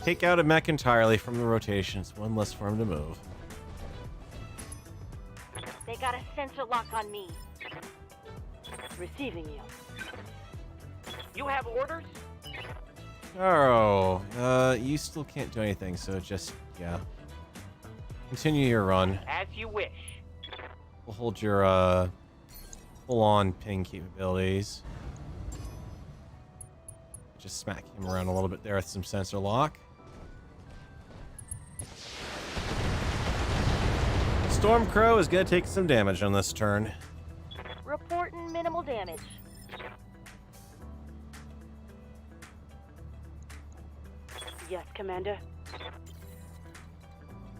Take out a mech entirely from the rotation. It's one less for him to move. They got a sensor lock on me. Receiving you. You have orders? Oh, you still can't do anything, so just, yeah. Continue your run. As you wish. We'll hold your, full-on ping capabilities. Just smack him around a little bit there with some sensor lock. Stormcrow is gonna take some damage on this turn. Reporting minimal damage. Yes, Commander.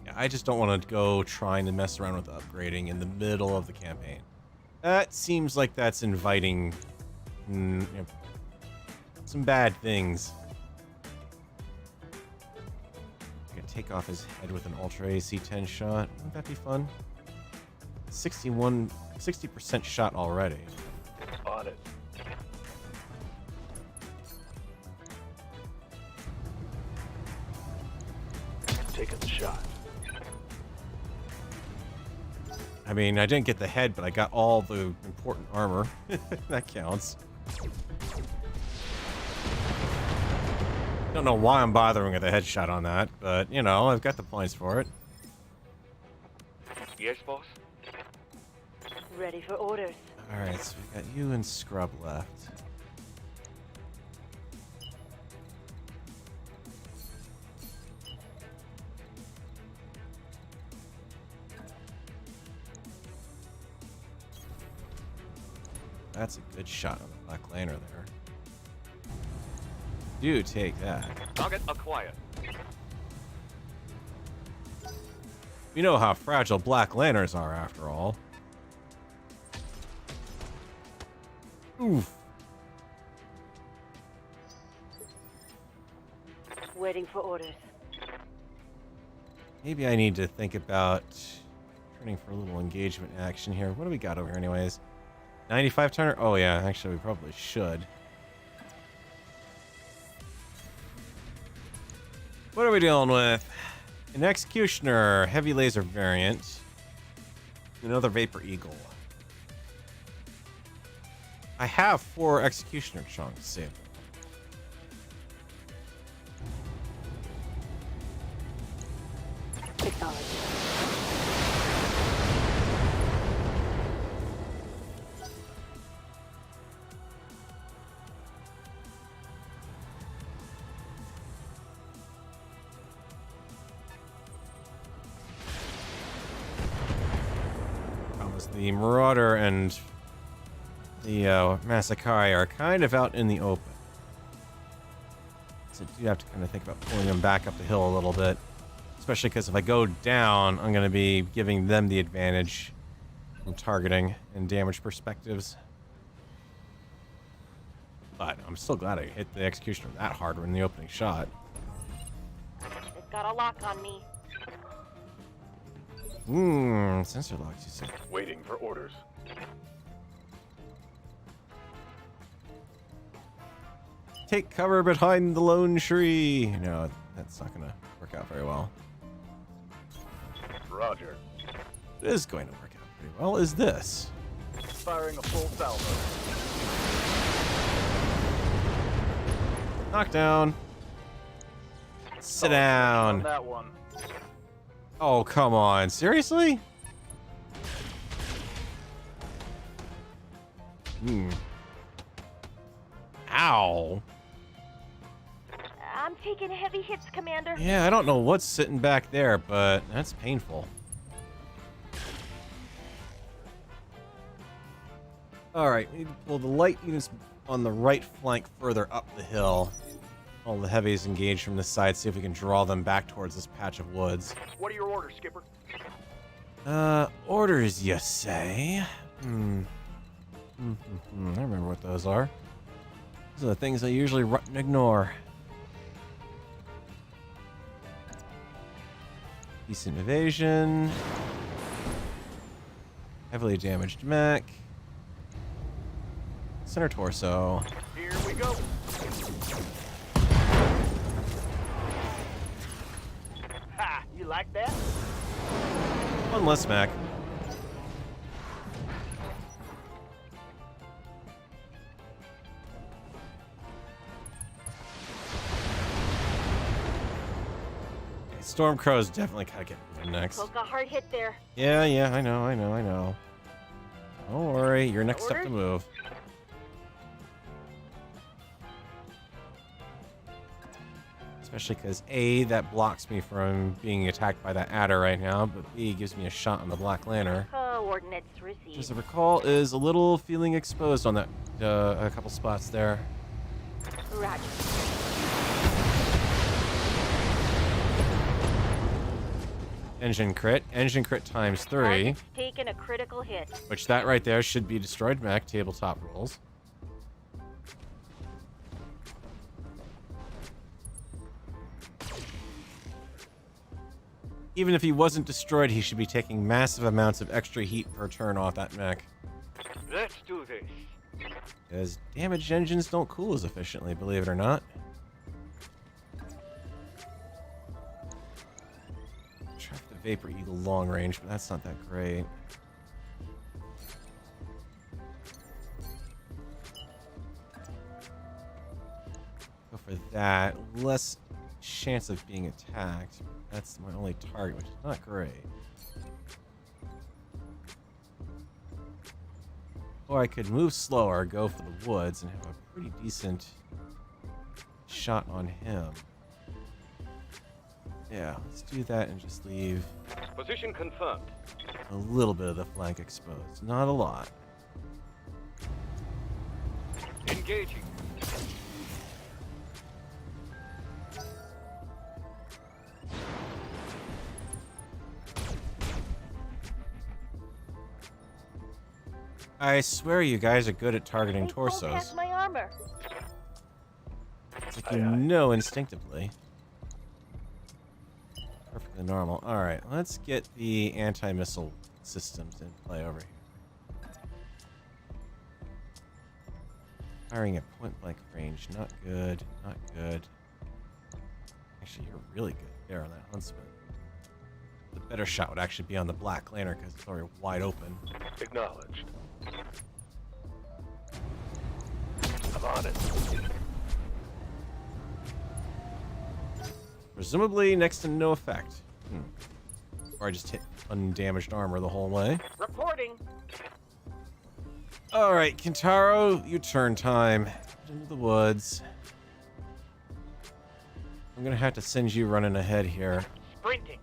Yeah, I just don't want to go trying to mess around with upgrading in the middle of the campaign. That seems like that's inviting some bad things. I could take off his head with an Ultra AC-10 shot. Wouldn't that be fun? 60% shot already. On it. Taking the shot. I mean, I didn't get the head, but I got all the important armor. That counts. Don't know why I'm bothering with a headshot on that, but, you know, I've got the points for it. Yes, boss? Ready for orders. Alright, so we got you and Scrub left. That's a good shot on the Black Lantern there. Do take that. Target acquired. You know how fragile Black Lanterns are, after all. Oof. Waiting for orders. Maybe I need to think about turning for a little engagement action here. What do we got over here anyways? 95 turner? Oh yeah, actually we probably should. What are we dealing with? An Executioner, heavy laser variant. Another Vapor Eagle. I have 4 Executioner chunks saved. Technology. The Marauder and the Masakari are kind of out in the open. So I do have to kind of think about pulling them back up the hill a little bit. Especially because if I go down, I'm going to be giving them the advantage from targeting and damage perspectives. But I'm still glad I hit the Executioner that hard in the opening shot. It's got a lock on me. Sensor locks, you said. Waiting for orders. Take cover behind the lone tree. No, that's not gonna work out very well. Roger. It is going to work out pretty well. Is this? Firing a full salvo. Knockdown. Sit On down. that one. Oh, come on. Seriously? Ow. I'm taking heavy hits, Commander. Yeah, I don't know what's sitting back there, but that's painful. Alright, we need to pull the light units on the right flank further up the hill. All the heavies engaged from this side, see if we can draw them back towards this patch of woods. What are your orders, Skipper? Orders, you say? I remember what those are. Those are the things I usually ignore. Decent evasion. Heavily damaged mech. Center torso. Here we go. Ha! You like that? One less mech. Stormcrow's definitely gotta get moving next. Took a hard hit there. Yeah, I know. Don't worry, you're next up to Orders? move. Especially because A, that blocks me from being attacked by that adder right now, but B, gives me a shot on the Black Lantern. Coordinates Which, received. as I recall, is a little feeling exposed on that, a couple spots there. Roger. Engine crit times 3, Target's taken a critical hit. which that right there should be destroyed mech, tabletop rules. Even if he wasn't destroyed, he should be taking massive amounts of extra heat per turn off that mech. Let's do this. Because damaged engines don't cool as efficiently, believe it or not. Track the Vapor Eagle long range, but that's not that great. Go for that. Less chance of being attacked. That's my only target, which is not great. Or I could move slower, go for the woods, and have a pretty decent shot on him. Yeah, let's do that and just leave Position confirmed. a little bit of the flank exposed. Not a lot. Engaging. I swear you guys are good at targeting They pulled torsos. past my armor. It's like you know instinctively. Perfectly normal. Alright, let's get the anti-missile systems in play over here. Firing at point-blank range. Not good. Not good. Actually, you're really good there on that huntsman. The better shot would actually be on the black lantern because it's already wide open. Acknowledged. I'm on it. Presumably next to no effect. Or I just hit undamaged armor the whole way. Reporting. Alright, Kintaro, your turn time. Into the woods. I'm gonna have to send you running ahead here. Sprinting.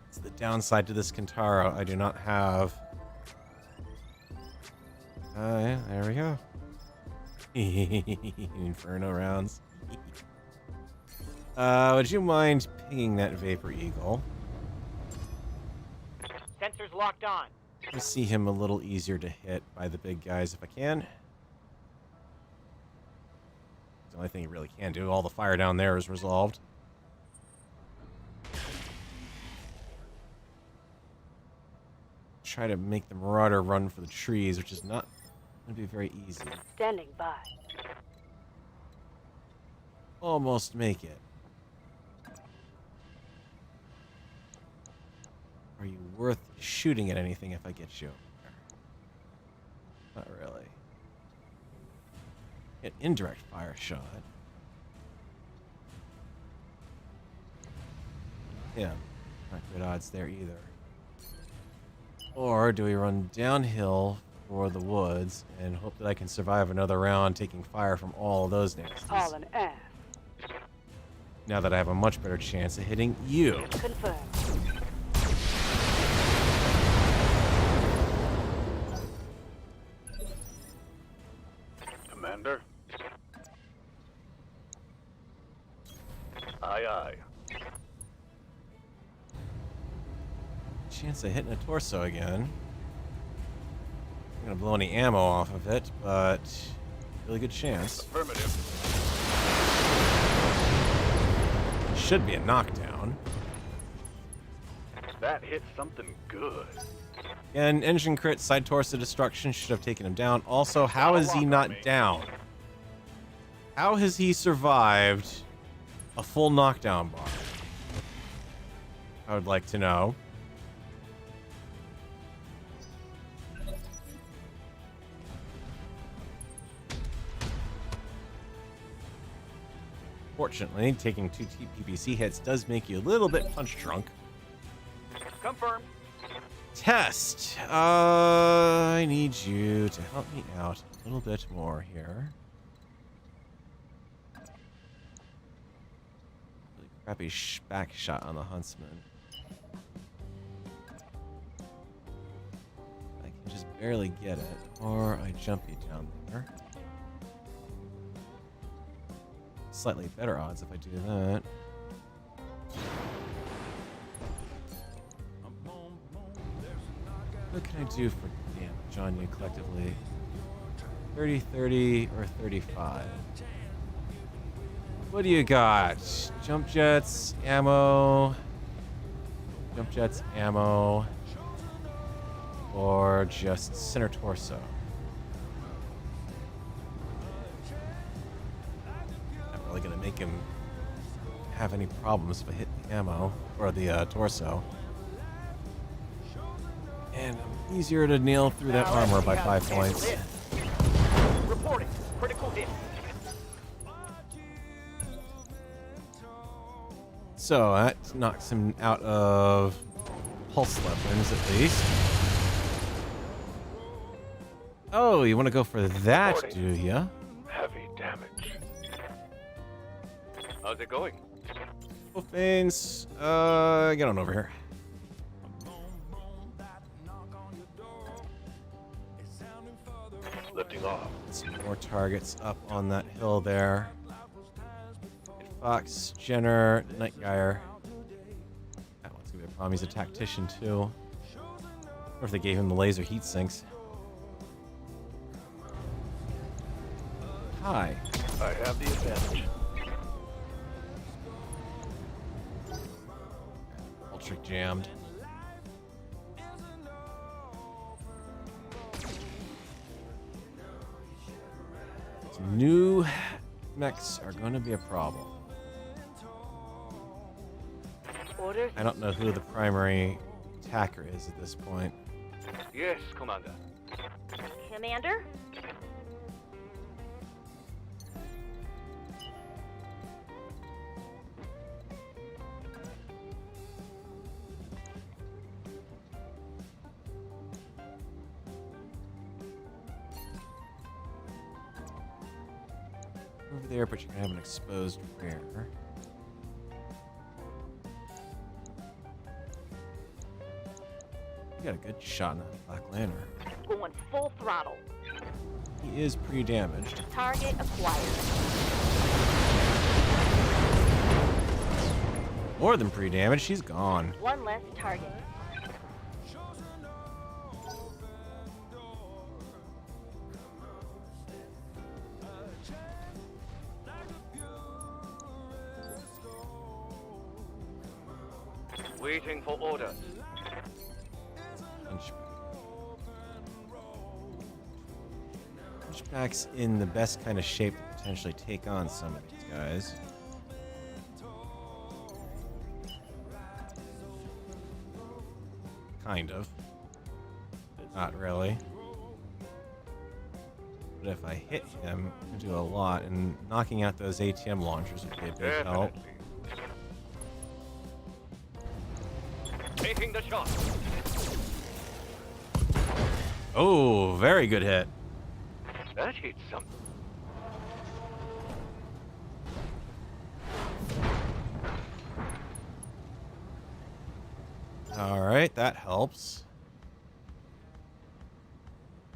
It's the downside to this Kintaro. I do not have... yeah, there we go. Inferno rounds. Would you mind pinging that Vapor Eagle? Sensors locked on. I see him a little easier to hit by the big guys if I can. It's the only thing he really can do. All the fire down there is resolved. Try to make the Marauder run for the trees, which is not going to be very easy. Standing by. Almost make it. Are you worth shooting at anything if I get you over there? Not really. Get indirect fire shot. Yeah, not good odds there either. Or do we run downhill for the woods and hope that I can survive another round taking fire from all of those nasties? All an ass. Now that I have a much better chance of hitting you. Confirmed. Commander? Aye, aye. Chance of hitting a torso again. I'm gonna blow any ammo off of it, but really good chance. Affirmative. Should be a knockdown. That hit something good. And engine crit, side torso destruction should have taken him down. Also, how is he not down? How has he survived a full knockdown bar? I would like to know. Fortunately, taking 2 PPC hits does make you a little bit punch drunk. Confirmed. Test. I need you to help me out a little bit more here. Really crappy back shot on the huntsman. I can just barely get it, or I jump you down there. Slightly better odds if I do that. What can I do for damage on you collectively? 30, 30, or 35? What do you got? Jump jets, ammo. jump jets, ammo, or just center torso. Not really gonna make him have any problems if I hit the ammo or the torso. And easier to nail through that armor by 5 points. Reporting. Critical hit. So that knocks him out of pulse weapons at least. Oh, you want to go for that, do ya? Heavy damage. How's it going? Veins, get on over here. Lifting off. Some more targets up on that hill there. Fox, Jenner, Nightgeyer. That one's gonna be a problem. He's a tactician too. Or if they gave him the laser heat sinks. Hi. I have the advantage. Ultra jammed. Some new mechs are going to be a problem. Orders. I don't know who the primary attacker is at this point. Yes, Commander. Commander? Over there, but you're going to have an exposed rear. You got a good shot in that Black Lantern. Going full throttle. He is pre-damaged. Target acquired. More than pre-damaged, she's gone. One less target. Waiting for orders. Hunchback's in the best kind of shape to potentially take on some of these guys. Kind of. Not really. But if I hit him, I can do a lot, and knocking out those ATM launchers would be a big help. Taking the shot. Oh, very good hit. That hit something. All right, that helps.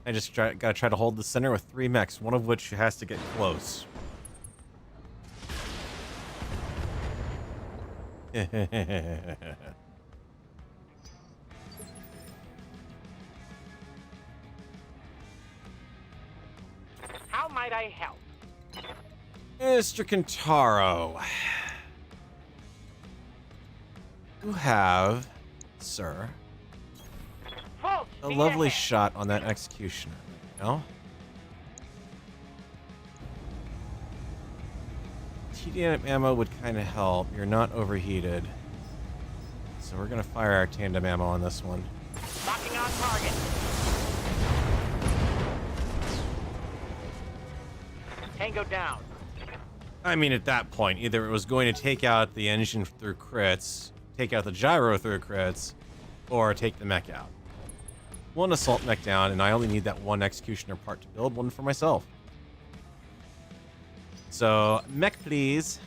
I just gotta try to hold the center with 3 mechs, one of which has to get close. How might I help? Mr. Kentaro, you have, sir, Full a speed lovely ahead. shot on that executioner, you know? TDM ammo would kind of help. You're not overheated. So we're going to fire our tandem ammo on this one. Locking on target. Tango down. I mean, at that point, either it was going to take out the engine through crits, take out the gyro through crits, or take the mech out. One assault mech down, and I only need that one executioner part to build one for myself. So, mech, please.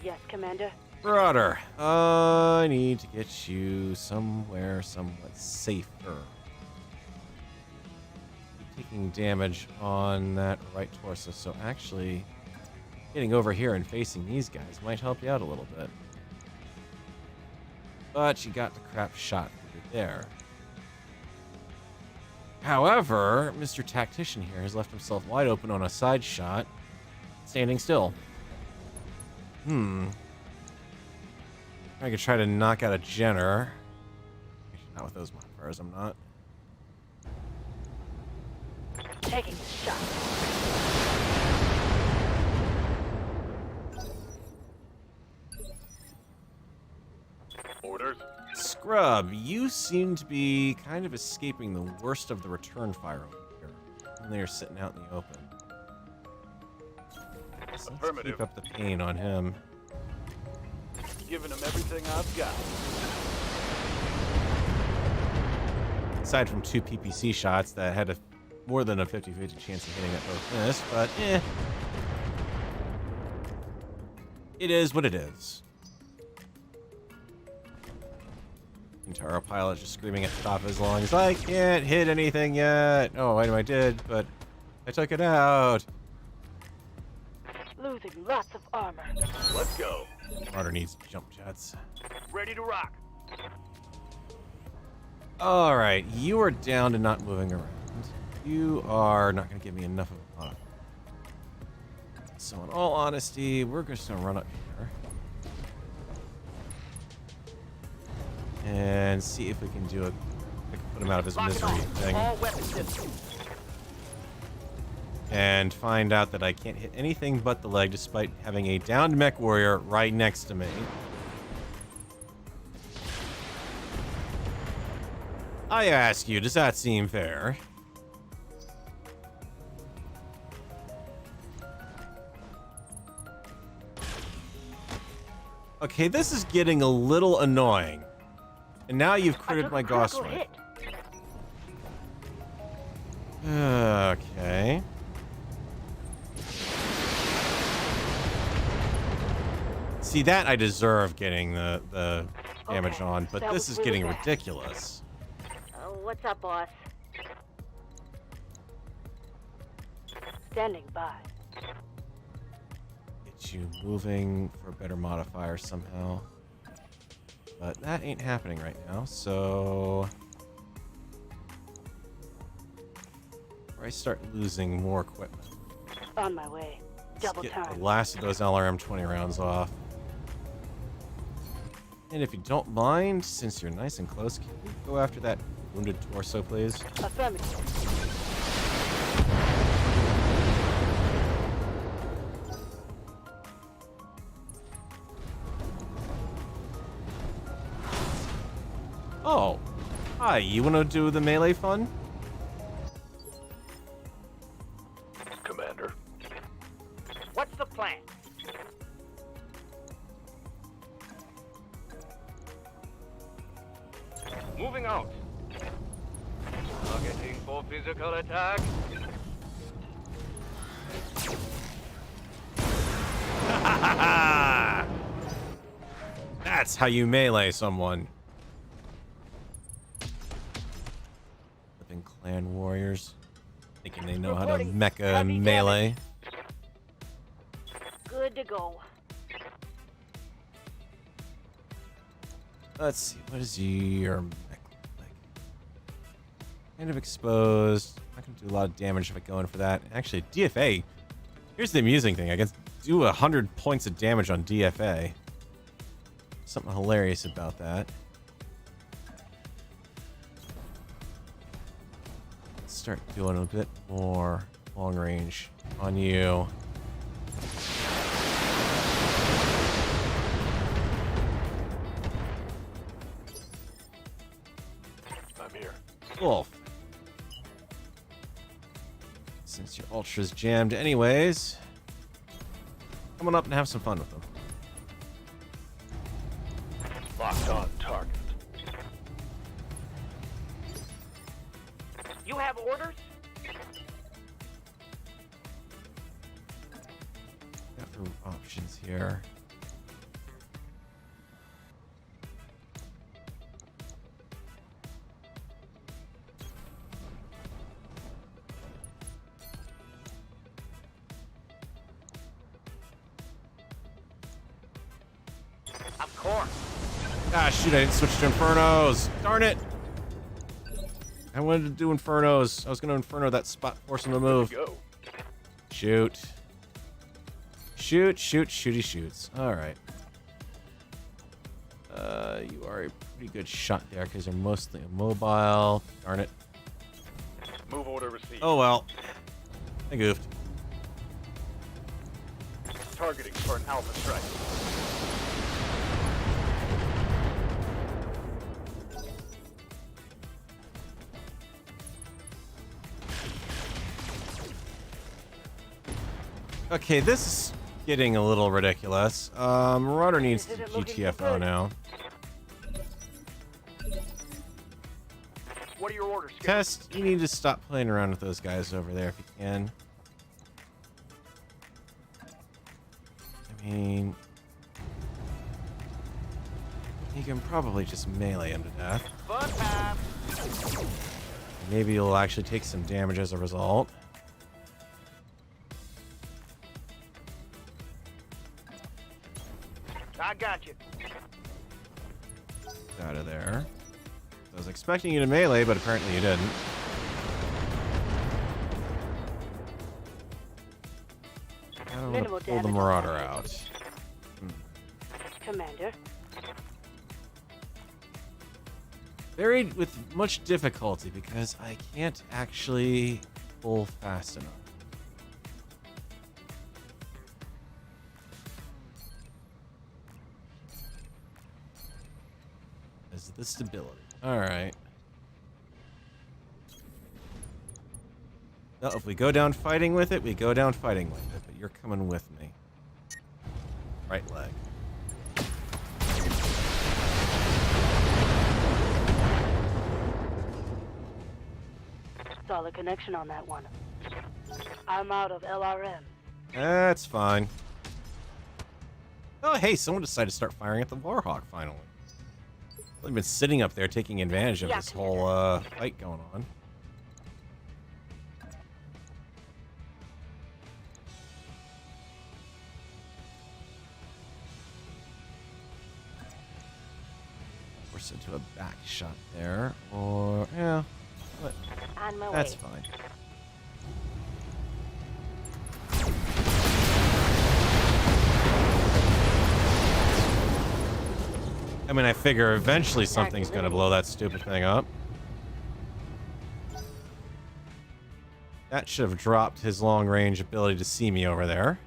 Yes, Commander. Brother, I need to get you somewhere somewhat safer. You're taking damage on that right torso, so actually getting over here and facing these guys might help you out a little bit. But you got the crap shot there. However, Mr. Tactician here has left himself wide open on a side shot, standing still. I could try to knock out a Jenner. Actually, not with those modifiers, I'm not. Taking the shot. Orders. Scrub, you seem to be kind of escaping the worst of the return fire over here. And they're sitting out in the open. So let's Affirmative. keep up the pain on him. Giving him everything I've got. Aside from 2 PPC shots that had more than a 50-50 chance of hitting that both missed, but it is what it is. Intaro pilot just screaming at the top of his lungs, I can't hit anything yet. Oh, I know I did, but I took it out. Losing lots of armor. Let's go. Martyr needs jump jets. Ready to rock. Alright, you are down to not moving around. You are not going to give me enough of a lot. So in all honesty, we're just going to run up here. And see if we can do a... put him out of his Lock it misery on. thing. All weapon systems. And find out that I can't hit anything but the leg despite having a downed mech warrior right next to me. I ask you, does that seem fair? Okay, this is getting a little annoying. And now you've critted my Gauss rifle. Okay. See, that I deserve getting the damage Okay, on, but that this was is really getting bad. ridiculous. What's up, boss? Standing by. Get you moving for a better modifier somehow. But that ain't happening right now, so... Or I start losing more equipment. On my way. Double Let's get time. the last of those LRM 20 rounds off. And if you don't mind, since you're nice and close, can you go after that wounded torso, please? Affirmative. Oh, hi, you want to do the melee fun? Commander. What's the plan? Moving out. Targeting for physical attack. That's how you melee someone. Flipping clan warriors. Thinking they know how to Reporting mecha heavy melee. Good to go. Let's see, what is your mech look like? Kind of exposed. I can do a lot of damage if I go in for that. Actually, DFA. Here's the amusing thing. I can do 100 points of damage on DFA. Something hilarious about that. Let's start doing a bit more long range on you. I'm here. Wolf. Since your ultra's jammed anyways, come on up and have some fun with them. Locked on target. You have orders? Got some options here. Of course. Ah, shoot, I didn't switch to Infernos. Darn it. I wanted to do Infernos. I was going to Inferno that spot, force him to move. Go. Shoot. Shoot, shoot, shooty shoots. All right. You are a pretty good shot there because you're mostly immobile. Darn it. Move order received. Oh well. I goofed. Targeting for an alpha strike. Okay, this is getting a little ridiculous. Marauder needs to Isn't it looking GTFO good? now. What are your orders, Skipper? Test, you need to stop playing around with those guys over there if you can. I mean, you can probably just melee him to death. Fun time. Maybe you'll actually take some damage as a result. I got you. Out of there. I was expecting you to melee, but apparently you didn't. I don't want Minimal to pull the damage. Marauder out. Commander. Buried with much difficulty because I can't actually pull fast enough. Is the stability. Alright. No, if we go down fighting with it, we go down fighting with it, but you're coming with me. Right leg. Solid connection on that one. I'm out of LRM. That's fine. Oh, hey, someone decided to start firing at the Warhawk finally. I've been sitting up there taking advantage of this whole fight going on. Force into a back shot there, or yeah, but On my that's way. fine. I mean, I figure eventually something's gonna blow that stupid thing up. That should have dropped his long-range ability to see me over there.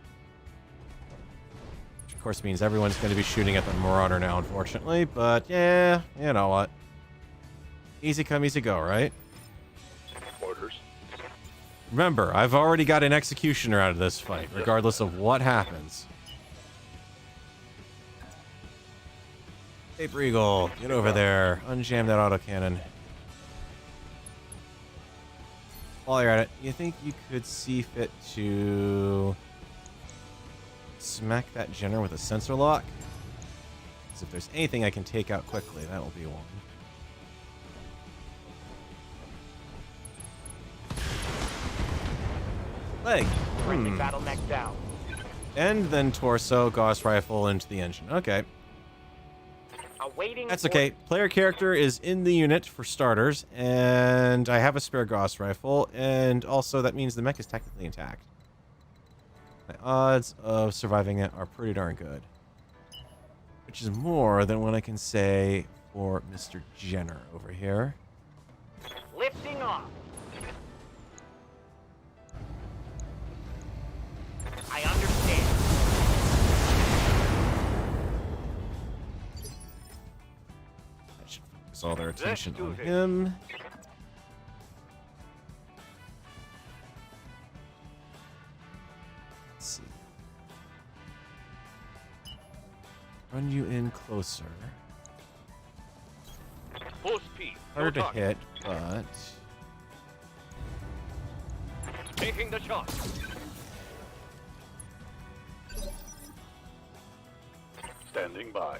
Which, of course, means everyone's gonna be shooting at the Marauder now, unfortunately. But, yeah, you know what. Easy come, easy go, right? Orders. Remember, I've already got an Executioner out of this fight, regardless of what happens. Cape Regal, get over there. Unjam that autocannon. While you're at it, you think you could see fit to smack that Jenner with a sensor lock? Because if there's anything I can take out quickly, that'll be one. Leg. Friendly BattleTech down. And then torso, Gauss rifle into the engine. Okay. Awaiting. That's okay. Player character is in the unit for starters, and I have a spare Gauss rifle, and also that means the mech is technically intact. My odds of surviving it are pretty darn good. Which is more than what I can say for Mr. Jenner over here. Lifting off. I understand. That should focus all their attention do on it. him. Let's see. Run you in closer. Full speed. Harder to No target. hit, but Taking the shot. Standing by.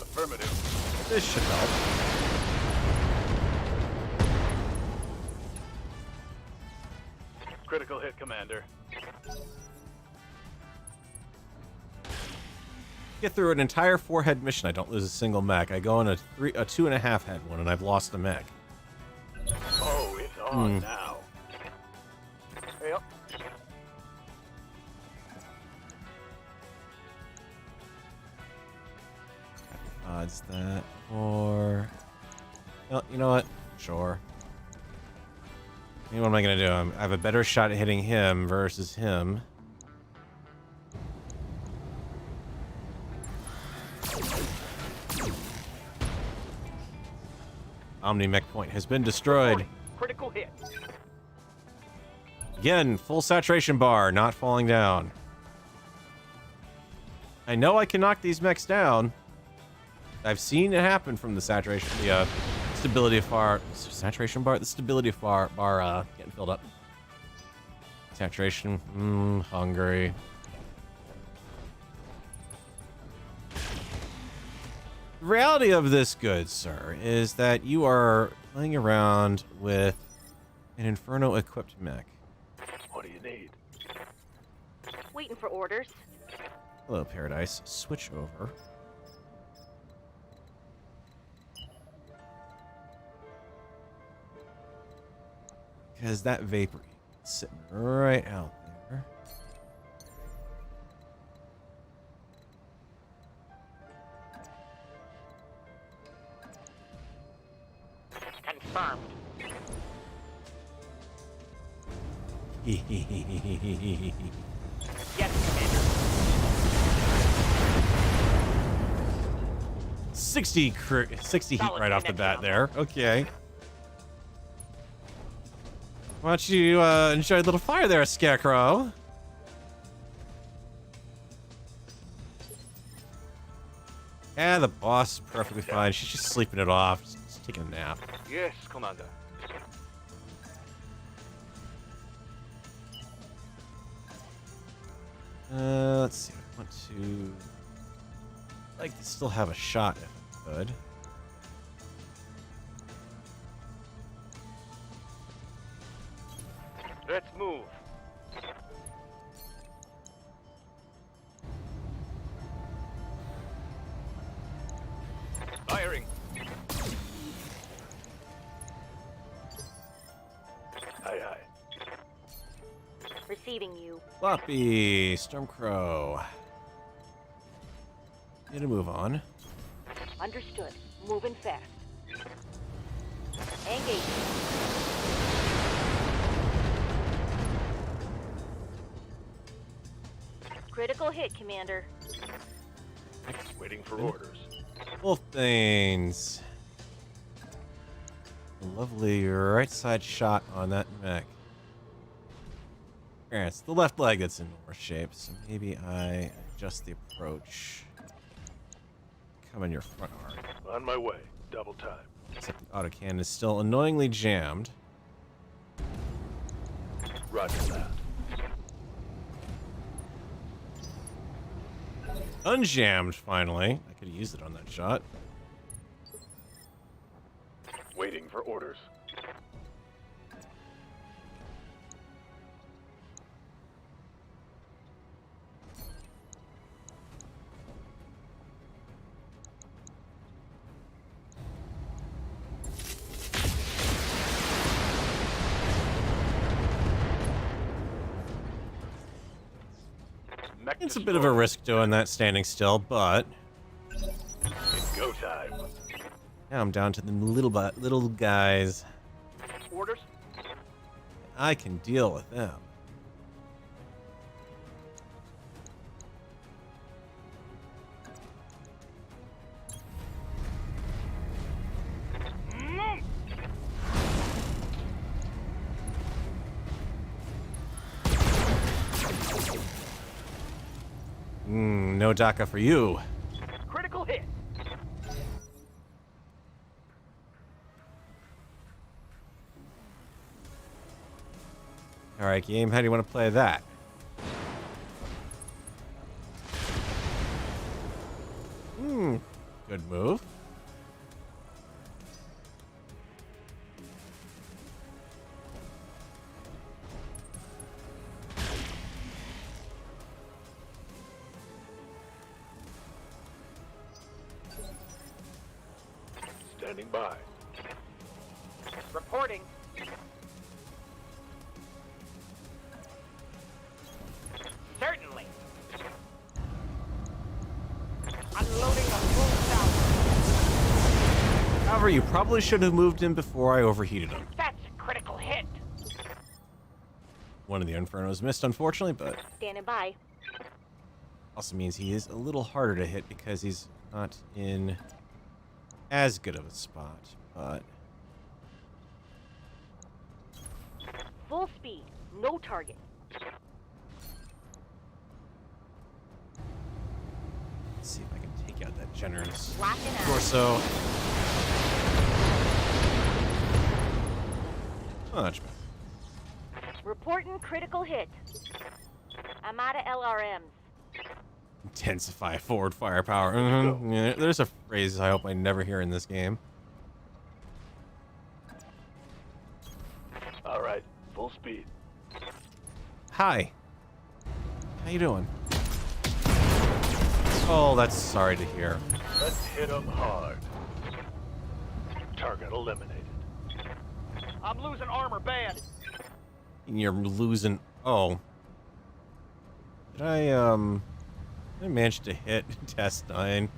Affirmative. this should help. Critical hit, Commander. Get through an entire 4-head mission, I don't lose a single mech. I go on a 2.5 head one, and I've lost a mech. Oh, it's on now. Yep. odds that for... Well, you know what? Sure. I mean, what am I going to do? I have a better shot at hitting him versus him. Omni-mech point has been destroyed. Critical hit. Again, full saturation bar, not falling down. I know I can knock these mechs down. I've seen it happen from the saturation, the stability bar, saturation bar, the stability bar getting filled up. Saturation, hungry. The reality of this, good sir, is that you are playing around with an Inferno equipped mech. What do you need? Waiting for orders. Hello, Paradise. Switch over. Because that Vapor is sitting right out there. Confirmed. Yes, Commander. 60 heat Solid right off the connection bat on there. Okay. Why don't you enjoy a little fire there, Scarecrow? Yeah, the boss is perfectly fine. She's just sleeping it off. Just taking a nap. Yes, Commander. Let's see. I want to... I'd like to still have a shot if I could. Let's move. Firing. Aye, aye. Receiving you. Floppy, Stormcrow. Need to move on. Understood. Moving fast. Engage. Critical hit, Commander. Waiting for orders. Wolfbanes. A lovely right side shot on that mech. Yeah, it's the left leg that's in worse shape, so maybe I adjust the approach. Come in your front arm. On my way. Double time. Except the autocannon is still annoyingly jammed. Roger that. Unjammed, finally. I could have used it on that shot. Waiting for orders. It's a bit of a risk doing that standing still, but It's go time. now I'm down to the little guys. Orders. I can deal with them. No DACA for you. Critical hit. All right, game. How do you want to play that? Good move. Standing by. Reporting. Certainly. Unloading a full tower. However, you probably should have moved him before I overheated him. That's a critical hit. One of the Infernos missed, unfortunately, but Standing by. also means he is a little harder to hit because he's not in as good of a spot, but... Full speed. No target. Let's see if I can take out that generous Locking out. torso. Much better. Reporting critical hit. I'm out of LRMs. Intensify forward firepower. Yeah, there's a phrase I hope I never hear in this game. All right, full speed. Hi. How you doing? Oh, that's sorry to hear. Let's hit them hard. Target eliminated. I'm losing armor bad. You're losing. Oh. Did I manage to hit test 9?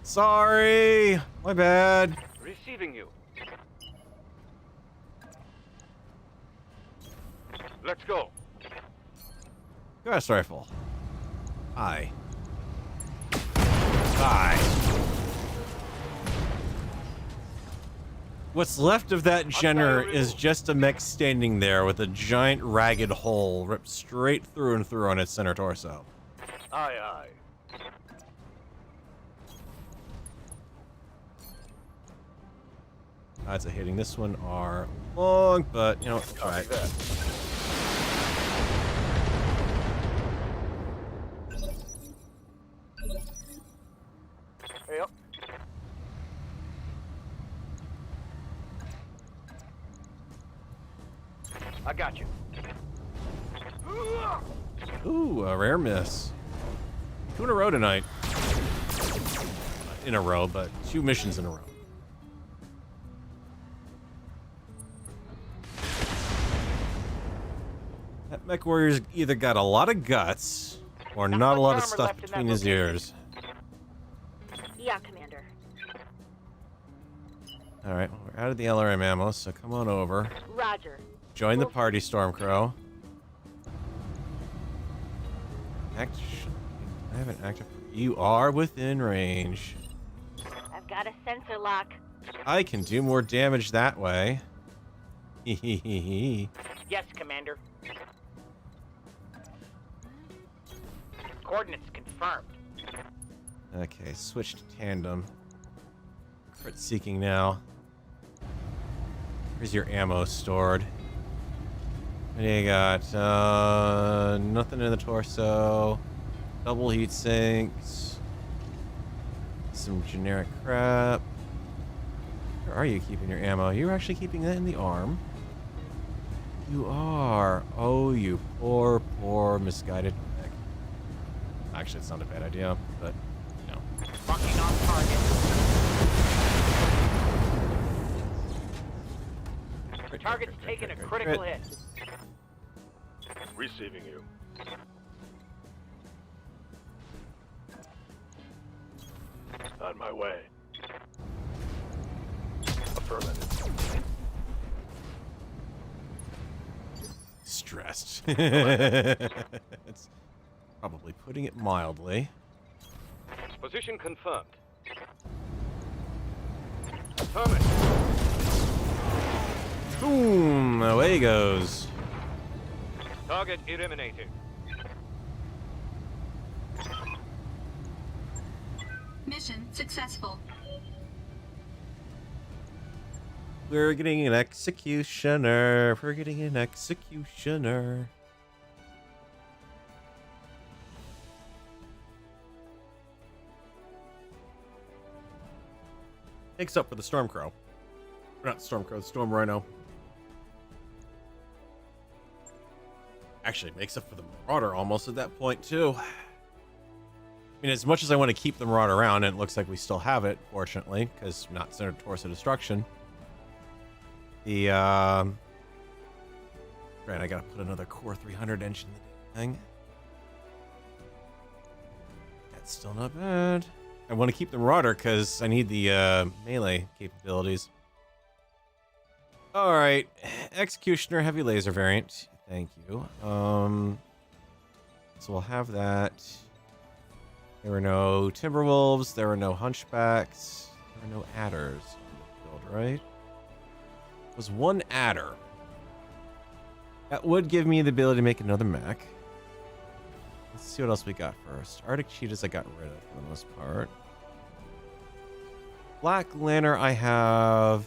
Sorry. My bad. Receiving you. Let's go. Ghost rifle. Hi. Hi. What's left of that Jenner is just a mech standing there with a giant ragged hole ripped straight through and through on its center torso. Aye, aye. Odds of hitting this one are long, but you know, let's try Copy it. that. Yep. I got you. Ooh, a rare miss. 2 in a row tonight. Not in a row, but 2 missions in a row. That mech warrior's either got a lot of guts or not a lot of much armor stuff left in that between his location. ears. Yeah, Commander. Alright, well, we're out of the LRM ammo, so come on over. Roger. Join the party, Stormcrow. I haven't active. You are within range. I've got a sensor lock. I can do more damage that way. Hehehe. Yes, Commander. Coordinates confirmed. Okay, switch to tandem. Crit seeking now. Where's your ammo stored? What do you got? Nothing in the torso. Double heat sinks. Some generic crap. Where are you keeping your ammo? You're actually keeping that in the arm. You are. Oh, you poor, poor misguided mech. Actually, it's not a bad idea, but no. Fucking on target. Target's taking a critical hit. Receiving you. On my way. Affirmative. Stressed. It's probably putting it mildly. Position confirmed. Affirmative. Boom! Away he goes. Target eliminated. Mission successful. We're getting an executioner. We're getting an executioner. Makes up for the Stormcrow. Or not Stormcrow, the Storm Rhino. Actually, makes up for the Marauder almost at that point, too. I mean, as much as I want to keep the Marauder around, and it looks like we still have it, fortunately, because not center torso destruction. The, right, I gotta put another Core 300 engine in the thing. That's still not bad. I want to keep the Marauder because I need the melee capabilities. All right, Executioner heavy laser variant. Thank you. So we'll have that. There were no Timberwolves. There were no Hunchbacks. There were no Adders in the field, right? It was one Adder. That would give me the ability to make another mech. Let's see what else we got first. Arctic Cheetahs I got rid of for the most part. Black Lantern I have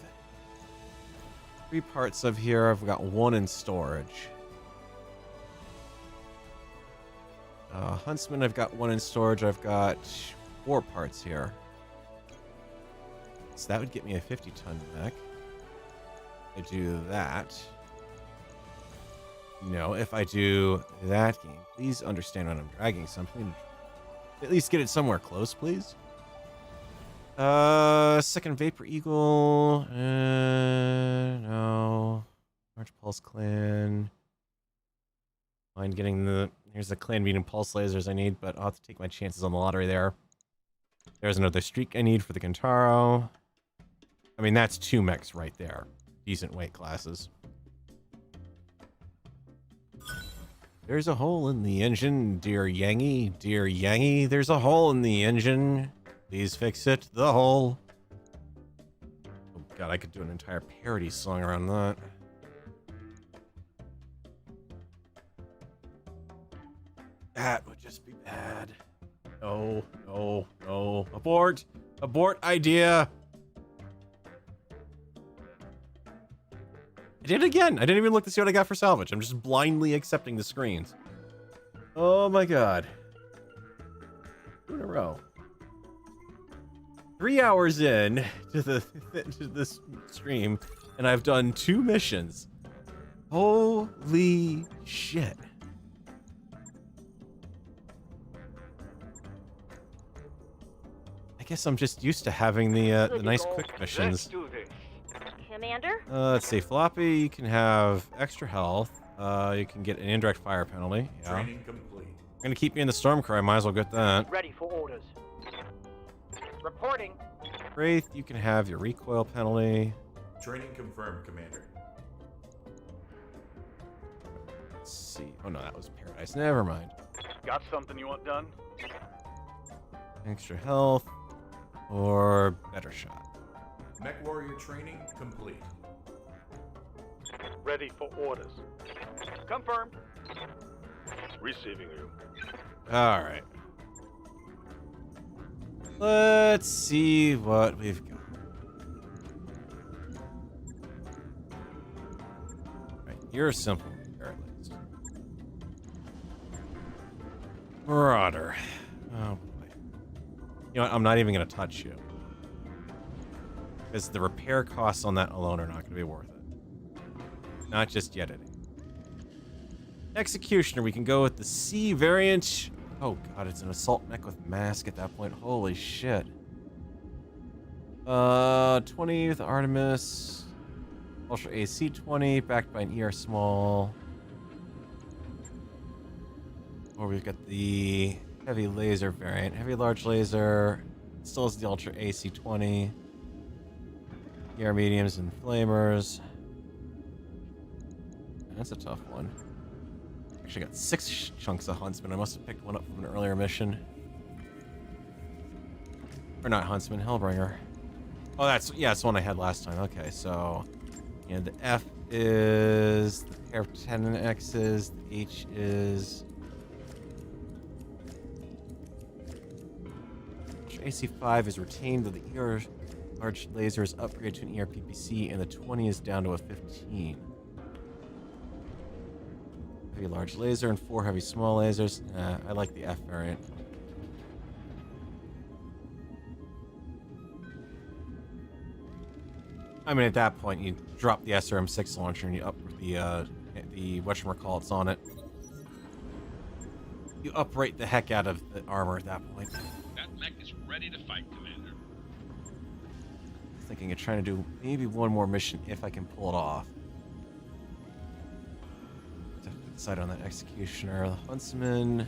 3 parts of here. I've got 1 in storage. Huntsman I've got 1 in storage. I've got 4 parts here. So that would get me a 50-ton mech. I do that. No, if I do that game, please understand when I'm dragging something. At least get it somewhere close, please. Second Vapor Eagle. No. Large Pulse Clan. Mind getting the... Here's the Clan Beat and Pulse lasers I need, but I'll have to take my chances on the lottery there. There's another streak I need for the Kentaro. I mean, that's 2 mechs right there. Decent weight classes. There's a hole in the engine, dear Yangy. Dear Yangy, there's a hole in the engine. Please fix it, the hole. Oh god, I could do an entire parody song around that. That would just be bad. No, no, no. Abort! Abort idea! I did it again! I didn't even look to see what I got for salvage. I'm just blindly accepting the screens. Oh my god. 2 in a row. 3 hours in to this stream, and I've done 2 missions. Holy shit. I guess I'm just used to having the nice quick missions. Let's do this. Commander? Let's see, Floppy, you can have extra health. You can get an indirect fire penalty. Yeah. Training complete. Gonna keep me in the Stormcry, I might as well get that. Ready for orders. Reporting. Wraith, you can have your recoil penalty. Training confirmed, Commander. Let's see. Oh no, that was Paradise. Never mind. Got something you want done? Extra health or better shot. Mech Warrior training complete. Ready for orders. Confirmed. Receiving you. All right. Let's see what we've got. All right, you're a simple repair at least. Marauder. Oh boy. You know what? I'm not even going to touch you. Because the repair costs on that alone are not going to be worth it. Not just yet, anyway. Executioner, we can go with the C variant. Oh god, it's an assault mech with mask at that point. Holy shit. 20 with Artemis. Ultra AC 20, backed by an ER small. Or we've got the heavy laser variant. Heavy large laser. Still has the Ultra AC 20. ER mediums and flamers. That's a tough one. Actually got 6 chunks of Huntsman. I must have picked one up from an earlier mission. Or not Huntsman, Hellbringer. Oh, that's the one I had last time. Okay, so yeah, the F is the pair of 10 X's. The H is AC5 is retained, though the ER large laser is upgraded to an ER PPC, and the 20 is down to a 15. Heavy large laser and 4 heavy small lasers. I like the F variant. I mean, at that point, you drop the SRM-6 launcher and you up the whatchamacallits on it. You uprate the heck out of the armor at that point. That mech is ready to fight, Commander. Thinking of trying to do maybe one more mission if I can pull it off. Decide on that Executioner, the Huntsman.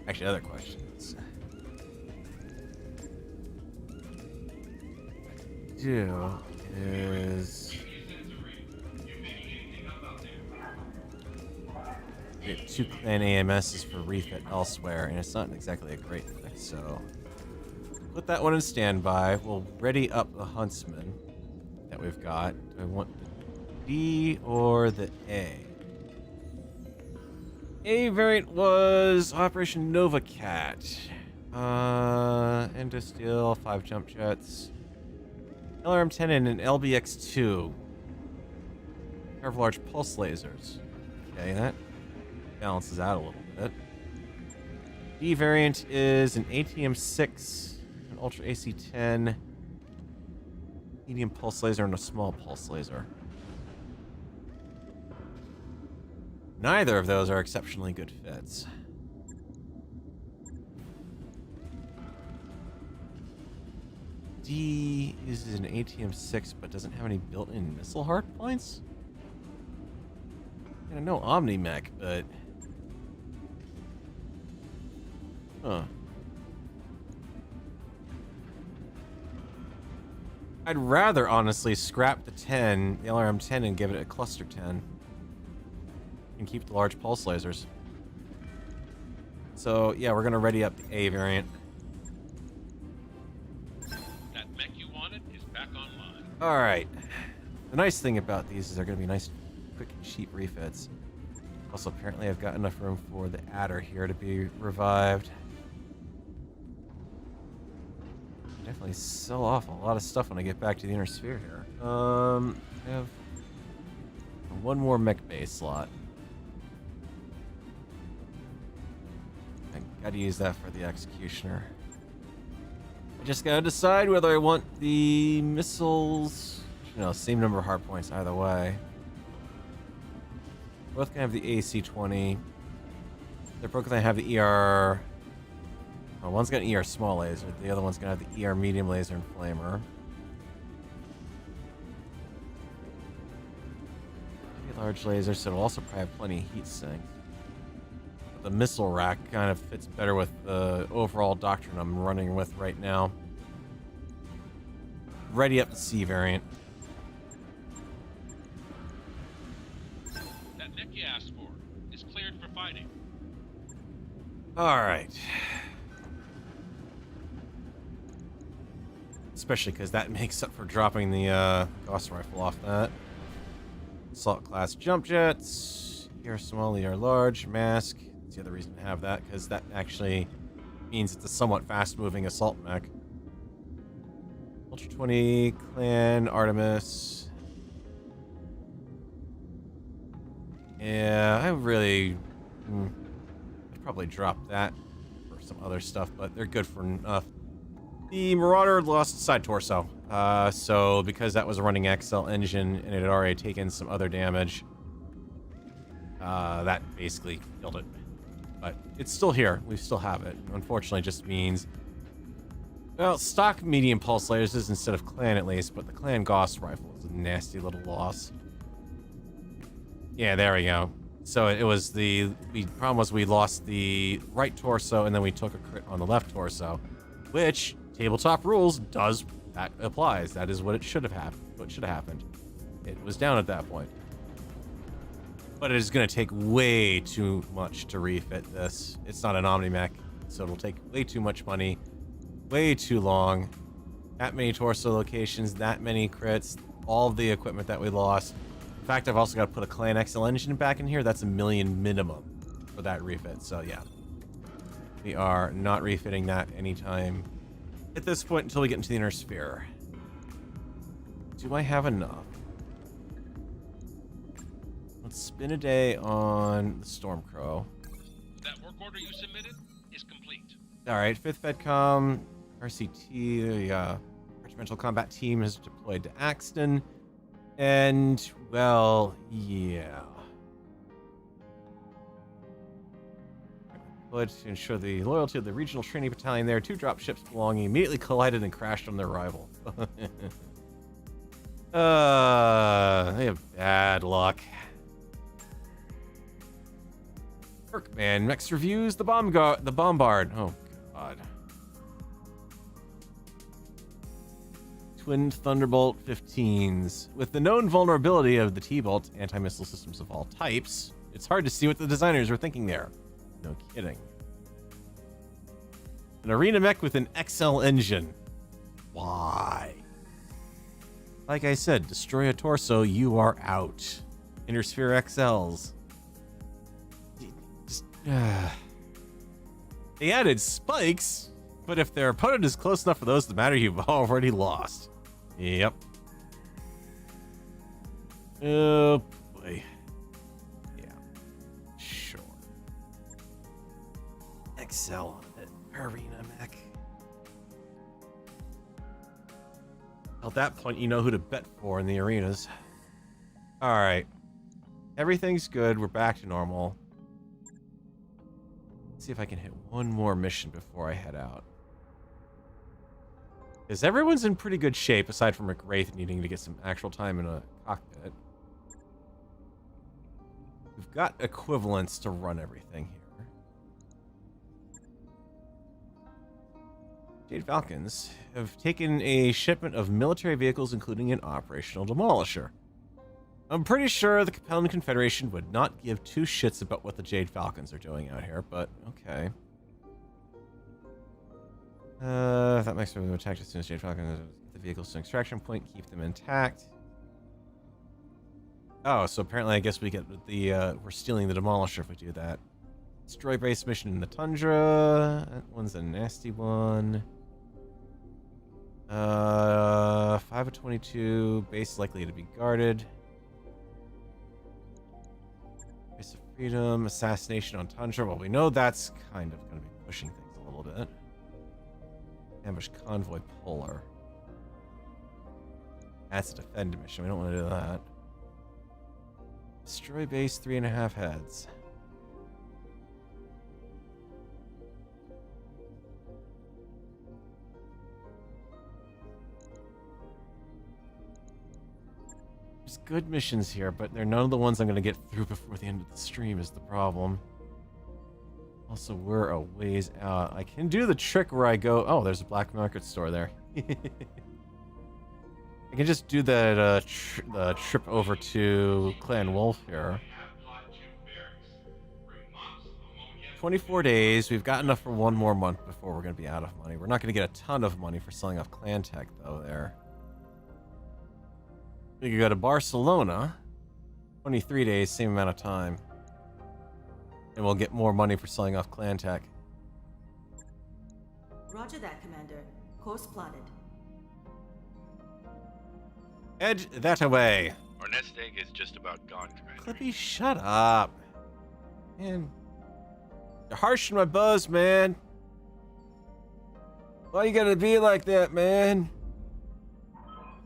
Actually, other questions. do is get 2 clan AMSs for refit elsewhere, and it's not exactly a great fix, so put that one in standby. We'll ready up the Huntsman that we've got. Do I want the D or the A? A variant was Operation Nova Cat. Endosteel, 5 jump jets. LRM-10 and an LBX-2. Pair of large pulse lasers. Okay, that balances out a little bit. D variant is an ATM-6, an Ultra AC-10, medium pulse laser, and a small pulse laser. Neither of those are exceptionally good fits. D uses an ATM-6 but doesn't have any built-in missile hard points? I know Omni-Mech, but... Huh. I'd rather, honestly, scrap the 10, the LRM-10, and give it a cluster 10. And keep the large pulse lasers. So, yeah, we're gonna ready up the A variant. That mech you wanted is back online. Alright. The nice thing about these is they're gonna be nice, quick and cheap refits. Also, apparently I've got enough room for the adder here to be revived. Definitely sell off a lot of stuff when I get back to the inner sphere here. I have one more mech bay slot. I gotta use that for the executioner. I just gotta decide whether I want the missiles. You know, same number of hard points either way. Both gonna have the AC-20. They're both gonna have the ER. Oh, one's got an ER small laser. The other one's gonna have the ER medium laser and flamer. Large laser, so it'll also probably have plenty of heat sink. But the missile rack kind of fits better with the overall doctrine I'm running with right now. Ready up the C variant. That mech you asked for is cleared for fighting. Alright. Especially because that makes up for dropping the Gauss rifle off that. Assault class jump jets. ER small, ER large, mask. That's the other reason to have that, because that actually means it's a somewhat fast moving assault mech. Ultra 20, Clan, Artemis. Yeah, I really... I'd probably drop that for some other stuff, but they're good for enough. The Marauder lost side torso. So because that was a running XL engine and it had already taken some other damage, that basically killed it. But it's still here. We still have it. Unfortunately, it just means, well, stock medium pulse lasers instead of Clan at least, but the Clan Gauss rifle is a nasty little loss. Yeah, there we go. So it was the problem was we lost the right torso and then we took a crit on the left torso, which tabletop rules does. That applies. That is what it should have happened. What should have happened. It was down at that point. But it is going to take way too much to refit this. It's not an Omni-Mech, so it'll take way too much money, way too long. That many torso locations, that many crits, all of the equipment that we lost. In fact, I've also got to put a Clan XL engine back in here. That's $1 million minimum for that refit. So yeah, we are not refitting that anytime at this point until we get into the inner sphere. Do I have enough? Let's spin a day on the Stormcrow. That work order you submitted is complete. Alright, 5th FedCom, RCT, the Regimental Combat Team is deployed to Axton. And, well, yeah. To ensure the loyalty of the regional training battalion there, 2 drop ships belonging immediately collided and crashed on their arrival. They have bad luck. Kirkman, next reviews the Bombard. Oh god. Twin Thunderbolt 15s. With the known vulnerability of the T-Bolt anti-missile systems of all types, it's hard to see what the designers were thinking there. No kidding. An arena mech with an XL engine. Why? Like I said, destroy a torso, you are out. Intersphere XLs. They added spikes, but if their opponent is close enough for those to matter, you've already lost. Yep. Oh boy. Yeah. Sure. XL on it. Arena mech. At that point, you know who to bet for in the arenas. Alright. Everything's good. We're back to normal. Let's see if I can hit one more mission before I head out. Because everyone's in pretty good shape, aside from McWraith needing to get some actual time in a cockpit. We've got equivalents to run everything here. Jade Falcons have taken a shipment of military vehicles, including an operational demolisher. I'm pretty sure the Capellan Confederation would not give two shits about what the Jade Falcons are doing out here, but okay. That makes them attack as soon as Jade Falcons get the vehicles to an extraction point, keep them intact. Oh, so apparently I guess we get the, we're stealing the Demolisher if we do that. Destroy base mission in the Tundra. That one's a nasty one. 5 of 22, base likely to be guarded. Base of Freedom, assassination on Tundra. Well, we know that's kind of going to be pushing things a little bit. Ambush convoy polar. That's a defend mission. We don't want to do that. Destroy base 3.5 heads. There's good missions here, but they're none of the ones I'm going to get through before the end of the stream is the problem. Also, we're a ways out. I can do the trick where I go... Oh, there's a black market store there. I can just do that the trip over to Clan Wolf here. 24 days. We've got enough for one more month before we're going to be out of money. We're not going to get a ton of money for selling off Clan Tech, though, there. We could go to Barcelona. 23 days, same amount of time. And we'll get more money for selling off Clan Tech. Roger that, Commander. Course plotted. Edge that away. Our nest egg is just about gone, Commander. Clippy, shut up. Man. You're harshing my buzz, man. Why you gotta be like that, man?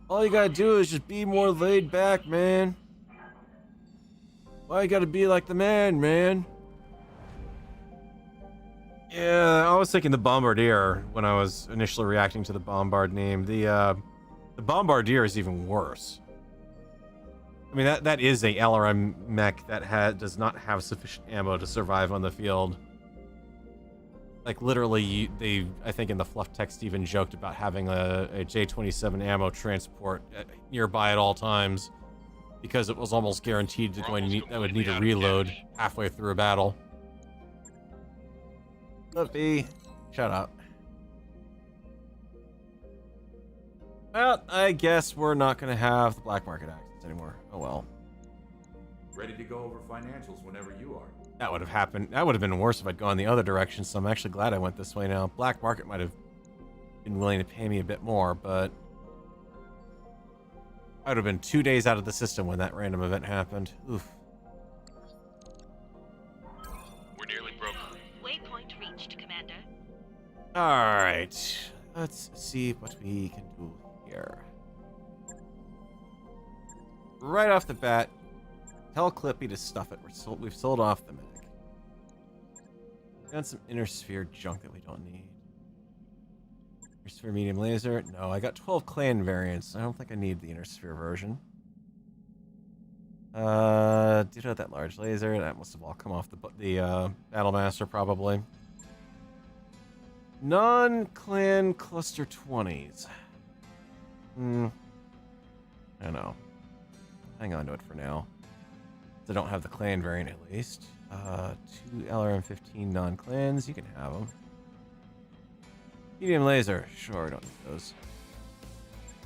All you gotta do is just be more laid back, man. Why you gotta be like the man? Yeah, I was thinking the Bombardier when I was initially reacting to the Bombard name. The Bombardier is even worse. I mean, that is a LRM mech that does not have sufficient ammo to survive on the field. Like, literally, I think in the fluff text even joked about having a J-27 ammo transport nearby at all times because it was almost guaranteed that would need a reload halfway through a battle. Flippy, shut up. Well, I guess we're not going to have the black market access anymore. Oh well. Ready to go over financials whenever you are. That would have happened. That would have been worse if I'd gone the other direction, so I'm actually glad I went this way now. Black market might have been willing to pay me a bit more, but I would have been 2 days out of the system when that random event happened. Oof. We're nearly broke. Waypoint reached, Commander. Alright. Let's see what we can do here. Right off the bat, tell Clippy to stuff it. We've sold off the mech. Got some inner sphere junk that we don't need. Inner sphere medium laser. No, I got 12 clan variants. I don't think I need the inner sphere version. Ditto that large laser. That must have all come off the Battle Master probably. Non-clan cluster 20s. I don't know. Hang on to it for now. I don't have the clan variant at least. 2 LRM-15 non-clans. You can have them. Medium laser. Sure, we don't need those.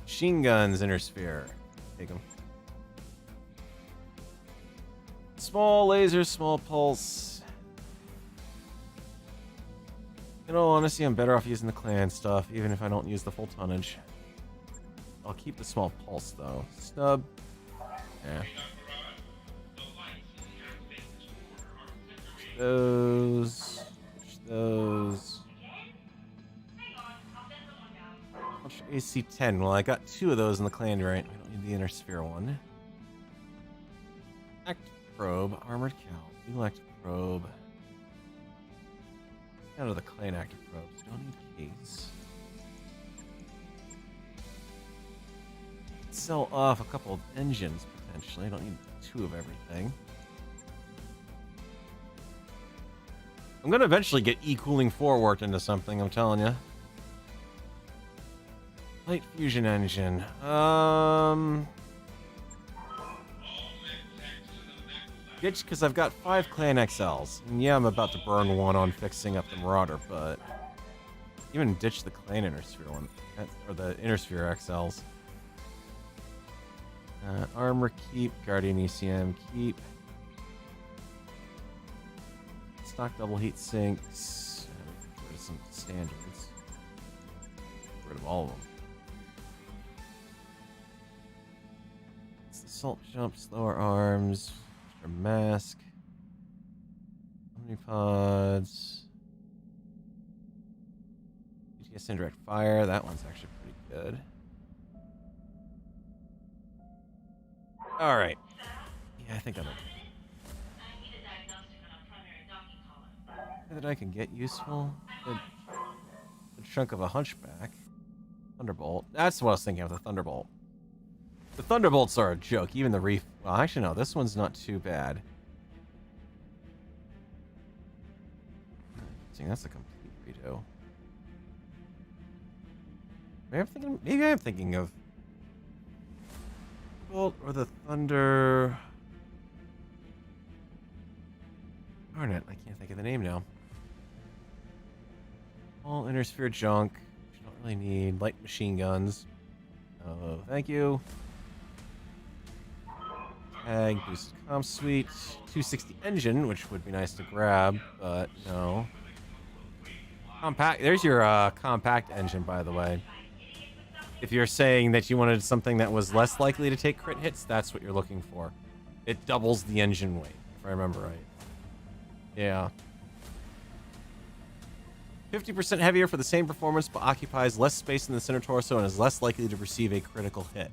Machine guns, inner sphere. Take them. Small laser, small pulse. In all honesty, I'm better off using the clan stuff, even if I don't use the full tonnage. I'll keep the small pulse though. Snub. Yeah. Those. Those. AC-10. Well, I got 2 of those in the clan variant. We don't need the inner sphere one. Active probe, armored cowl, elect probe. Out of the clan active probes. Don't need case. Sell off a couple of engines potentially. I don't need 2 of everything. I'm gonna eventually get E-Cooling 4 worked into something, I'm telling you. Light fusion engine. Ditch, because I've got 5 Clan XLs. And yeah, I'm about to burn one on fixing up the Marauder, but even ditch the Clan Inner Sphere one, or the Inner Sphere XLs. Armor keep, Guardian ECM keep. Stock double heat sinks. Get rid of some standards. Get rid of all of them. It's the assault jump, slower arms, extra mask, omnipods, GTS indirect fire. That one's actually pretty good. All right. Yeah, I think I'm okay. That I can get useful. The chunk of a hunchback. Thunderbolt. That's what I was thinking of, the Thunderbolt. The Thunderbolts are a joke. Even the reef. Well, actually, no. This one's not too bad. See, that's a complete redo. Maybe I'm thinking of Bolt or the Thunder. Darn it, I can't think of the name now. All inner sphere junk, which you don't really need. Light machine guns. Oh, thank you. Tag, boosted comp suite. 260 engine, which would be nice to grab, but no. Compact, there's your compact engine, by the way. If you're saying that you wanted something that was less likely to take crit hits, that's what you're looking for. It doubles the engine weight, if I remember right. Yeah. 50% heavier for the same performance, but occupies less space in the center torso and is less likely to receive a critical hit.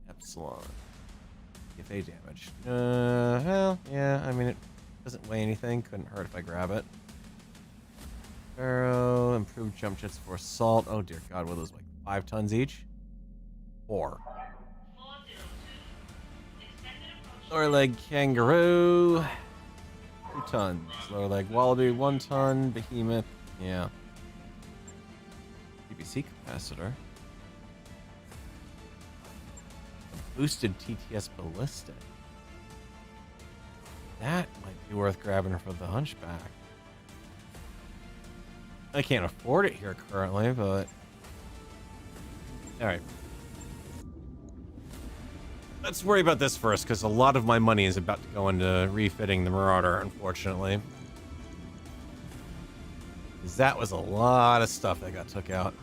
Epsilon. FA damage. Well, yeah, I mean, it doesn't weigh anything. Couldn't hurt if I grab it. Arrow, improved jump jets for assault. Oh dear God, what are those, like 5 tons each? 4. Lower leg kangaroo. 2 tons. Lower leg wallaby, 1 ton. Behemoth. Yeah. BBC capacitor. Boosted TTS ballistic. That might be worth grabbing for the hunchback. I can't afford it here currently, but alright. Let's worry about this first, because a lot of my money is about to go into refitting the Marauder, unfortunately. Because that was a lot of stuff that got took out.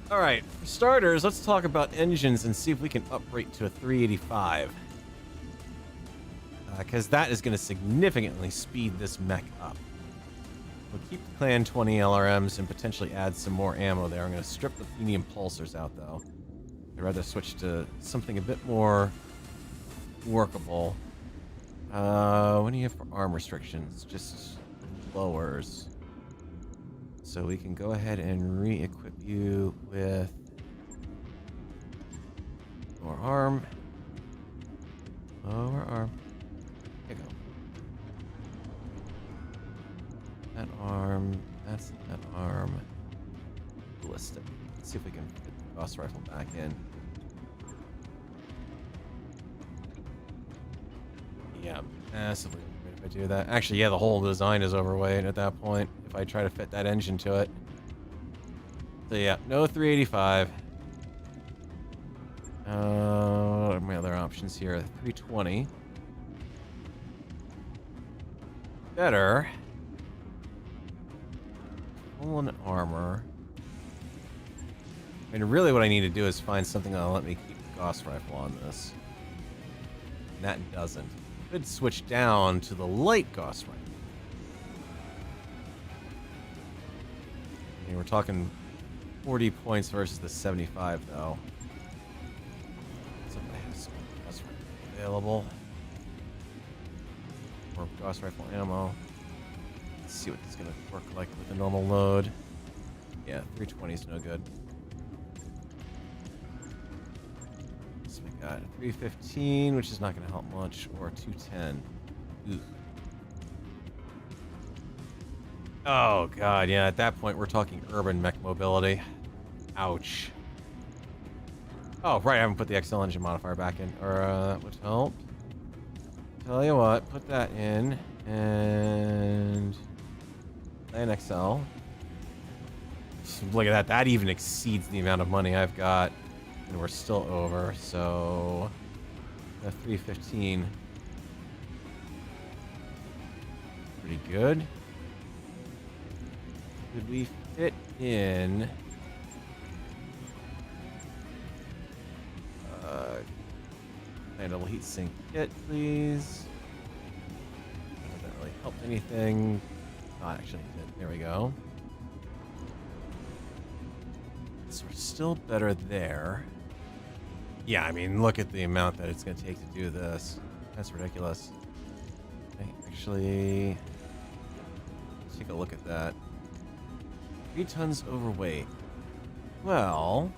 Alright, for starters, let's talk about engines and see if we can uprate to a 385. Because that is going to significantly speed this mech up. We'll keep the Clan 20 LRMs and potentially add some more ammo there. I'm going to strip the Phoenium Pulsars out, though. I'd rather switch to something a bit more workable. What do you have for arm restrictions? Just lowers. So we can go ahead and re-equip you with more arm. Lower arm. There you go. That arm, That's that arm. Ballistic. Let's see if we can fit the Gauss rifle back in. Yeah, massively overweight if I do that. Actually, yeah, the whole design is overweight at that point if I try to fit that engine to it. So yeah, no 385. What are my other options here? 320. Better. Full armor. I mean, really what I need to do is find something that'll let me keep the Gauss rifle on this. And that doesn't. Could switch down to the light Gauss rifle. I mean, we're talking 40 points versus the 75, though. So I have some Gauss rifle available. More Gauss rifle ammo. Let's see what this is going to work like with a normal load. Yeah, 320 is no good. So we got 315, which is not going to help much, or 210. Ooh. Oh god, yeah, at that point we're talking urban mech mobility. Ouch. Oh, right, I haven't put the XL engine modifier back in, or that would help. Tell you what, put that in, and an XL. Look at that, that even exceeds the amount of money I've got, and we're still over, so 315. Pretty good. Could we fit in a double heat sink kit, please? That hasn't really helped anything. Not actually. There we go. So we're still better there. Yeah, I mean, look at the amount that it's going to take to do this. That's ridiculous. Okay, actually, let's take a look at that. 3 tons overweight. Well,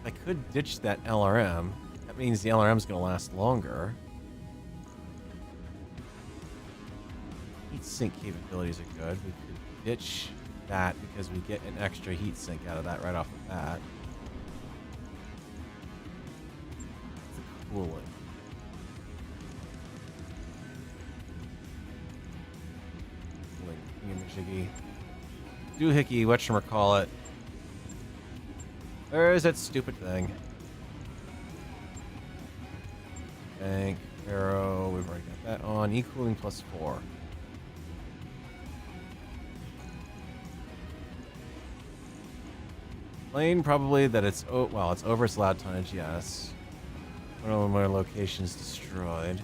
I could ditch that LRM. That means the LRM is going to last longer. Heat sink capabilities are good. We could ditch that because we get an extra heat sink out of that right off the bat. It's cooling. Cooling. Doohickey, whatchamacallit. There's that stupid thing. Tank, arrow, we've already got that on. E-cooling +4. Plane probably that it's, oh, well, it's over its allowed tonnage, yes. One of my locations destroyed.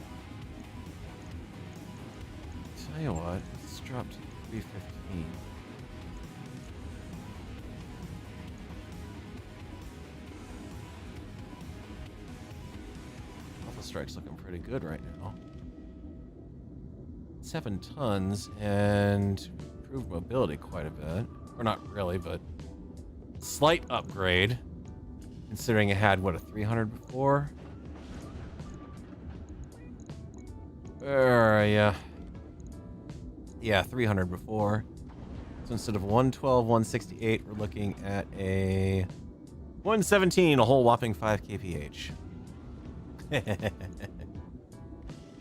Tell you what, let's drop to 315. Alpha Strike's looking pretty good right now. 7 tons and improved mobility quite a bit. Or not really, but slight upgrade. Considering it had, what, a 300 before? Yeah. Yeah, 300 before. So instead of 112, 168, we're looking at a 117, a whole whopping 5 kph.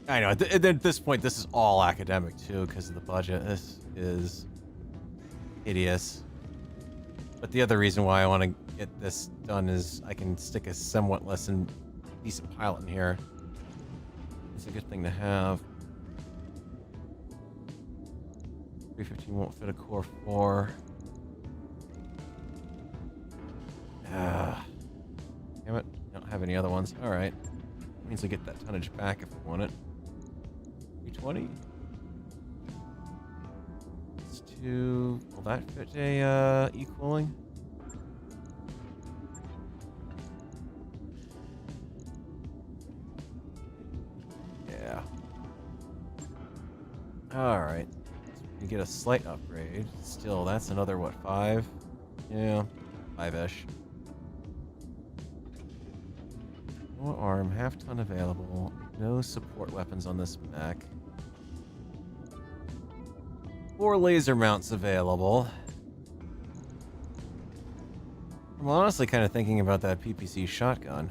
I know, at this point, this is all academic, too, because of the budget. This is hideous. But the other reason why I want to get this done is I can stick a somewhat less than decent pilot in here. It's a good thing to have. 315 won't fit a core 4. Damn it. I don't have any other ones. Alright. Means I get that tonnage back if we want it. 320. Let's do... Will that fit a E-cooling? Yeah. Alright. You get a slight upgrade. Still, that's another, what, 5? Yeah, 5-ish. No arm, half ton available. No support weapons on this mech. 4 laser mounts available. I'm honestly kind of thinking about that PPC shotgun.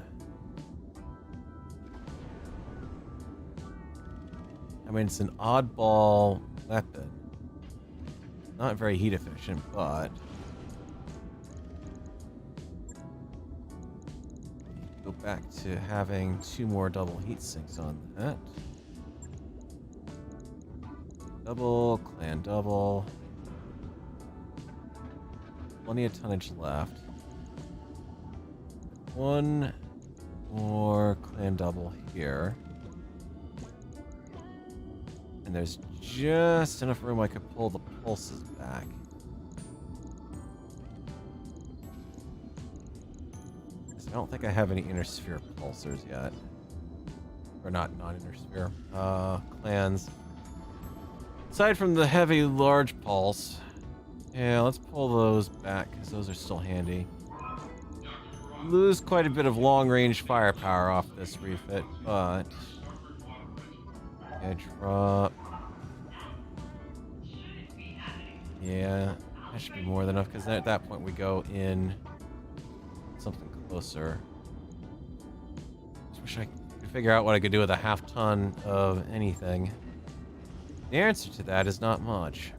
I mean, it's an oddball weapon. Not very heat efficient, but... Go back to having 2 more double heat sinks on that. Double, clan double. Plenty of tonnage left. 1 more clan double here. And there's just enough room I could pull the pulses back. I don't think I have any inner sphere pulsers yet. Or not non-inner sphere. Clans. Aside from the heavy large pulse. Yeah, let's pull those back because those are still handy. Lose quite a bit of long-range firepower off this refit, but... Yeah, drop. Yeah, that should be more than enough because at that point we go in something closer. Just wish I could figure out what I could do with a half-ton of anything. The answer to that is not much.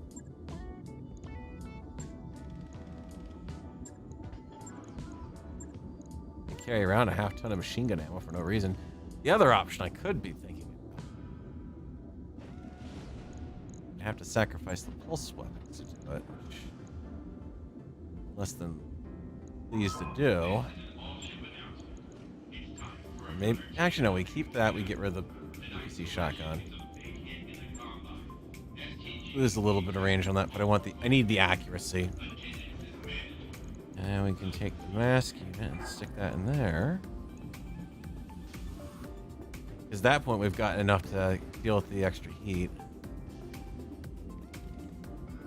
I carry around a half-ton of machine gun ammo for no reason. The other option I could be thinking about. I'd have to sacrifice the pulse weapons to do it, which I'm less than pleased to do. Or maybe, actually, no, we keep that. We get rid of the PPC shotgun. Lose a little bit of range on that, but I need the accuracy. And we can take the mask unit and stick that in there. Because at that point we've got enough to deal with the extra heat.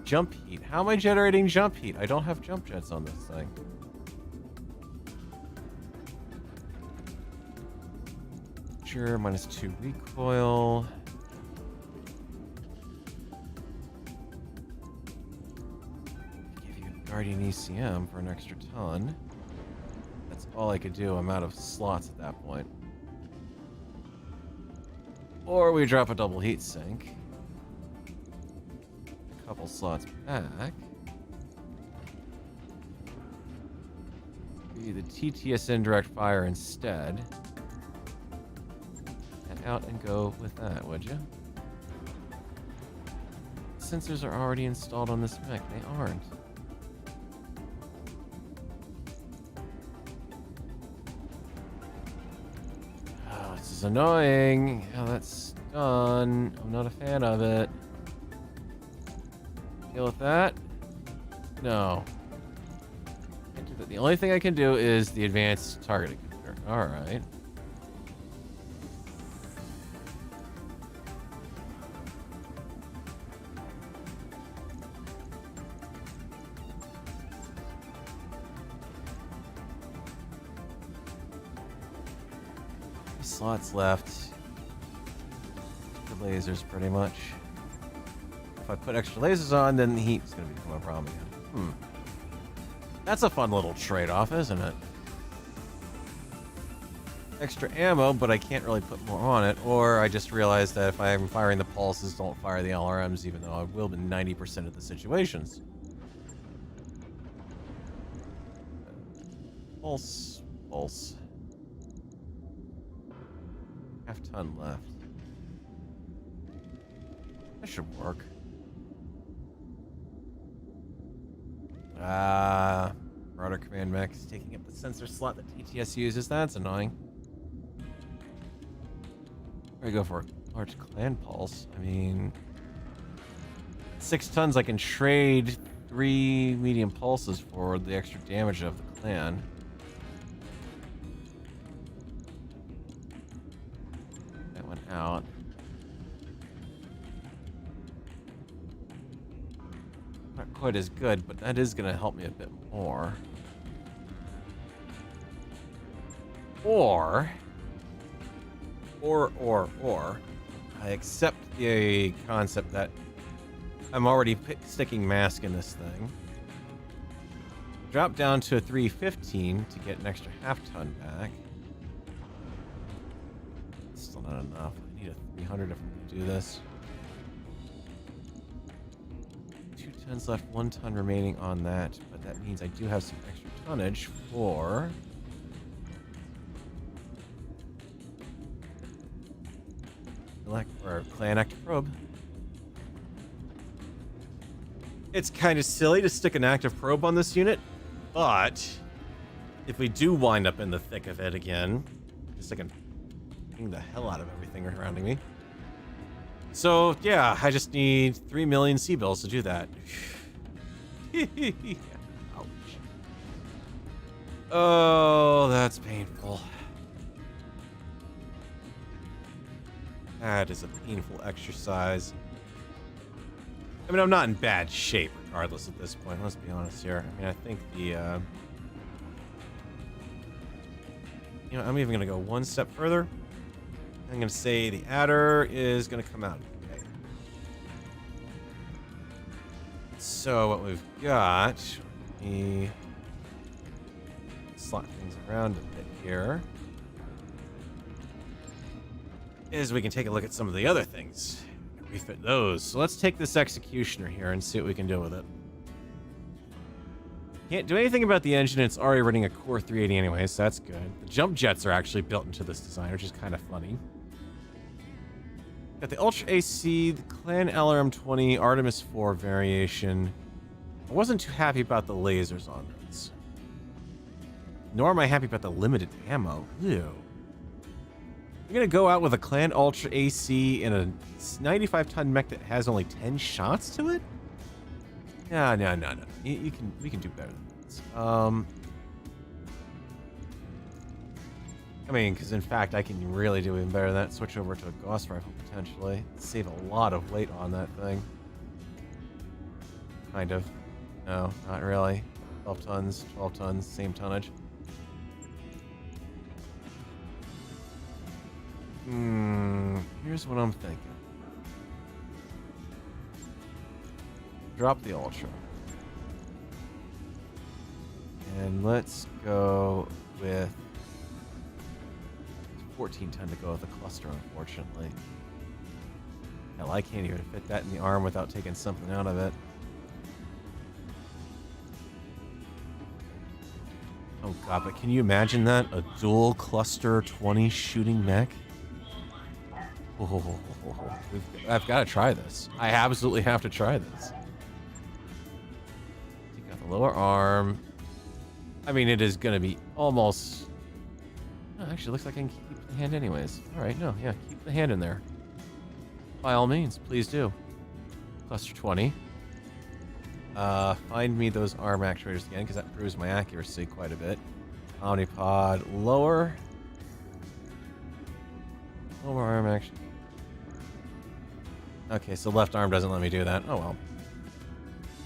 Jump heat. How am I generating jump heat? I don't have jump jets on this thing. Sure, -2 recoil. Guardian ECM for an extra ton. That's all I could do. I'm out of slots at that point. Or we drop a double heat sink. A couple slots back. Be the TTS indirect fire instead. Head out and go with that, would you? Sensors are already installed on this mech. They aren't. This is annoying. How that's done. I'm not a fan of it. Deal with that? No. Can't do that. The only thing I can do is the advanced targeting computer. Alright. Slots left. The lasers, pretty much. If I put extra lasers on, then the heat's going to become a problem again. That's a fun little trade-off, isn't it? Extra ammo, but I can't really put more on it. Or I just realized that if I'm firing the pulses, don't fire the LRMs, even though I will in 90% of the situations. Pulse. Pulse. Half-ton left. That should work. Marauder command mech is taking up the sensor slot that TTS uses. That's annoying. Where do I go for a large clan pulse? I mean, 6 tons. I can trade 3 medium pulses for the extra damage of the clan. Out. Not quite as good, but that is going to help me a bit more. Or I accept the concept that I'm already sticking mask in this thing. Drop down to a 315 to get an extra half-ton back. Still not enough. I need a 300 if I'm going to do this. 2 tons left, 1 ton remaining on that, but that means I do have some extra tonnage for... or clan active probe. It's kind of silly to stick an active probe on this unit, but if we do wind up in the thick of it again, just I can ping the hell out of everything surrounding me. So yeah, I just need 3 million sea bills to do that. Ouch. Oh, that's painful. That is a painful exercise. I mean, I'm not in bad shape regardless at this point. Let's be honest here. I mean, I think the, you know, I'm even going to go one step further. I'm going to say the adder is going to come out. Okay. So what we've got, we slot things around a bit here, is we can take a look at some of the other things. Refit those. So let's take this executioner here and see what we can do with it. Can't do anything about the engine. It's already running a Core 380 anyway, so that's good. The jump jets are actually built into this design, which is kind of funny. Got the Ultra AC, the Clan LRM-20, Artemis 4 variation. I wasn't too happy about the lasers on this. Nor am I happy about the limited ammo. Ew. You're gonna go out with a Clan Ultra AC in a 95-ton mech that has only 10 shots to it? No. We can do better than this. I mean, because in fact, I can really do even better than that. Switch over to a Gauss rifle potentially. Save a lot of weight on that thing. Kind of. No, not really. 12 tons, same tonnage. Here's what I'm thinking. Drop the Ultra. And let's go with 14 ton to go with the cluster, unfortunately. Hell, I can't even fit that in the arm without taking something out of it. Oh god, but can you imagine that? A dual cluster 20 shooting mech? Oh, I've got to try this. I absolutely have to try this. Take out the lower arm. I mean, it is going to be almost... Oh, actually, looks like I can keep the hand anyways. Alright, no, yeah, keep the hand in there. By all means, please do. Cluster 20. Find me those arm actuators again, because that improves my accuracy quite a bit. Omnipod, lower. Lower arm action. Okay, so left arm doesn't let me do that. Oh well.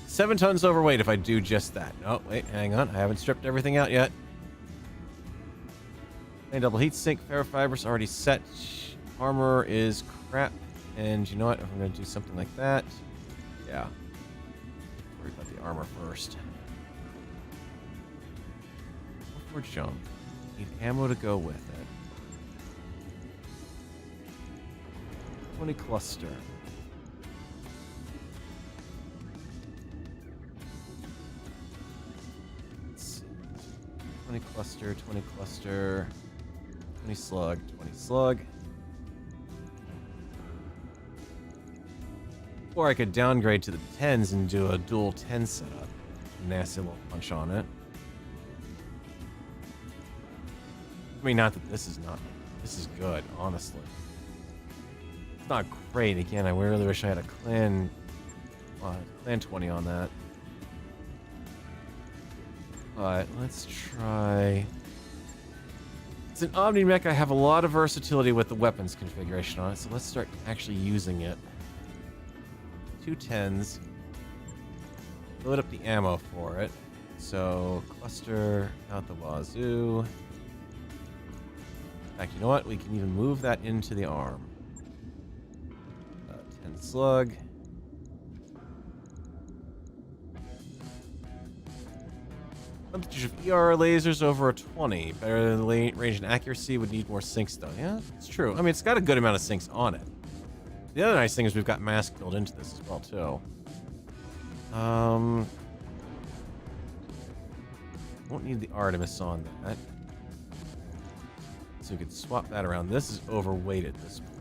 7 tons overweight if I do just that. Oh, wait, hang on. I haven't stripped everything out yet. And double heat sink, ferrofibers already set. Armor is crap. And you know what? If I'm going to do something like that, yeah. Worry about the armor first. Before jump, need ammo to go with it. 20 cluster. Let's see. 20 cluster, 20 cluster, 20 slug, 20 slug. Or I could downgrade to the 10s and do a dual 10 setup. Nasty little punch on it. I mean, not that this is not... This is good, honestly. It's not great. Again, I really wish I had a Clan 20 on that. But let's try... It's an Omni mech. I have a lot of versatility with the weapons configuration on it, so let's start actually using it. 2 10s. Load up the ammo for it. So, cluster out the wazoo. In fact, you know what? We can even move that into the arm. 10 slug. Advantage of ER lasers over a 20. Better than range and accuracy, would need more sinks though. Yeah, it's true. I mean, it's got a good amount of sinks on it. The other nice thing is we've got mask built into this as well too. Won't need the Artemis on that. So we could swap that around. This is overweight at this point.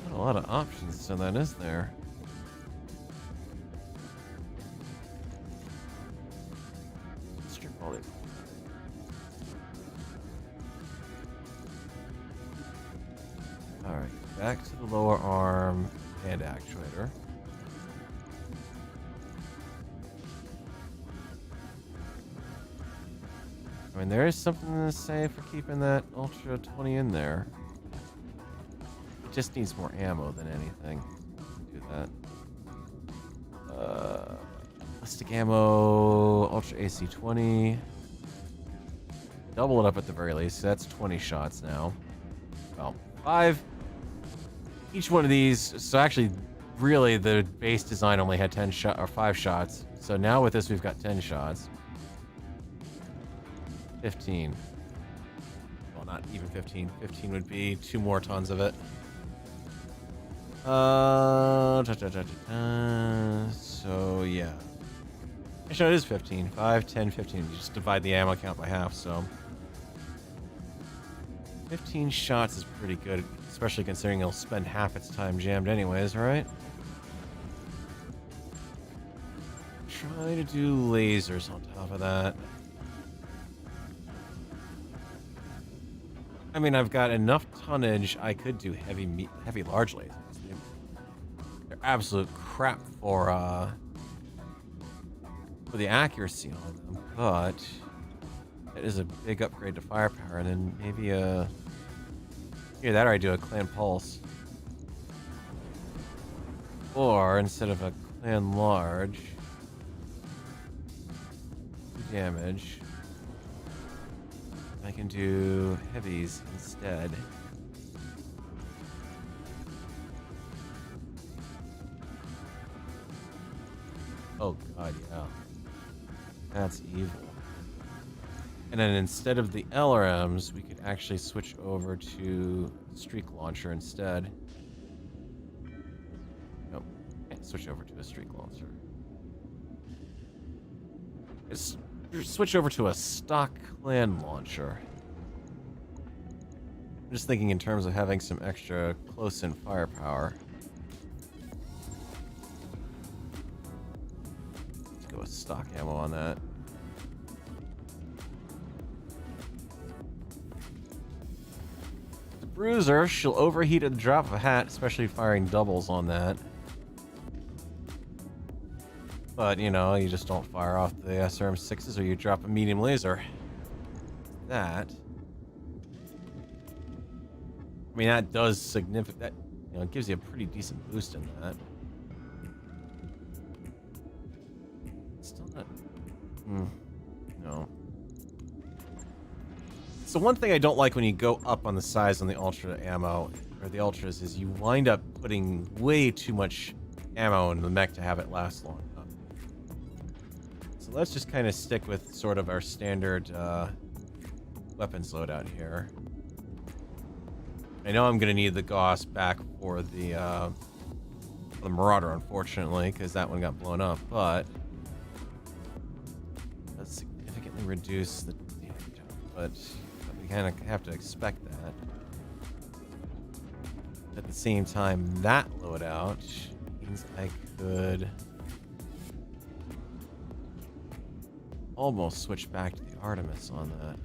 Not a lot of options, so that is there. Strip all these. Alright, back to the lower arm and actuator. I mean, there is something to say for keeping that Ultra 20 in there. It just needs more ammo than anything. Do that. Ballistic ammo, Ultra AC 20. Double it up at the very least. So that's 20 shots now. Well, 5. Each one of these. So actually, really, the base design only had 10 shot or 5 shots. So now with this, we've got 10 shots. 15. Well, not even 15. 15 would be 2 more tons of it. So, yeah. Actually, it is 15. 5, 10, 15. You just divide the ammo count by half, so. 15 shots is pretty good, especially considering it'll spend half its time jammed anyways, right? Try to do lasers on top of that. I mean, I've got enough tonnage. I could do heavy large lasers. They're absolute crap for the accuracy on them, but it is a big upgrade to firepower. And then maybe either that or I do a clan pulse, or instead of a clan large, 2 damage. I can do heavies instead. Oh god, yeah. That's evil. And then instead of the LRMs, we could actually switch over to Streak Launcher instead. Nope. Can't switch over to a Streak Launcher. It's switch over to a stock clan launcher. I'm just thinking in terms of having some extra close-in firepower. Let's go with stock ammo on that. The Bruiser, she'll overheat at the drop of a hat, especially firing doubles on that. But, you know, you just don't fire off the SRM-6s or you drop a medium laser. That. I mean, that does significant. That, you know, it gives you a pretty decent boost in that. Still not. No. So one thing I don't like when you go up on the size on the Ultra ammo, or the Ultras, is you wind up putting way too much ammo in the mech to have it last long. Let's just kind of stick with sort of our standard weapons loadout here. I know I'm going to need the Gauss back for the Marauder, unfortunately, because that one got blown up, but let's significantly reduce the damage, but we kind of have to expect that. At the same time, that loadout means I could almost switch back to the Artemis on that.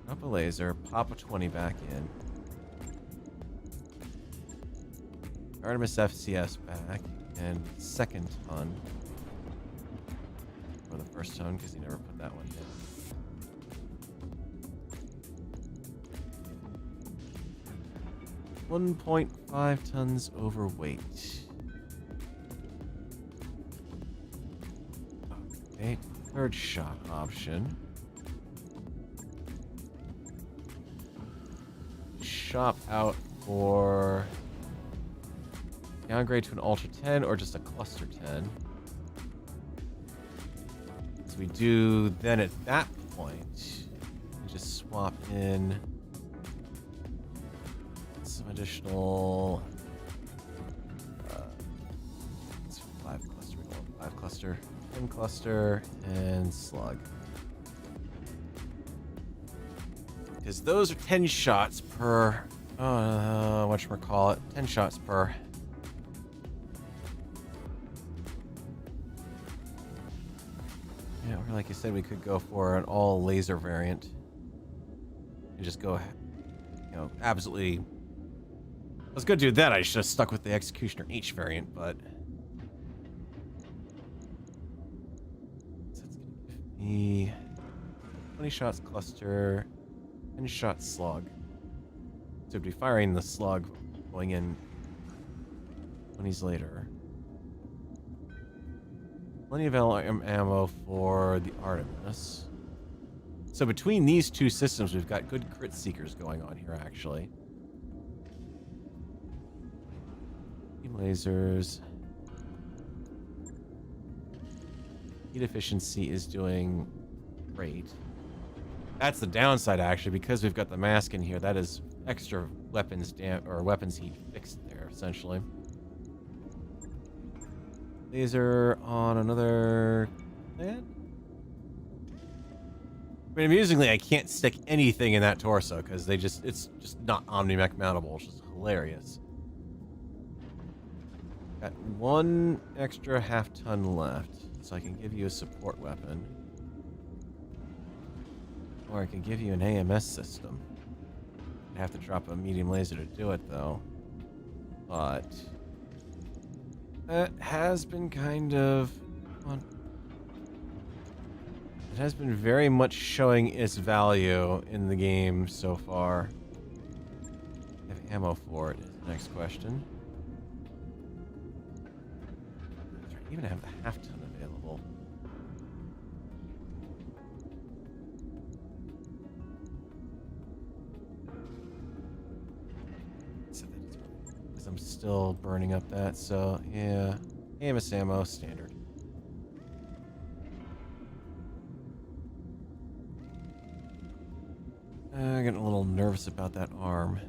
Drop a laser, pop a 20 back in. Artemis FCS back, and second ton. Or the first ton, because he never put that one in. 1.5 tons overweight. Okay. Third shot option. Shop out for Downgrade to an Ultra 10 or just a Cluster 10. So we do then at that point, we just swap in some additional 5 cluster, 5 cluster, 10 cluster, and slug. Because those are 10 shots per, whatchamacallit, 10 shots per. Yeah, or like I said, we could go for an all laser variant. And just go, you know, absolutely. I was gonna do that, I should have stuck with the Executioner H variant, but. So it's gonna give me 20 shots cluster, 10 shots slug. So it'd be firing the slug going in 20s later. Plenty of LRM ammo for the Artemis. So between these two systems, we've got good crit seekers going on here, actually. Lasers. Heat efficiency is doing great. That's the downside, actually, because we've got the mask in here. That is extra weapons weapons heat fixed there, essentially. Laser on another plant. I mean, amusingly, I can't stick anything in that torso because it's just not Omni-Mech mountable, which is hilarious. Got 1 extra half-ton left, so I can give you a support weapon. Or I can give you an AMS system. I have to drop a medium laser to do it, though. But that has been kind of... Come on. It has been very much showing its value in the game so far. I have ammo for it is the next question. Do I even have the half-ton available? Because I'm still burning up that, so yeah. AMS ammo, standard. I'm getting a little nervous about that arm.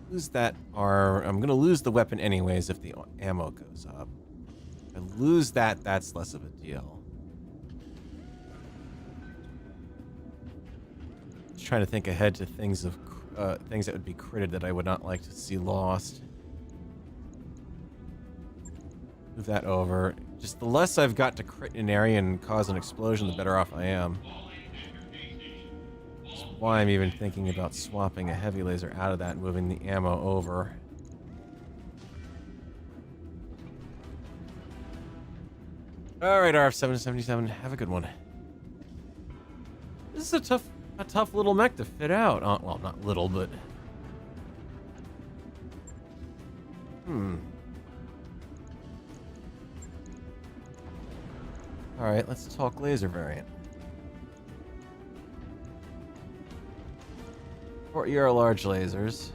Lose that arm. I'm gonna lose the weapon anyways if the ammo goes up. If I lose that, that's less of a deal. Just trying to think ahead to things that would be critted that I would not like to see lost. Move that over. Just the less I've got to crit an area and cause an explosion, the better off I am. That's why I'm even thinking about swapping a heavy laser out of that and moving the ammo over. Alright, RF-777, have a good one. This is a tough little mech to fit out. Well, not little, but... Alright, let's talk laser variant. For your large lasers.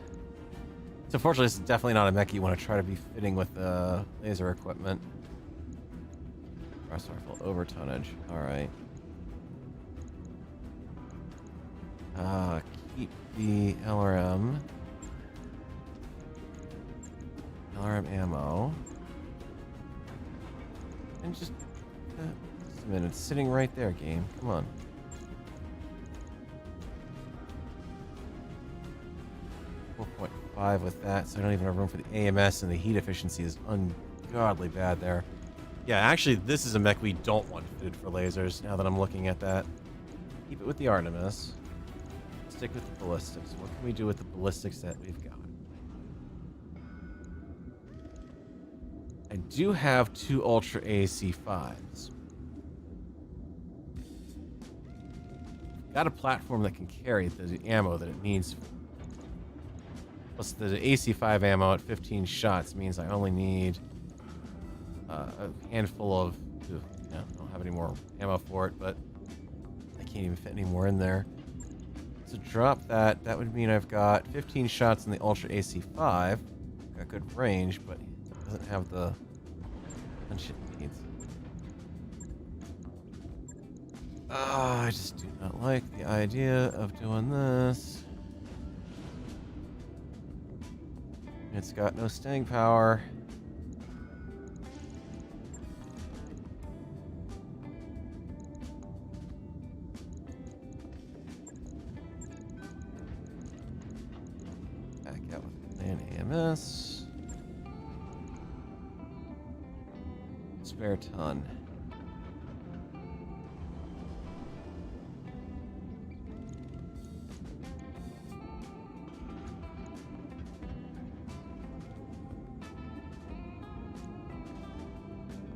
So unfortunately, this is definitely not a mech you want to try to be fitting with laser equipment. Cross rifle over tonnage. Alright. Keep the LRM ammo. And just a minute, it's sitting right there, game. Come on. .5 with that, so I don't even have room for the AMS, and the heat efficiency is ungodly bad there. Yeah, actually, this is a mech we don't want fitted for lasers, now that I'm looking at that. Keep it with the Artemis. Stick with the ballistics. What can we do with the ballistics that we've got? I do have 2 Ultra AC-5s. Got a platform that can carry the ammo that it needs. Plus the AC-5 ammo at 15 shots means I only need a handful of... Ugh, yeah, I don't have any more ammo for it, but I can't even fit any more in there. So drop that. That would mean I've got 15 shots in the Ultra AC5. Got good range, but it doesn't have the punch it needs. I just do not like the idea of doing this. It's got no staying power. Back out with an AMS. Spare ton.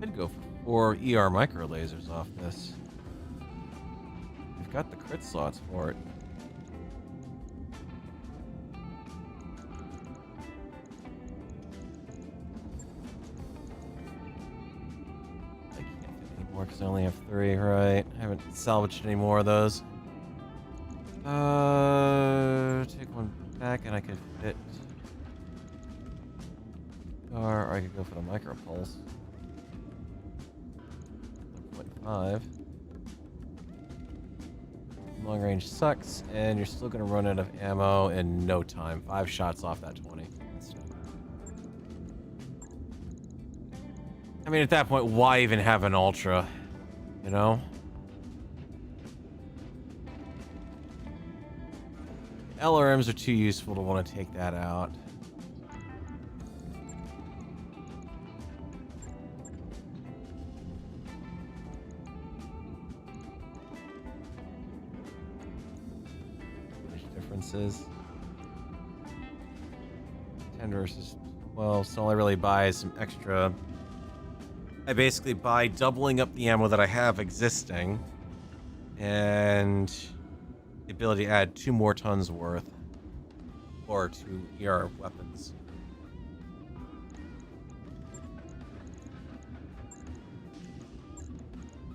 I'd go for 4 ER micro lasers off this. We've got the crit slots for it. I can't fit any more because I only have 3, right? I haven't salvaged any more of those. Take one back and I could fit. Or I could go for the micro pulse. 1.5. Long range sucks, and you're still gonna run out of ammo in no time. 5 shots off that 20. I mean, at that point, why even have an ultra? You know? LRMs are too useful to want to take that out. Differences. 10 versus 12, so all I really buy is some extra. I basically buy doubling up the ammo that I have existing, and the ability to add 2 more tons worth, or 2 ER weapons.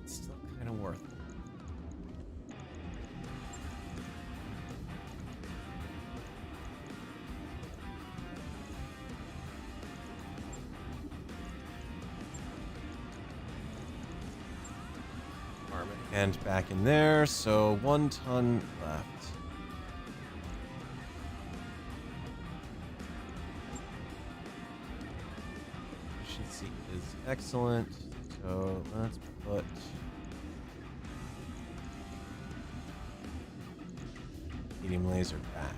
It's still kind of worth it. And back in there, so 1 ton left. Efficiency is excellent, so let's put medium laser back.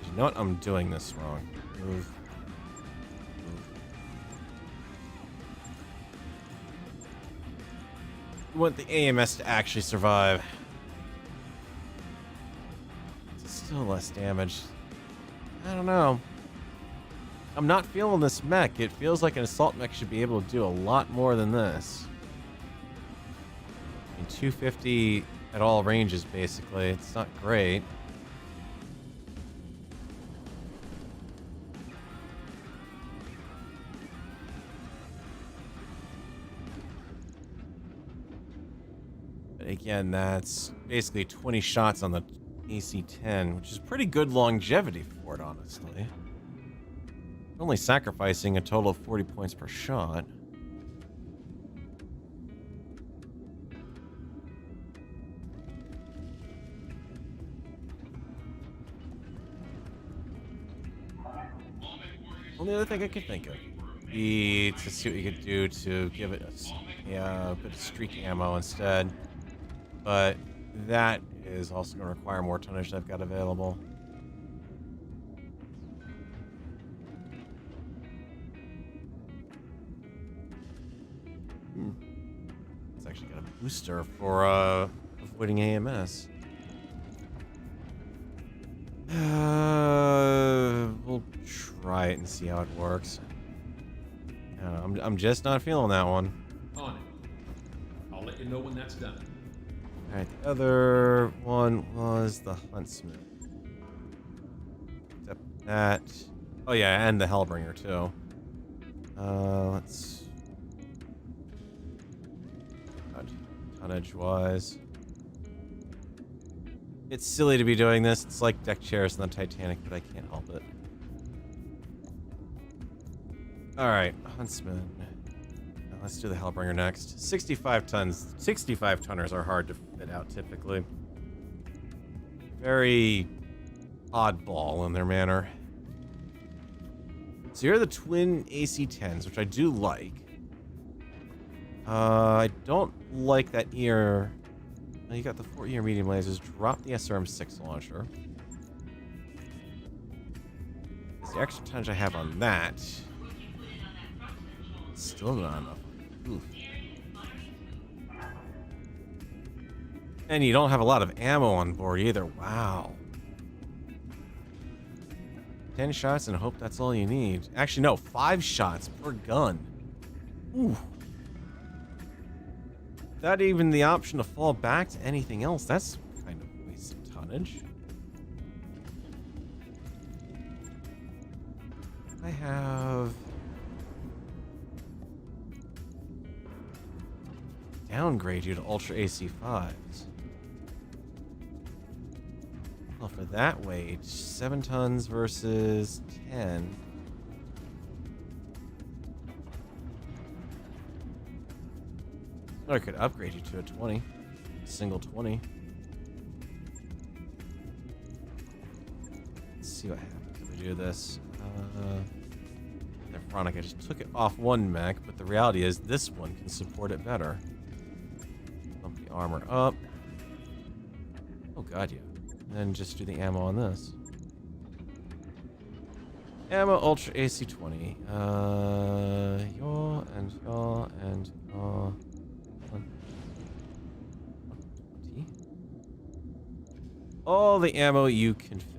You know what? I'm doing this wrong. Move. You want the AMS to actually survive. It's still less damage. I don't know. I'm not feeling this mech. It feels like an assault mech should be able to do a lot more than this. I mean, 250 at all ranges, basically. It's not great. Again, that's basically 20 shots on the AC-10, which is pretty good longevity for it, honestly. Only sacrificing a total of 40 points per shot. Only other thing I could think of would be to see what you could do to give it a bit of streak ammo instead. But that is also going to require more tonnage I've got available. It's actually got a booster for avoiding AMS. We'll try it and see how it works. I don't know, I'm just not feeling that one. On it. I'll let you know when that's done. Alright, the other one was the Huntsman. Except that... Oh yeah, and the Hellbringer too. Let's... Tonnage-wise. It's silly to be doing this. It's like deck chairs on the Titanic, but I can't help it. Alright, Huntsman. Now let's do the Hellbringer next. 65 tons. 65 tonners are hard to fit out typically. Very oddball in their manner. So here are the twin AC-10s, which I do like. I don't like that ear. Well, you got the 4-ear medium lasers. Drop the SRM-6 launcher. It's the extra tonnage I have on that. Still not enough. Oof. And you don't have a lot of ammo on board either. Wow. 10 shots and hope that's all you need. Actually, no. 5 shots per gun. Ooh. Without even the option to fall back to anything else, that's kind of wasted tonnage. I have... downgrade you to Ultra AC5s. Well, for that weight, 7 tons versus 10. Or I could upgrade you to a 20. Single 20. Let's see what happens if we do this. Ironic, I just took it off one mech, but the reality is this one can support it better. Bump the armor up. Oh god, yeah. And then just do the ammo on this. Ammo Ultra AC20. Yaw and yaw and yaw. 20. All the ammo you can fit.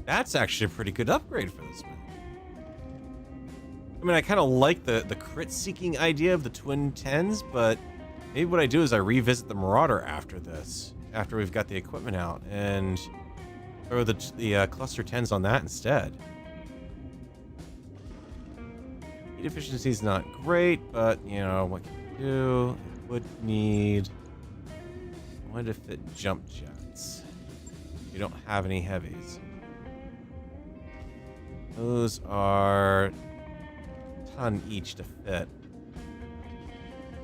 That's actually a pretty good upgrade for this man. I mean, I kind of like the crit-seeking idea of the twin 10s, but maybe what I do is I revisit the Marauder after this, after we've got the equipment out, and throw the cluster 10s on that instead. Heat efficiency is not great, but, you know, what can we do? It would need... I wanted to fit jump jets. You don't have any heavies. Those are a ton each to fit.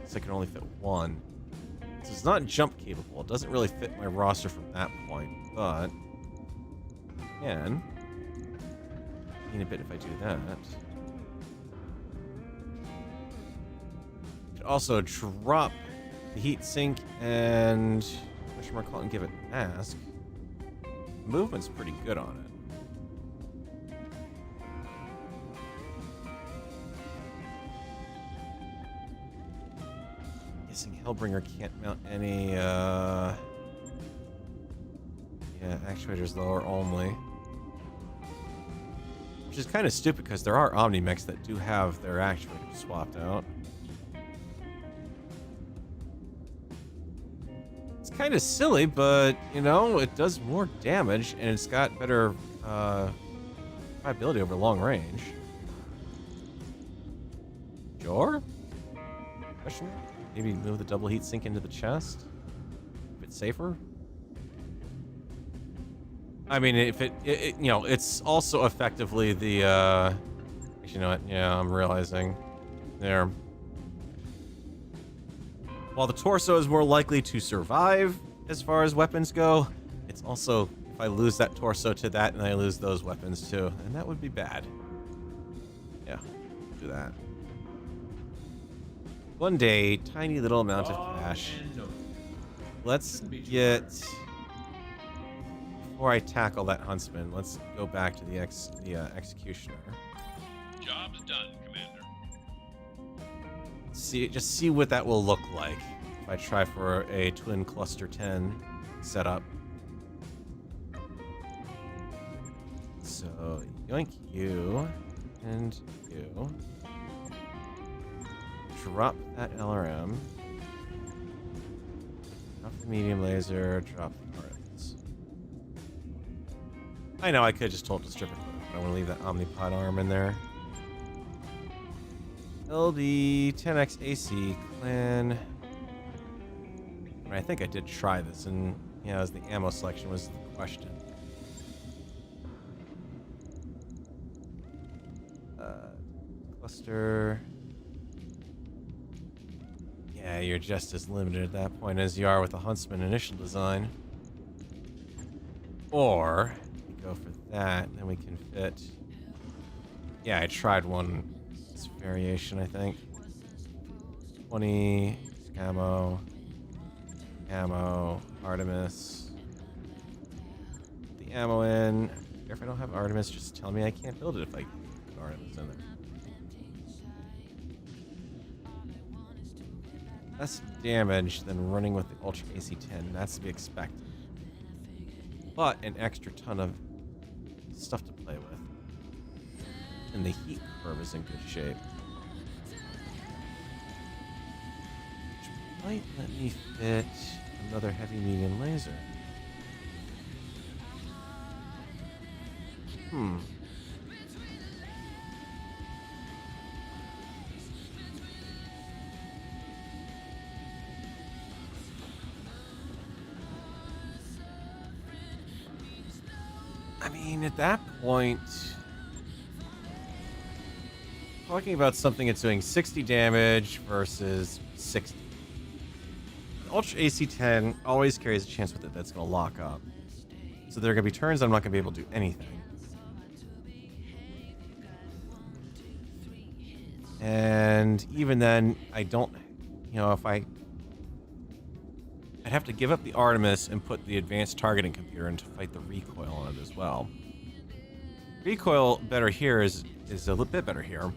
So I can only fit one. So it's not jump capable. It doesn't really fit my roster from that point, but I can gain a bit if I do that. Could also drop the heat sink and and give it mask. Movement's pretty good on it. Guessing Hellbringer can't mount any yeah, actuators lower only. Which is kind of stupid because there are Omni-Mechs that do have their actuators swapped out. It's kind of silly, but you know, it does more damage and it's got better viability over long range. Sure? Question mark? Maybe move the double heat sink into the chest? A bit safer? I mean, if it you know, it's also effectively the, actually, you know what? Yeah, I'm realizing. There. While the torso is more likely to survive as far as weapons go, it's also, if I lose that torso to that, and I lose those weapons too, and that would be bad. Yeah, do that. One day, tiny little amount of cash. Let's get... Before I tackle that Huntsman, let's go back to the Executioner. Job's done, Commander. Just see what that will look like if I try for a twin cluster 10 setup. So, yoink you, and you. drop that LRM. Drop the medium laser, drop the arms. I know I could have just told it to strip it, but I want to leave that Omnipod arm in there. LD 10x AC clan. I think I did try this, and yeah, as the ammo selection was the question. Cluster. Yeah, you're just as limited at that point as you are with the Huntsman initial design. Or we go for that, then we can fit. Yeah, I tried one variation, I think. 20 ammo, Artemis. Put the ammo in. If I don't have Artemis, just tell me I can't build it if I put Artemis in there. Less damage than running with the Ultra AC-10. That's to be expected. But an extra ton of stuff to play with. And the heat curve is in good shape. Which might let me fit another heavy medium laser. I mean, at that point, talking about something that's doing 60 damage versus 60. The Ultra AC-10 always carries a chance with it that's going to lock up. So there are going to be turns I'm not going to be able to do anything. And even then, I don't, if I'd have to give up the Artemis and put the advanced targeting computer in to fight the recoil on it as well. Recoil better here is a little bit better here.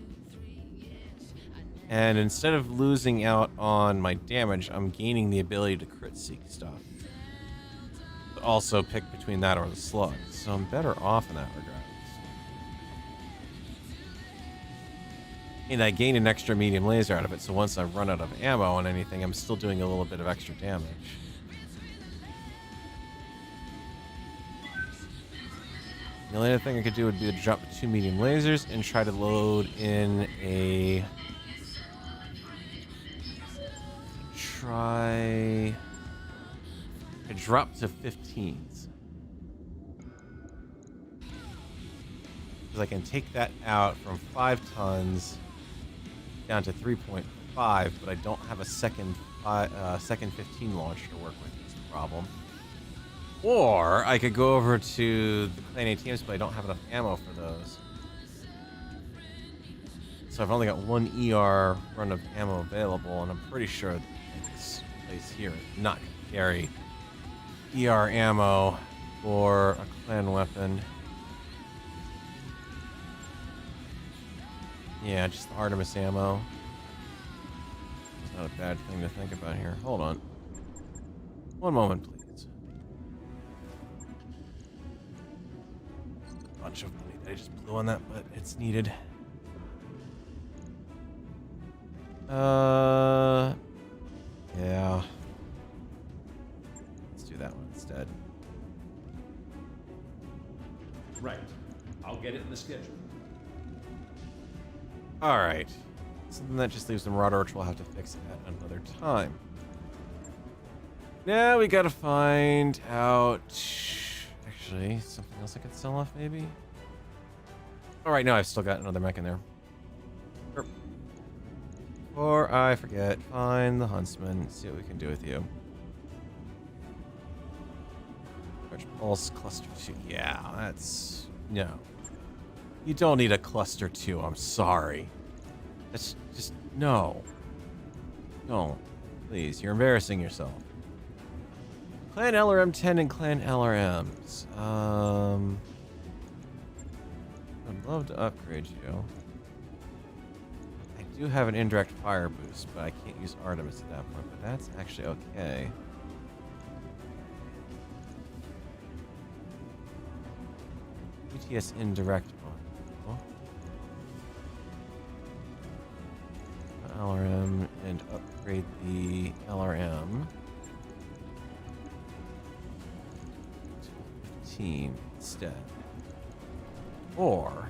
And instead of losing out on my damage, I'm gaining the ability to crit seek stuff. But also pick between that or the slug. So I'm better off in that regard. And I gain an extra medium laser out of it, so once I run out of ammo on anything, I'm still doing a little bit of extra damage. The only other thing I could do would be to drop 2 medium lasers and try to load in a... I drop to 15s. Because I can take that out from 5 tons down to 3.5, but I don't have a second 15 launcher to work with. That's the problem. Or I could go over to the clan ATMs, but I don't have enough ammo for those. So I've only got 1 ER run of ammo available, and I'm pretty sure that this place here is not going to carry ER ammo for a clan weapon. Yeah, just the Artemis ammo. It's not a bad thing to think about here. Hold on. One moment, please. A bunch of money that I just blew on that, but it's needed. Yeah. Let's do that one instead. Right. I'll get it in the schedule. Alright. Something that just leaves the Marauder, which we'll have to fix at another time. Now we gotta find out... Actually, something else I could sell off, maybe? Alright, no, I've still got another mech in there. Or I forget. Find the Huntsman. See what we can do with you. Large Pulse Cluster 2. Yeah, that's... No. You don't need a Cluster 2. I'm sorry. That's just... No. Don't. Please. You're embarrassing yourself. Clan LRM 10 and Clan LRMs. I'd love to upgrade you. I do have an indirect fire boost, but I can't use Artemis at that point, but that's actually okay. BTS indirect one. LRM 15 instead. Or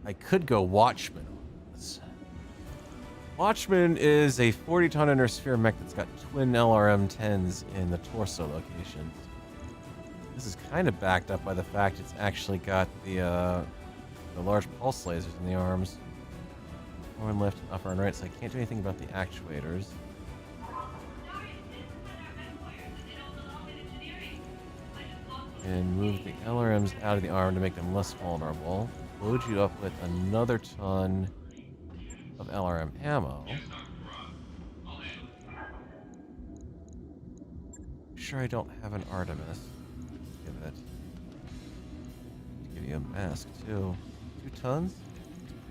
I could go Watchman on this. Watchman is a 40-ton inner sphere mech that's got twin LRM-10s in the torso locations. This is kind of backed up by the fact it's actually got the large pulse lasers in the arms. Forward, left, upper, and right, so I can't do anything about the actuators. And move the LRMs out of the arm to make them less vulnerable. Load you up with another ton of LRM ammo. Sure, I don't have an Artemis. Give it. Give you a mask too. 2 tons?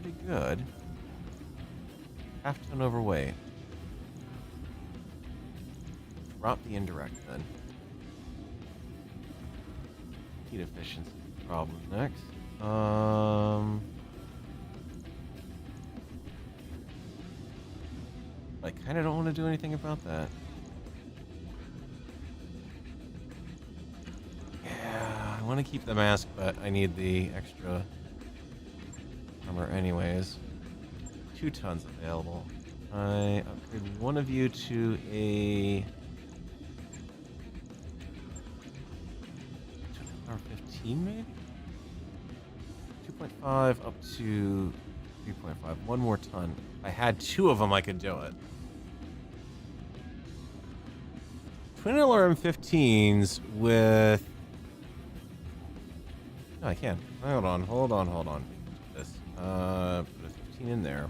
Pretty good. Half ton overweight. Drop the indirect then. Heat efficiency problem next. I kind of don't want to do anything about that. Yeah, I want to keep the mask, but I need the extra armor anyways. 2 tons available. I upgrade one of you to a 15 maybe? 2.5 up to 3.5. 1 more ton. If I had 2 of them, I could do it. Twin LRM-15s with... No, I can. Hold on. This. Put a 15 in there.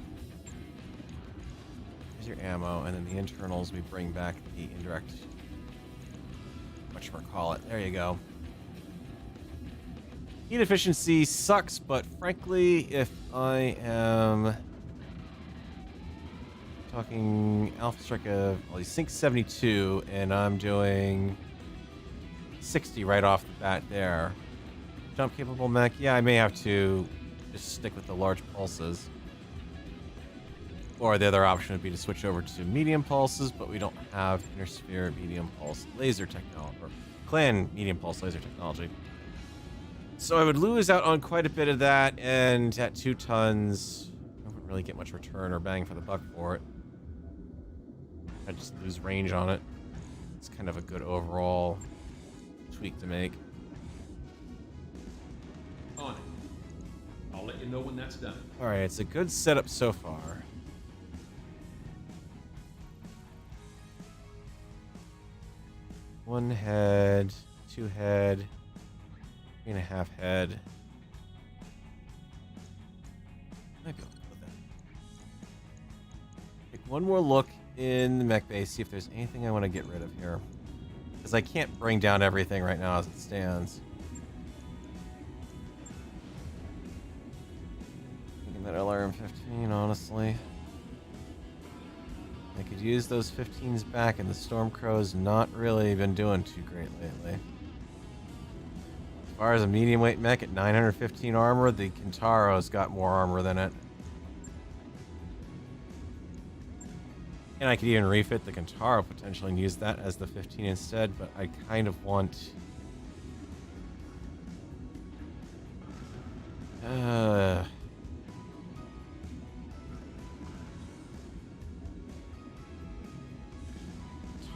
Here's your ammo, and then the internals, we bring back the indirect... whatchamacallit. There you go. Heat efficiency sucks, but frankly, if I am talking Alpha Strike of, well, he sinks 72, and I'm doing 60 right off the bat there. Jump capable mech, yeah, I may have to just stick with the large pulses. Or the other option would be to switch over to medium pulses, but we don't have inner sphere medium pulse laser technology, or clan medium pulse laser technology. So I would lose out on quite a bit of that, and at 2 tons, I wouldn't really get much return or bang for the buck for it. I'd just lose range on it. It's kind of a good overall tweak to make. On it. I'll let you know when that's done. Alright, it's a good setup so far. One head, 2 head, 3.5 head. Might be able to put that. Take one more look in the mech base, see if there's anything I want to get rid of here. Because I can't bring down everything right now as it stands. Thinking that LRM-15, honestly. I could use those 15s back, and the Stormcrow's not really been doing too great lately. As far as a medium weight mech at 915 armor, the Kintaro's got more armor than it. And I could even refit the Kintaro potentially and use that as the 15 instead, but I kind of want...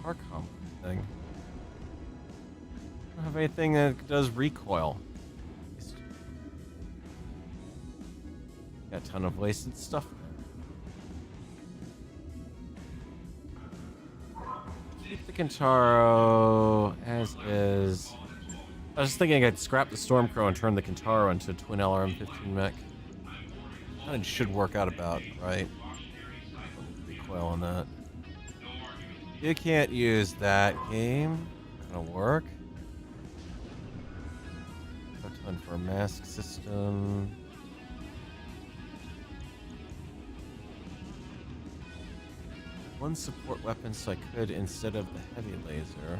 Tarcom thing. I don't have anything that does recoil. Got a ton of wasted stuff. Keep the Kintaro as is. I was just thinking I'd scrap the Stormcrow and turn the Kintaro into a twin LRM-15 mech. That should work out about right. Recoil on that. You can't use that game. Gonna work. A ton for a mask system. One support weapon so I could instead of the heavy laser.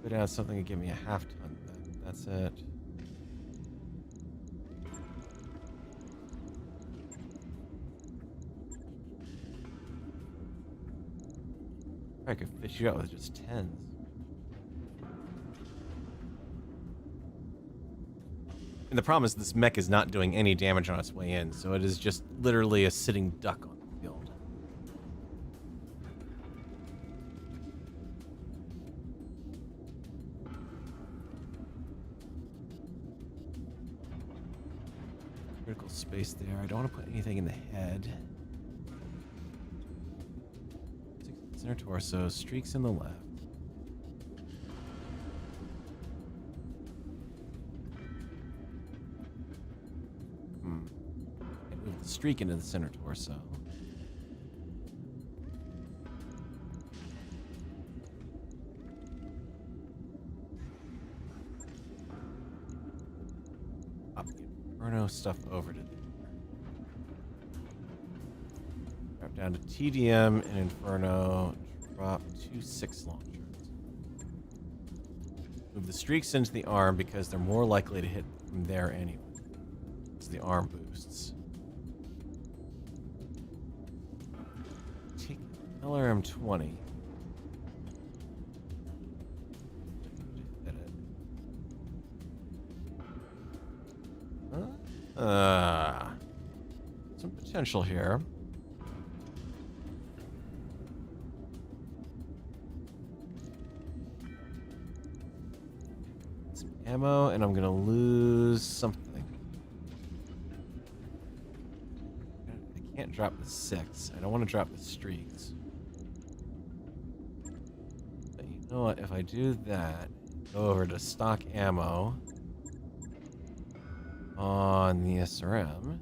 Put out something to give me a half ton. That's it. I could fish you out with just 10s. And the problem is this mech is not doing any damage on its way in, so it is just literally a sitting duck on the field. Critical space there. I don't want to put anything in the head. Center torso, streaks in the left. Move the streak into the center torso. Pop the Inferno stuff over to there. Drop down to TDM and Inferno. Drop 2 6 launchers. Move the streaks into the arm because they're more likely to hit from there anyway. It's the arm boosts. Take LRM 20. Hit it. Some potential here. Some ammo, and I'm gonna lose something. I can't drop the 6. I don't want to drop the streaks. But you know what? If I do that, go over to stock ammo on the SRM,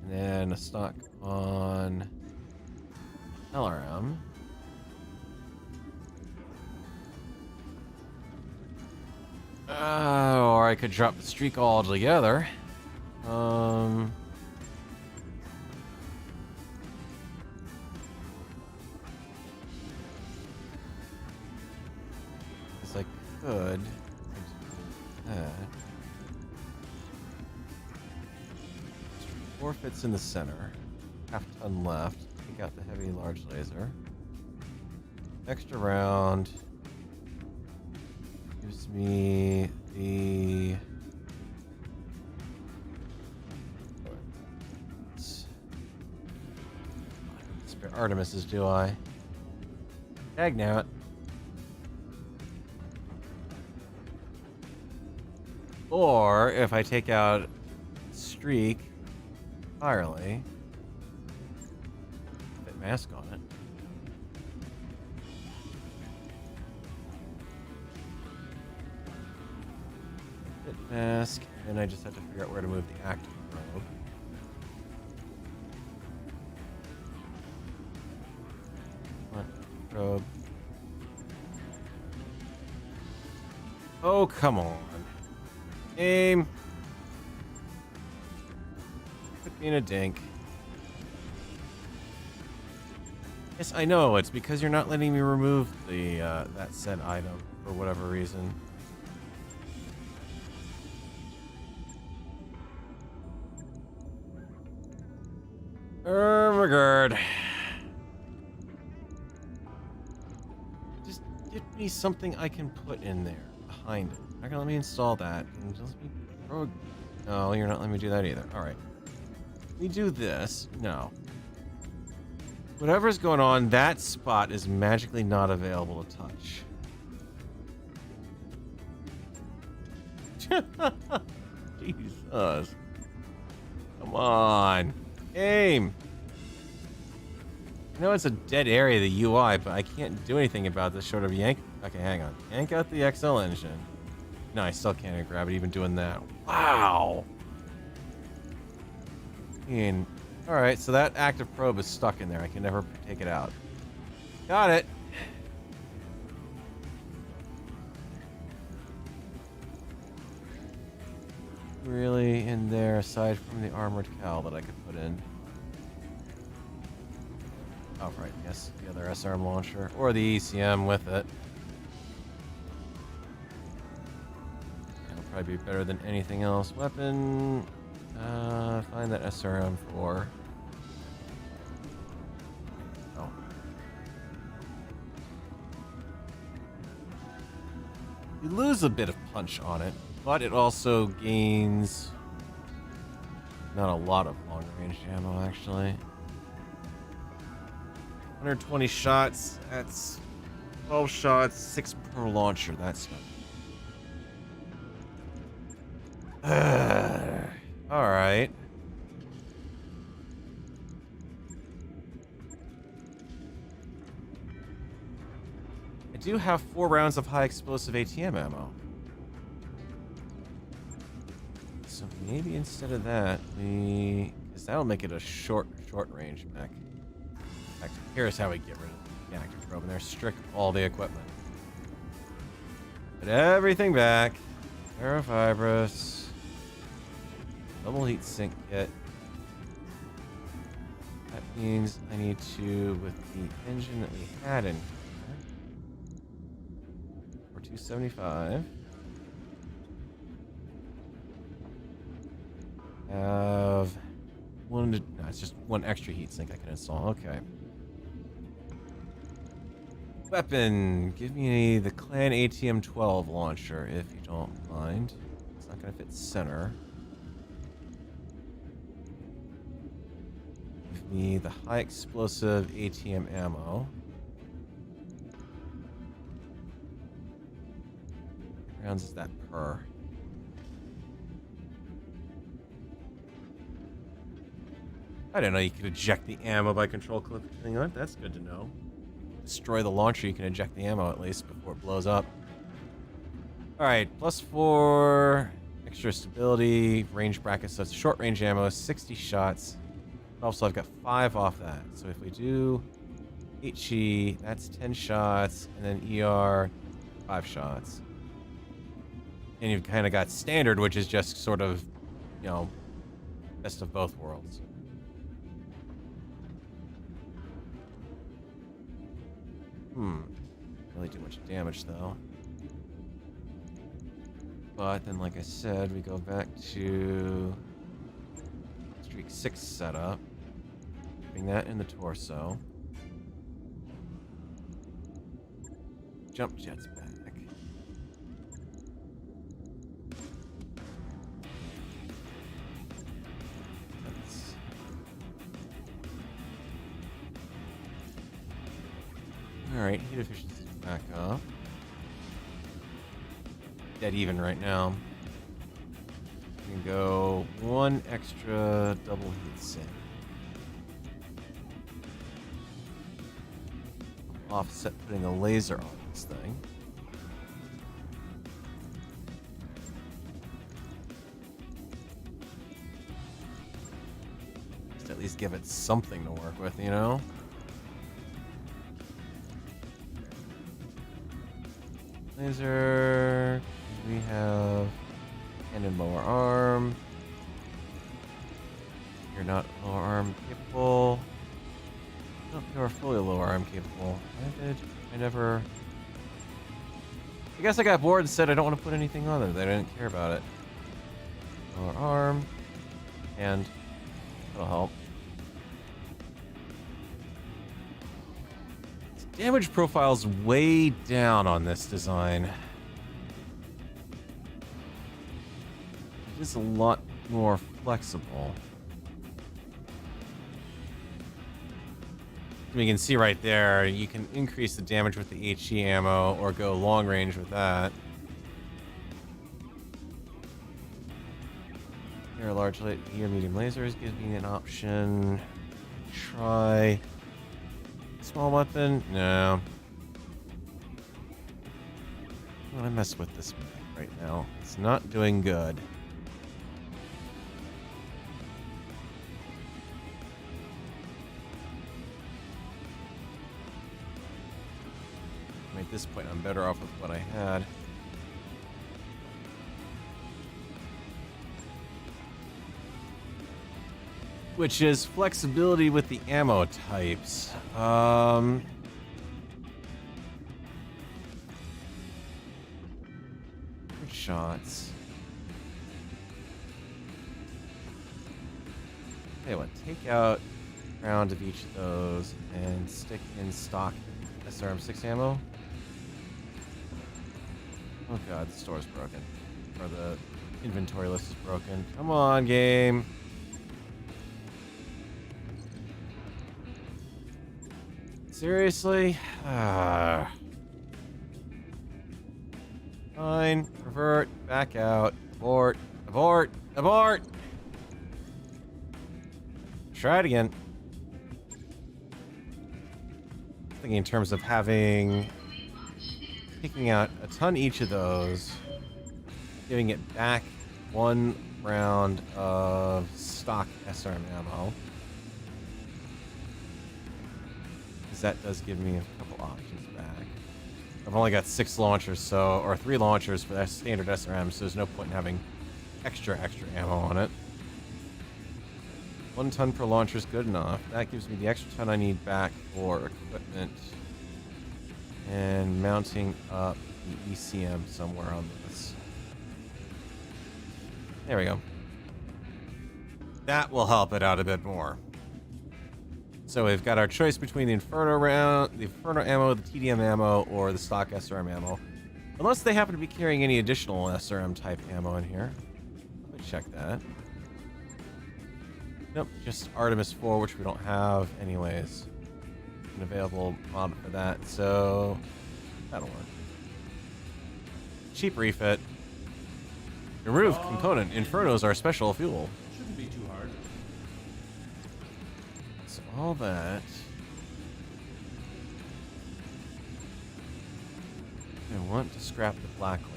and then a stock on LRM. Or I could drop the streak altogether. Because I could do that. 4 fits in the center. Half ton left. Take out the heavy large laser. Extra round. Gives me the spare Artemises, do I? Tag now. Or if I take out streak entirely, put mask on it. Mask, and I just have to figure out where to move the active probe. Probe. Oh, come on. Aim. Put me in a dink. Yes, I know. It's because you're not letting me remove the that said item for whatever reason. Regard. Just give me something I can put in there behind it. Not gonna let me install that. And just let me no, you're not letting me do that either. All right. We do this. No. Whatever's going on, that spot is magically not available to touch. Jesus. Come on. Aim. I know it's a dead area of the UI, but I can't do anything about this short of yank. Okay, hang on. Yank out the XL engine. No, I still can't grab it even doing that. Wow. Alright, so that active probe is stuck in there. I can never take it out. Got it. Really in there aside from the armored cowl that I could put in. Oh, right, yes, the other SRM launcher, or the ECM with it. That'll probably be better than anything else. Weapon, find that SRM4. Oh. You lose a bit of punch on it, but it also gains not a lot of long-range ammo, actually. 120 shots, that's 12 shots, 6 per launcher, that's not... Alright. I do have 4 rounds of high explosive ATM ammo. So maybe instead of that, because that'll make it a short range mech. In fact, here's how we get rid of the active probe in there. Strip all the equipment. Put everything back. Ferrofibrous. Double heat sink kit. That means I need to, with the engine that we had in here, for 275. Have one. No, it's just one extra heatsink I can install. Okay. Weapon. Give me the Clan ATM 12 launcher if you don't mind. It's not gonna fit center. Give me the high explosive ATM ammo. How many rounds is that per? I didn't know you could eject the ammo by control clipping on it. That's good to know. Destroy the launcher, you can eject the ammo at least before it blows up. Alright, +4 extra stability, range bracket, so it's short range ammo, 60 shots. Also, I've got 5 off that. So if we do HE, that's 10 shots, and then ER, 5 shots. And you've kind of got standard, which is just sort of, you know, best of both worlds. Really do much damage though. But then, like I said, we go back to Streak 6 setup. Bring that in the torso. Jump jets back. Alright, heat efficiency is back up. Dead even right now. We can go 1 extra double heat sink. Offset putting a laser on this thing. Just at least give it something to work with, you know? Laser. We have hand and lower arm. You're not lower arm capable. No, you are fully lower arm capable. I never. I guess I got bored and said I don't want to put anything on there. They didn't care about it. Lower arm. And that'll help. Damage profile's way down on this design. It is a lot more flexible. You can see right there, you can increase the damage with the HE ammo or go long range with that. Here, large light, here, medium lasers gives me an option. Try small weapon? No. I want to mess with this right now. It's not doing good. At this point, I'm better off with what I had. Which is flexibility with the ammo types. Good shots. Hey, what? Take out a round of each of those and stick in stock SRM6 ammo. Oh god, the store's broken. Or the inventory list is broken. Come on, game. Seriously? Fine. Revert. Back out. Abort. Abort. Abort! Try it again. Thinking in terms of picking out a ton each of those, giving it back 1 round of stock SRM ammo. Because that does give me a couple options back. I've only got 6 launchers, or 3 launchers for that standard SRM, so there's no point in having extra ammo on it. 1 ton per launcher is good enough. That gives me the extra ton I need back for equipment and mounting up the ECM somewhere on this. There we go. That will help it out a bit more. So we've got our choice between the Inferno ammo, the TDM ammo, or the stock SRM ammo. Unless they happen to be carrying any additional SRM type ammo in here. Let me check that. Nope, just Artemis 4, which we don't have anyways. An available mod for that, so that'll work. Cheap refit. Remove component. Infernos are special fuel. Shouldn't be too hard. So all that. I want to scrap the black one.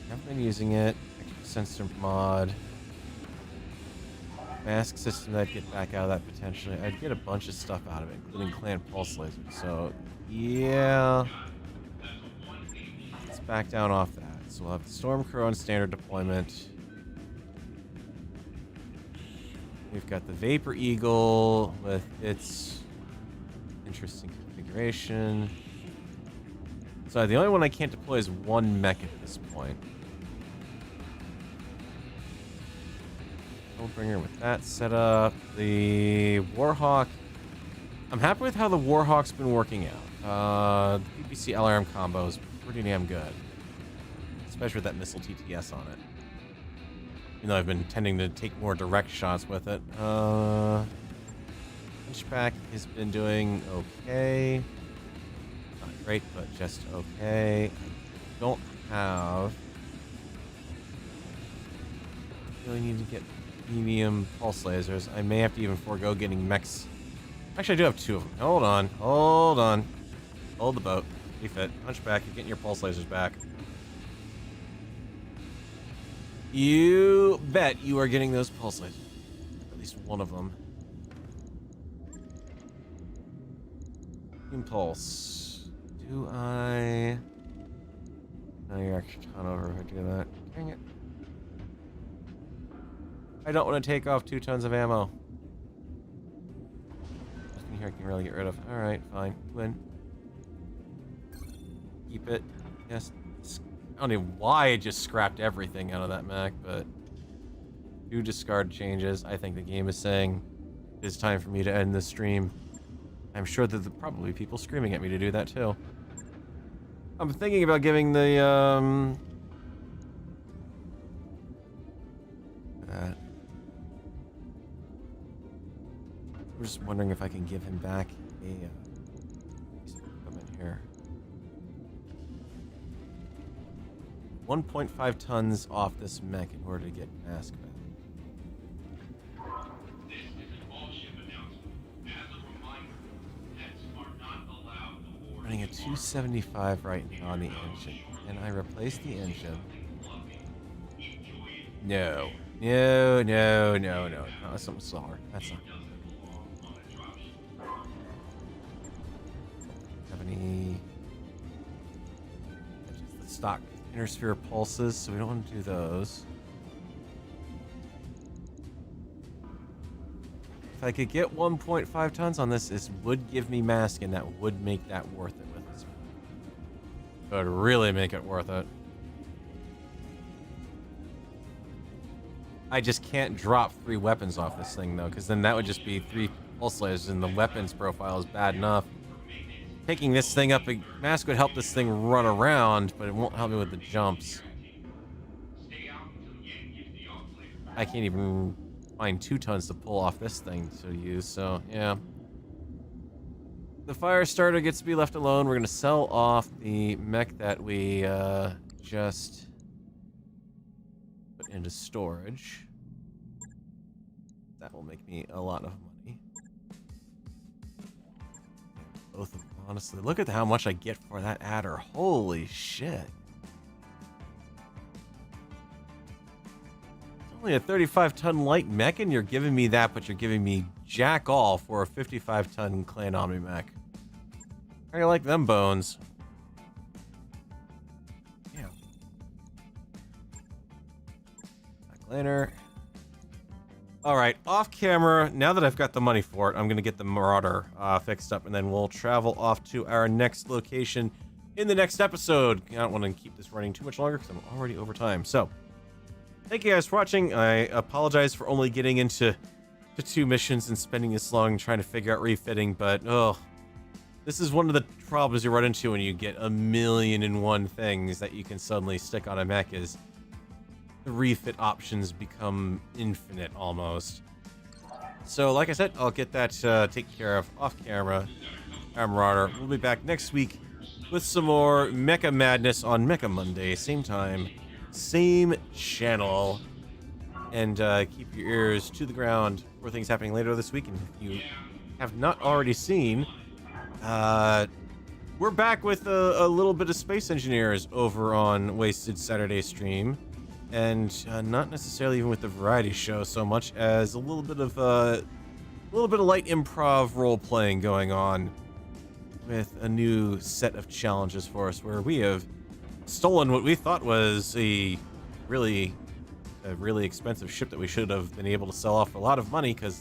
Haven't been using it. Extra sensor mod. Mask system that I'd get back out of that potentially. I'd get a bunch of stuff out of it, including clan pulse lasers. So, yeah. Let's back down off that. So we'll have the Storm Crow on standard deployment. We've got the Vapor Eagle with its interesting configuration. So the only one I can't deploy is 1 mech at this point. Bringer with that set up. The Warhawk. I'm happy with how the Warhawk's been working out. The PPC LRM combo is pretty damn good. Especially with that missile TTS on it. Even though I've been tending to take more direct shots with it. Hunchback has been doing okay. Not great, but just okay. I don't have... really need to get medium pulse lasers. I may have to even forego getting mechs. Actually, I do have 2 of them. Hold on. Hold on. Hold the boat. Refit. Hunchback, you're getting your pulse lasers back. You bet you are getting those pulse lasers. At least one of them. Impulse. Do I... No, you're actually ton over if I do that. Dang it. I don't want to take off 2 tons of ammo. Nothing here I can really get rid of. Alright, fine. Win. Keep it. Yes. I don't know why I just scrapped everything out of that mech, but... 2 discard changes. I think the game is saying it's time for me to end this stream. I'm sure that there are probably people screaming at me to do that too. I'm thinking about giving the, I'm just wondering if I can give him back a piece of equipment here. 1.5 tons off this mech in order to get mask back. This is an all-ship announcement. As a reminder, pets are not allowed aboard. Running a 275 right now on the engine. Can I replace the engine? No. No, no, no, no. No, that's something slower. That's not good. Have any... Just the stock inner sphere pulses, so we don't want to do those. If I could get 1.5 tons on this, this would give me mask, and that would make that worth it with this. It would really make it worth it. I just can't drop 3 weapons off this thing, though, because then that would just be 3 pulse lasers, and the weapons profile is bad enough. Taking this thing up, a mask would help this thing run around, but it won't help me with the jumps. I can't even find 2 tons to pull off this thing to use, so yeah. The fire starter gets to be left alone. We're going to sell off the mech that we just put into storage. That will make me a lot of money. Both of them, honestly. Look at how much I get for that adder. Holy shit. It's only a 35-ton light mech, and you're giving me that, but you're giving me jack all for a 55-ton Clan Omni mech. How do you like them bones? Yeah. Backlaner. Alright, off camera, now that I've got the money for it, I'm going to get the Marauder fixed up, and then we'll travel off to our next location in the next episode. I don't want to keep this running too much longer because I'm already over time. So, thank you guys for watching. I apologize for only getting into 2 missions and spending this long trying to figure out refitting, but this is one of the problems you run into when you get 1,000,001 things that you can suddenly stick on a mech is the refit options become infinite almost. So like I said, I'll get that taken care of off camera. I'm Marauder. We'll be back next week with some more Mecha Madness on Mecha Monday. Same time, same channel. And keep your ears to the ground for things happening later this week. And if you have not already seen, we're back with a little bit of Space Engineers over on Wasted Saturday stream. And not necessarily even with the variety show so much as a little bit of light improv role playing going on with a new set of challenges for us, where we have stolen what we thought was a really expensive ship that we should have been able to sell off for a lot of money because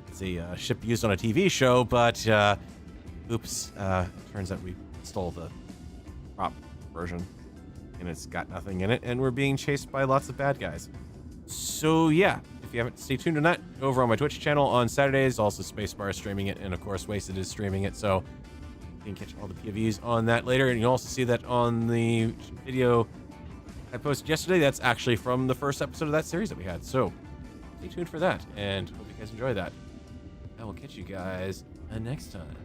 it's a ship used on a TV show. But oops, turns out we stole the prop version. And it's got nothing in it, and we're being chased by lots of bad guys. So yeah, if you haven't, stay tuned on that over on my Twitch channel on Saturdays. Also Spacebar is streaming it, and of course Wasted is streaming it, so you can catch all the POVs on that later. And you'll also see that on the video I posted yesterday. That's actually from the first episode of that series that we had, so stay tuned for that, and hope you guys enjoy that. I will catch you guys next time.